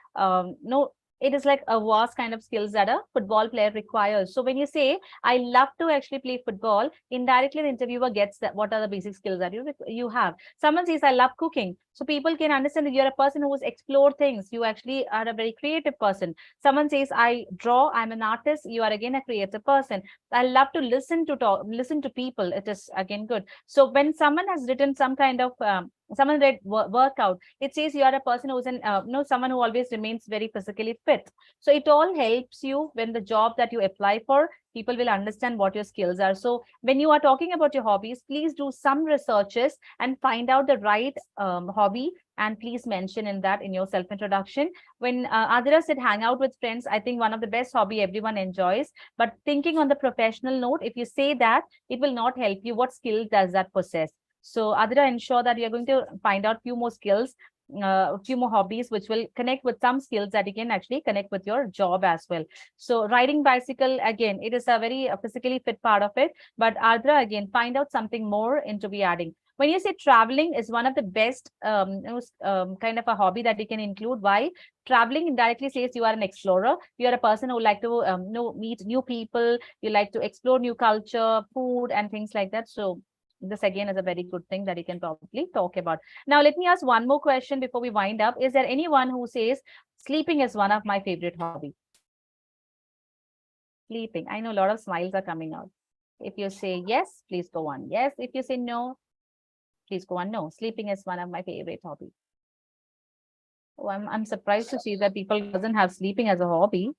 It is like a vast kind of skills that a football player requires. So when you say, I love to actually play football, indirectly the interviewer gets that what are the basic skills that you have. Someone says, I love cooking. So people can understand that you're a person who has explored things. You actually are a very creative person. Someone says, I draw, I'm an artist. You are again a creative person. I love to listen to people. It is again good. So when someone has written some kind of someone read workout, it says you are a person who's someone who always remains very physically fit. So it all helps you when the job that you apply for, people will understand what your skills are. So when you are talking about your hobbies, please do some researches and find out the right hobby, and please mention in that in your self-introduction. When Adira said hang out with friends, I think one of the best hobby everyone enjoys, but thinking on the professional note, if you say that, it will not help you. What skill does that possess? So Adira, ensure that you're going to find out few more skills, a few more hobbies which will connect with some skills that you can actually connect with your job as well. So riding bicycle, again, it is a very physically fit part of it, but Ardra, again, find out something more into be adding. When you say traveling is one of the best kind of a hobby that you can include. Why? Traveling indirectly says you are an explorer. You are a person who like to meet new people. You like to explore new culture, food, and things like that. So this again is a very good thing that you can probably talk about. Now, let me ask one more question before we wind up. Is there anyone who says sleeping is one of my favorite hobby? Sleeping. I know a lot of smiles are coming out. If you say yes, please go on. Yes. If you say no, please go on. No. Sleeping is one of my favorite hobby. Oh, I'm surprised to see that people doesn't have sleeping as a hobby.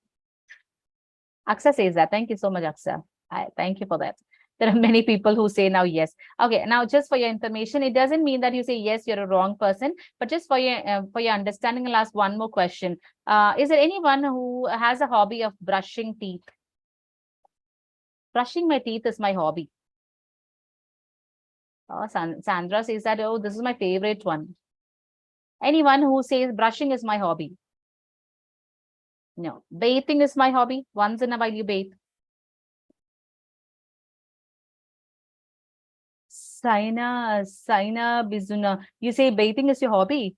Aksa says that. Thank you so much, Aksa. Thank you for that. There are many people who say now yes. Okay, now just for your information, it doesn't mean that you say yes, you're a wrong person, but just for your understanding, I'll ask one more question. Is there anyone who has a hobby of brushing teeth? Brushing my teeth is my hobby. Oh, Sandra says that, oh, this is my favorite one. Anyone who says brushing is my hobby? No. Bathing is my hobby. Once in a while you bathe. Saina Bizuna, you say bathing is your hobby?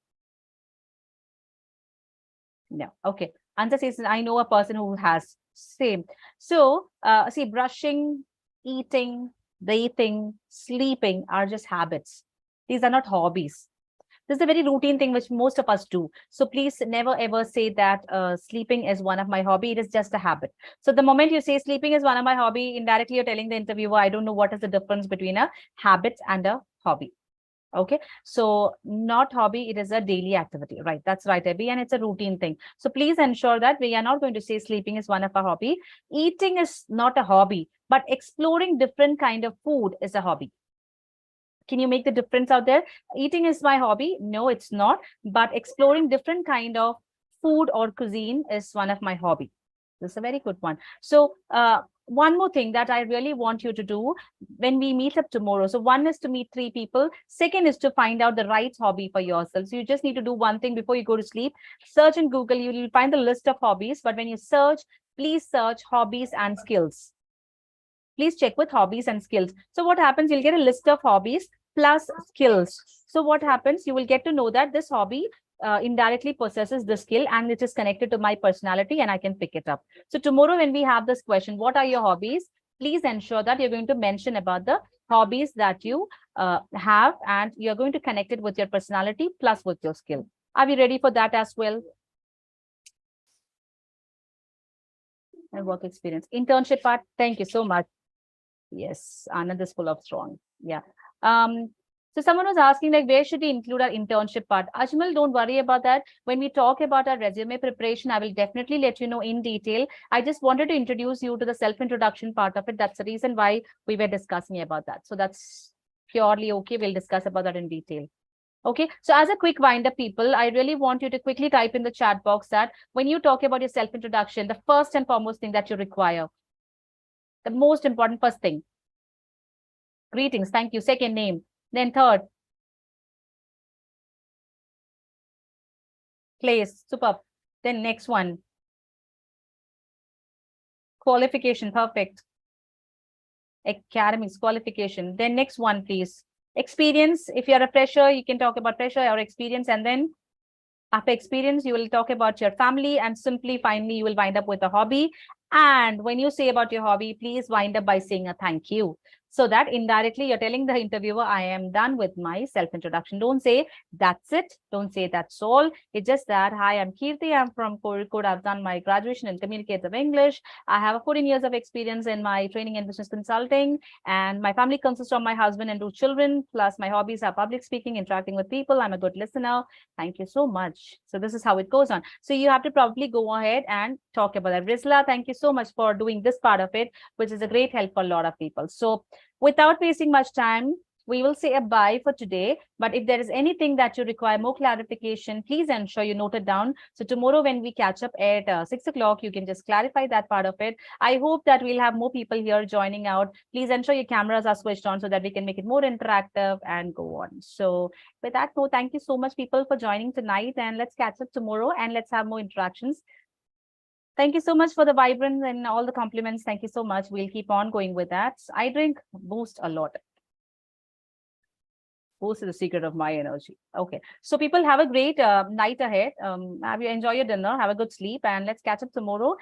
No. Okay. Anta says, I know a person who has. Same. So, see, brushing, eating, bathing, sleeping are just habits. These are not hobbies. This is a very routine thing which most of us do. So please never ever say that sleeping is one of my hobby. It is just a habit. So the moment you say sleeping is one of my hobby, indirectly you're telling the interviewer, I don't know what is the difference between a habit and a hobby. Okay, so not hobby, it is a daily activity, right? That's right, Abby, and it's a routine thing. So please ensure that we are not going to say sleeping is one of our hobby. Eating is not a hobby, but exploring different kind of food is a hobby. Can you make the difference out there? Eating is my hobby. No, it's not. But exploring different kind of food or cuisine is one of my hobby. This is a very good one. So one more thing that I really want you to do when we meet up tomorrow. So one is to meet 3 people. Second is to find out the right hobby for yourself. So you just need to do one thing before you go to sleep. Search in Google. You will find the list of hobbies. But when you search, please search hobbies and skills. Please check with hobbies and skills. So what happens? You'll get a list of hobbies plus skills. So what happens? You will get to know that this hobby indirectly possesses the skill and it is connected to my personality and I can pick it up. So tomorrow when we have this question, what are your hobbies? Please ensure that you're going to mention about the hobbies that you have and you're going to connect it with your personality plus with your skill. Are we ready for that as well? And work experience. Internship part, thank you so much. Yes, Anand is full of strong. Yeah. So someone was asking like, where should we include our internship part? Ajmal, don't worry about that. When we talk about our resume preparation, I will definitely let you know in detail. I just wanted to introduce you to the self-introduction part of it. That's the reason why we were discussing about that. So that's purely okay. We'll discuss about that in detail. Okay, so as a quick wind up, people, I really want you to quickly type in the chat box that when you talk about your self-introduction, the first and foremost thing that you require, the most important first thing. Greetings, thank you. Second name. Then third. Place, superb. Then next one. Qualification, perfect. Academics, qualification. Then next one, please. Experience, if you're a fresher, you can talk about fresher or experience. And then after experience, you will talk about your family and simply finally, you will wind up with a hobby. And when you say about your hobby, please wind up by saying a thank you. so that indirectly you're telling the interviewer, I am done with my self-introduction. Don't say that's it. Don't say that's all. It's just that, hi, I'm Kirti. I'm from Kozhikode. I've done my graduation in communicative English. I have 14 years of experience in my training and business consulting, and my family consists of my husband and 2 children. Plus my hobbies are public speaking, interacting with people. I'm a good listener. Thank you so much. So this is how it goes on. So you have to probably go ahead and talk about that. Rizla, thank you so much for doing this part of it, which is a great help for a lot of people. So without wasting much time, we will say a bye for today. But if there is anything that you require more clarification, please ensure you note it down. So tomorrow when we catch up at 6 o'clock, you can just clarify that part of it. I hope that we'll have more people here joining out. Please ensure your cameras are switched on so that we can make it more interactive and go on. So with that note, thank you so much, people, for joining tonight, and let's catch up tomorrow and let's have more interactions. Thank you so much for the vibrance and all the compliments. Thank you so much. We'll keep on going with that. I drink Boost a lot. Boost is the secret of my energy. Okay. So people, have a great night ahead. Have you enjoy your dinner, have a good sleep, and let's catch up tomorrow.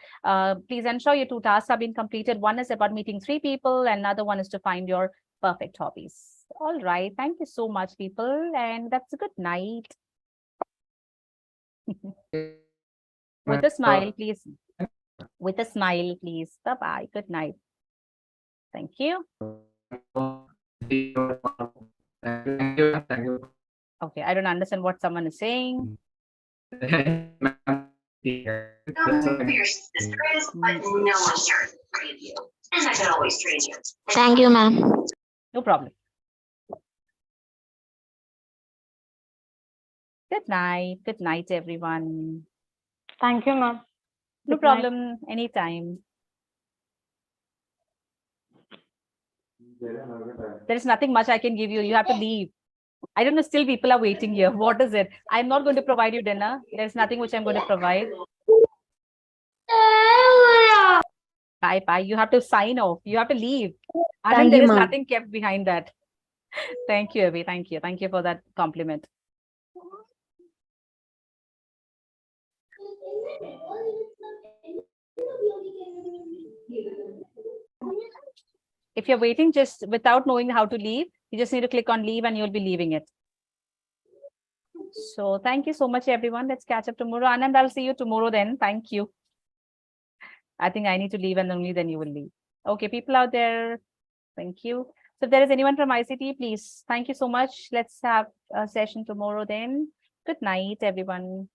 Please ensure your 2 tasks have been completed. One is about meeting 3 people, and another one is to find your perfect hobbies. All right. Thank you so much, people. And that's a good night. With a smile, please. With a smile, please. Bye-bye. Good night. Thank you. Okay, I don't understand what someone is saying. Thank you, ma'am. No problem. Good night. Good night, everyone. Thank you, ma'am. No problem. Anytime. There is nothing much I can give you. You have to leave. I don't know, still people are waiting here. What is it? I'm not going to provide you dinner. There's nothing which I'm going to provide. Bye bye. You have to sign off. You have to leave. I think there is nothing kept behind that. Thank you, Abhi. Thank you. Thank you for that compliment. If you're waiting just without knowing how to leave, you just need to click on leave and you'll be leaving it. So thank you so much, everyone. Let's catch up tomorrow. Anand, I'll see you tomorrow then. Thank you. I think I need to leave and only then you will leave. Okay, people out there, thank you. So if there is anyone from ICT, please, thank you so much. Let's have a session tomorrow then. Good night, everyone.